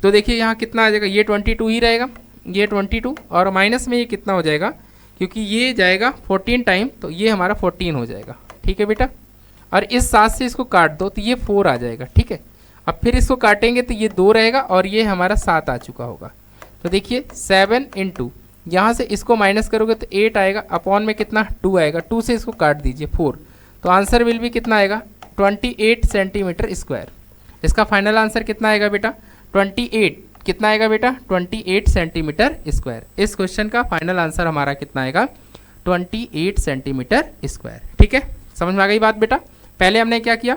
तो देखिए यहाँ कितना आ जाएगा, ये 22 ही रहेगा, ये 22 और माइनस में ये कितना हो जाएगा, क्योंकि ये जाएगा 14 टाइम तो ये हमारा 14 हो जाएगा, ठीक है बेटा। और इस 7 से इसको काट दो तो ये 4 आ जाएगा, ठीक है। अब फिर इसको काटेंगे तो ये 2 रहेगा और ये हमारा 7 आ चुका होगा। तो देखिए 7 इंटू यहाँ से इसको माइनस करोगे तो 8 आएगा, अपॉन में कितना 2 आएगा, 2 से इसको काट दीजिए 4, तो आंसर विल भी कितना आएगा 28 सेंटीमीटर स्क्वायर। इसका फाइनल आंसर कितना आएगा बेटा 28, कितना आएगा बेटा 28 सेंटीमीटर स्क्वायर। इस क्वेश्चन का फाइनल आंसर हमारा कितना आएगा 28 सेंटीमीटर स्क्वायर, ठीक है। समझ में आ गई बात बेटा। पहले हमने क्या किया,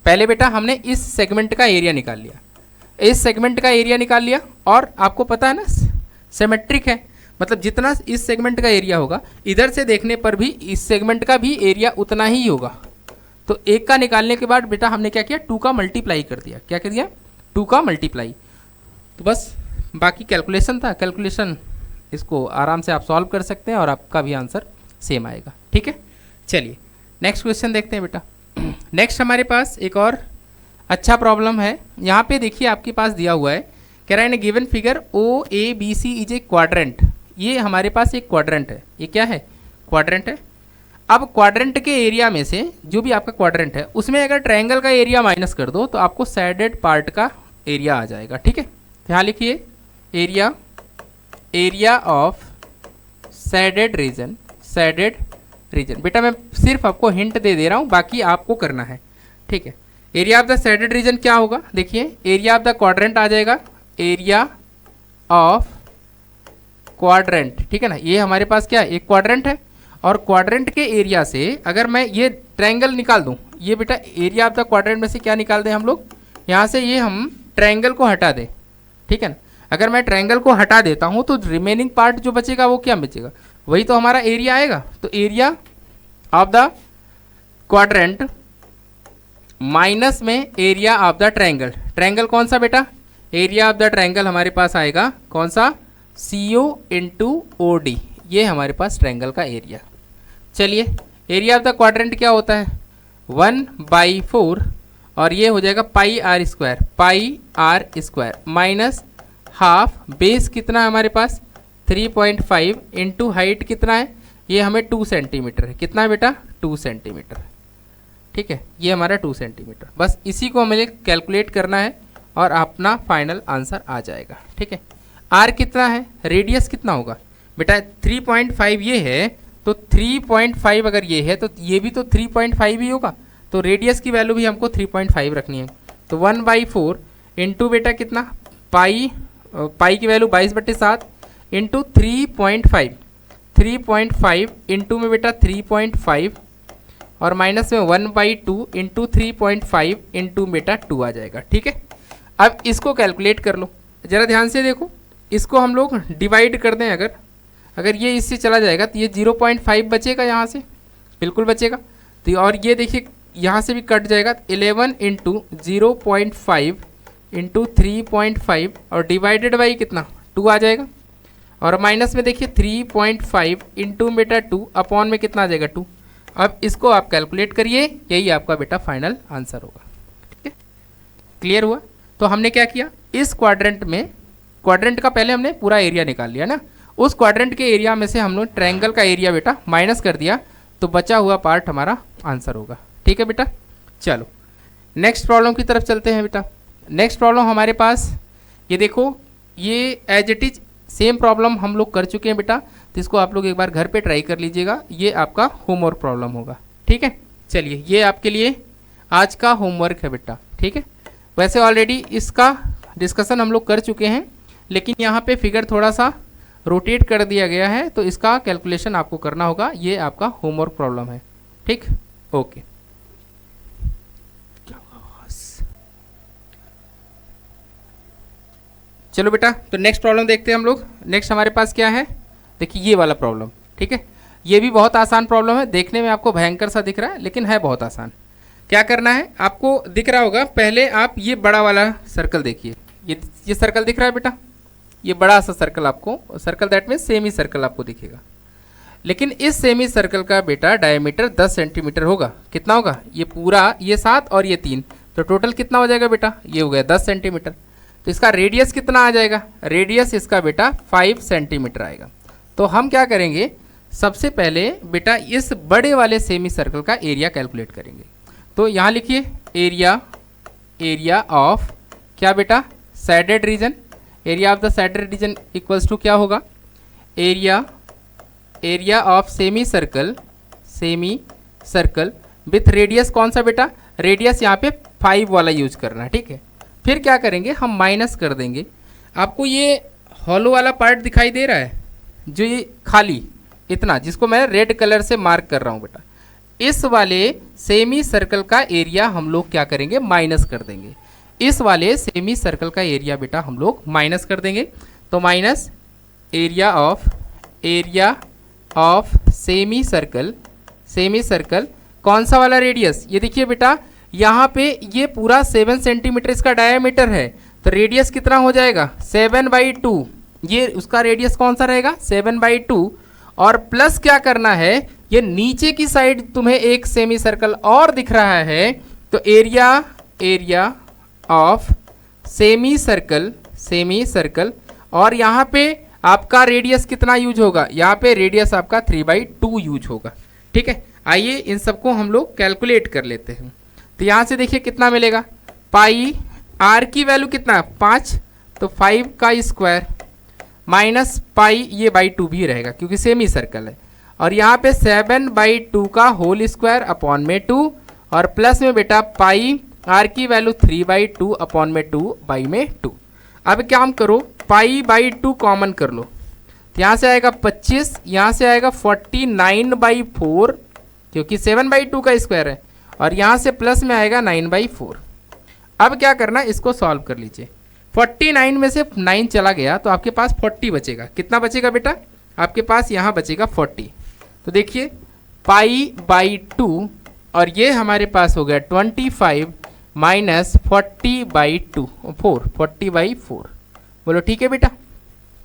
पहले बेटा हमने इस सेगमेंट का एरिया निकाल लिया, इस सेगमेंट का एरिया निकाल लिया और आपको पता है ना सिमेट्रिक है, मतलब जितना इस सेगमेंट का एरिया होगा इधर से देखने पर भी इस सेगमेंट का भी एरिया उतना ही होगा। तो एक का निकालने के बाद बेटा हमने क्या किया 2 का मल्टीप्लाई कर दिया, क्या कर दिया 2 का मल्टीप्लाई। तो बस बाकी कैलकुलेशन था, कैलकुलेशन इसको आराम से आप सॉल्व कर सकते हैं और आपका भी आंसर सेम आएगा, ठीक है। चलिए नेक्स्ट क्वेश्चन देखते हैं बेटा। नेक्स्ट हमारे पास एक और अच्छा प्रॉब्लम है। यहाँ पे देखिए आपके पास दिया हुआ है, कह रहा है given figure O A B C is a quadrant. ये हमारे पास एक क्वाड्रेंट है, ये क्या है, क्वाड्रेंट है। अब क्वाड्रेंट के एरिया में से जो भी आपका क्वाड्रेंट है उसमें अगर ट्रायंगल का एरिया माइनस कर दो तो आपको साइडेड पार्ट का एरिया आ जाएगा, ठीक है। यहाँ लिखिए area of shaded region, shaded region. बेटा मैं सिर्फ आपको हिंट दे रहा हूँ, बाकी आपको करना है, ठीक है। Area of the shaded reason क्या होगा, देखिए एरिया ऑफ द क्वाड्रेंट आ जाएगा, एरिया ऑफ क्वाड्रेंट, ठीक है ना। ये हमारे पास क्या है, एक क्वाड्रेंट है, और क्वाड्रेंट के एरिया से अगर मैं ये ट्रायंगल निकाल दूं, ये बेटा एरिया ऑफ द क्वाड्रेंट में से क्या निकाल दें हम लोग, यहाँ से ये हम ट्रायंगल को हटा दें, ठीक है ना। अगर मैं ट्रायंगल को हटा देता हूँ तो रिमेनिंग पार्ट जो बचेगा वो क्या बचेगा, वही तो हमारा एरिया आएगा। तो area of the quadrant minus में area of the triangle, triangle कौन सा बेटा, एरिया ऑफ द ट्रायंगल हमारे पास आएगा कौन सा, CO इंटू OD, ये हमारे पास ट्रायंगल का एरिया। चलिए एरिया ऑफ द क्वाड्रेंट क्या होता है, 1/4, और ये हो जाएगा pi are square minus half, base कितना है हमारे पास 3.5 इंटू हाइट कितना है, ये हमें 2 सेंटीमीटर है, कितना है बेटा 2 सेंटीमीटर, ठीक है। ये हमारा 2 सेंटीमीटर, बस इसी को हमें कैलकुलेट करना है और अपना फाइनल आंसर आ जाएगा, ठीक है। आर कितना है, रेडियस कितना होगा बेटा 3.5 ये है, तो 3.5 अगर ये है तो ये भी तो 3.5 ही होगा, तो रेडियस की वैल्यू भी हमको 3.5 रखनी है। तो 1/4 इंटू बेटा कितना, पाई की वैल्यू 22/7 इंटू 3.5 इंटू में बेटा 3.5 और माइनस में 1/2 इंटू 3.5 इंटू बेटा 2 आ जाएगा, ठीक है। अब इसको कैलकुलेट कर लो, ज़रा ध्यान से देखो, इसको हम लोग डिवाइड कर दें, अगर ये इससे चला जाएगा तो ये 0.5 बचेगा, यहाँ से बिल्कुल बचेगा। तो और ये देखिए यहाँ से भी कट जाएगा, 11 इंटू 0.5 इंटू 3.5 और डिवाइडेड बाई कितना 2 आ जाएगा, और माइनस में देखिए 3.5 इंटू बेटा 2 अपॉन में कितना आ जाएगा 2। अब इसको आप कैलकुलेट करिए, यही आपका बेटा फाइनल आंसर होगा, ठीक है। क्लियर हुआ। तो हमने क्या किया, इस क्वाड्रेंट में, क्वाड्रेंट का पहले हमने पूरा एरिया निकाल लिया ना, उस क्वाड्रेंट के एरिया में से हम लोग ट्रायंगल का एरिया बेटा माइनस कर दिया, तो बचा हुआ पार्ट हमारा आंसर होगा, ठीक है बेटा। चलो नेक्स्ट प्रॉब्लम की तरफ चलते हैं बेटा। नेक्स्ट प्रॉब्लम हमारे पास ये देखो, ये as it is same problem हम लोग कर चुके हैं बेटा, तो इसको आप लोग एक बार घर पे ट्राई कर लीजिएगा, ये आपका होमवर्क प्रॉब्लम होगा, ठीक है। चलिए ये आपके लिए आज का होमवर्क है बेटा, ठीक है। वैसे ऑलरेडी इसका डिस्कशन हम लोग कर चुके हैं, लेकिन यहाँ पे फिगर थोड़ा सा रोटेट कर दिया गया है, तो इसका कैलकुलेशन आपको करना होगा, ये आपका होमवर्क प्रॉब्लम है, ठीक, ओके। चलो बेटा, तो नेक्स्ट प्रॉब्लम देखते हैं हम लोग। नेक्स्ट हमारे पास क्या है, देखिए ये वाला प्रॉब्लम, ठीक है। ये भी बहुत आसान प्रॉब्लम है, देखने में आपको भयंकर सा दिख रहा है, लेकिन है बहुत आसान। क्या करना है, आपको दिख रहा होगा, पहले आप ये बड़ा वाला सर्कल देखिए, ये सर्कल दिख रहा है बेटा, ये बड़ा सा सर्कल आपको, circle that means semi circle आपको दिखेगा, लेकिन इस सेमी सर्कल का बेटा डायमीटर 10 सेंटीमीटर होगा। कितना होगा, ये पूरा, ये 7 और ये 3, तो टोटल कितना हो जाएगा बेटा, ये हो गया 10 सेंटीमीटर। तो इसका रेडियस कितना आ जाएगा, रेडियस इसका बेटा 5 सेंटीमीटर आएगा। तो हम क्या करेंगे, सबसे पहले बेटा इस बड़े वाले सेमी सर्कल का एरिया कैलकुलेट करेंगे। तो यहाँ लिखिए एरिया ऑफ क्या बेटा, shaded region, area of the shaded region equals to क्या होगा, area of semi circle with radius कौन सा बेटा, रेडियस यहाँ पे 5 वाला यूज करना है, ठीक है। फिर क्या करेंगे, हम माइनस कर देंगे। आपको ये हॉलो वाला पार्ट दिखाई दे रहा है, जो ये खाली इतना, जिसको मैं रेड कलर से मार्क कर रहा हूँ बेटा, इस वाले सेमी सर्कल का एरिया हम लोग क्या करेंगे, माइनस कर देंगे। इस वाले सेमी सर्कल का एरिया बेटा हम लोग माइनस कर देंगे। तो minus area of semi circle कौन सा वाला रेडियस, ये देखिए बेटा यहाँ पे ये पूरा 7 सेंटीमीटर इसका डायमीटर है, तो रेडियस कितना हो जाएगा 7/2, ये उसका रेडियस कौन सा रहेगा 7/2, और प्लस क्या करना है, ये नीचे की साइड तुम्हें एक सेमी सर्कल और दिख रहा है, तो एरिया ऑफ सेमी सर्कल और यहाँ पे आपका रेडियस कितना यूज होगा, यहाँ पे रेडियस आपका 3/2 यूज होगा। ठीक है, आइए इन सबको हम लोग कैलकुलेट कर लेते हैं। तो यहाँ से देखिए कितना मिलेगा, पाई आर की वैल्यू कितना है 5, तो 5 का स्क्वायर माइनस पाई ये बाई 2 भी रहेगा क्योंकि सेमी सर्कल है, और यहाँ पे 7/2 का होल स्क्वायर अपॉन में 2 और प्लस में बेटा पाई आर की वैल्यू 3/2 अपॉन में 2 बाई में 2। अब क्या हम करो, पाई बाई 2 कॉमन कर लो, तो यहाँ से आएगा 25, यहाँ से आएगा 49/4 क्योंकि 7/2 का स्क्वायर है, और यहाँ से प्लस में आएगा 9/4। अब क्या करना, इसको सॉल्व कर लीजिए। 49 में से 9 चला गया तो आपके पास 40 बचेगा। कितना बचेगा बेटा, आपके पास यहाँ बचेगा 40। तो देखिए पाई बाई 2 और ये हमारे पास हो गया 25 माइनस 40/2 40/4। बोलो ठीक है बेटा।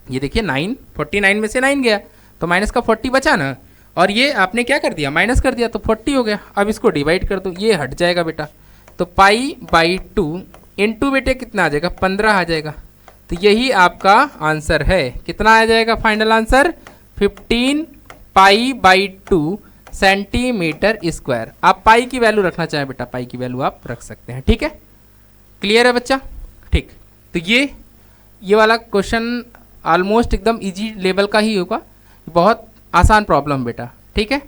ये देखिए 9, 49 में से 9 गया तो माइनस का 40 बचा ना, और ये आपने क्या कर दिया, माइनस कर दिया तो 40 हो गया। अब इसको डिवाइड कर दो, ये हट जाएगा बेटा, तो पाई बाई 2 इंटू बेटे कितना आ जाएगा, 15 आ जाएगा। तो यही आपका आंसर है। कितना आ जाएगा final answer, 15 pi by 2 centimetre square. आप पाई की वैल्यू रखना चाहें बेटा, पाई की वैल्यू आप रख सकते हैं। ठीक है, क्लियर है बच्चा। ठीक, तो ये वाला क्वेश्चन ऑलमोस्ट एकदम इजी लेवल का ही होगा, बहुत आसान प्रॉब्लम बेटा। ठीक है,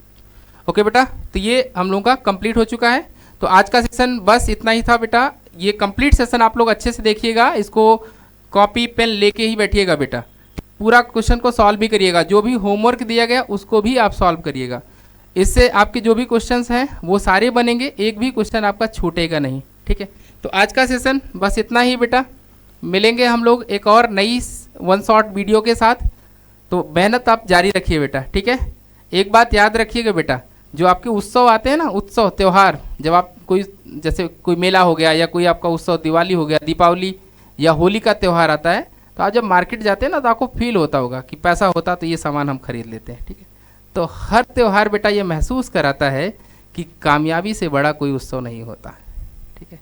ओके बेटा, तो ये हम लोगों का कंप्लीट हो चुका है। तो आज का सेशन बस इतना ही था बेटा। ये कंप्लीट सेशन आप लोग अच्छे से देखिएगा, इसको कॉपी पेन लेके ही बैठिएगा बेटा। पूरा क्वेश्चन को सॉल्व भी करिएगा, जो भी होमवर्क दिया गया उसको भी आप सॉल्व करिएगा। इससे आपके जो भी क्वेश्चंस हैं वो सारे बनेंगे, एक भी क्वेश्चन आपका छूटेगा नहीं। ठीक है, तो आज का सेशन बस इतना ही बेटा। मिलेंगे हम लोग एक और नई वन शॉट वीडियो के साथ। तो मेहनत आप जारी रखिए बेटा। ठीक है, एक बात याद रखिएगा बेटा, जो आपके उत्सव आते हैं ना, उत्सव त्यौहार, जब आप कोई जैसे कोई मेला हो गया या कोई आपका उत्सव, दिवाली हो गया, दीपावली या होली का त्यौहार आता है, तो आप जब मार्केट जाते हैं ना तो आपको फील होता होगा कि पैसा होता तो ये सामान हम खरीद लेते हैं। ठीक है, तो हर त्यौहार बेटा ये महसूस कराता है कि कामयाबी से बड़ा कोई उत्सव नहीं होता। ठीक है,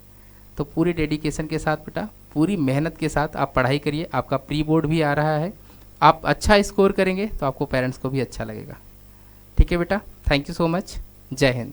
तो पूरी डेडिकेशन के साथ बेटा, पूरी मेहनत के साथ आप पढ़ाई करिए। आपका प्री बोर्ड भी आ रहा है, आप अच्छा स्कोर करेंगे तो आपको पेरेंट्स को भी अच्छा लगेगा। ठीक है बेटा, थैंक यू सो मच, जय हिंद।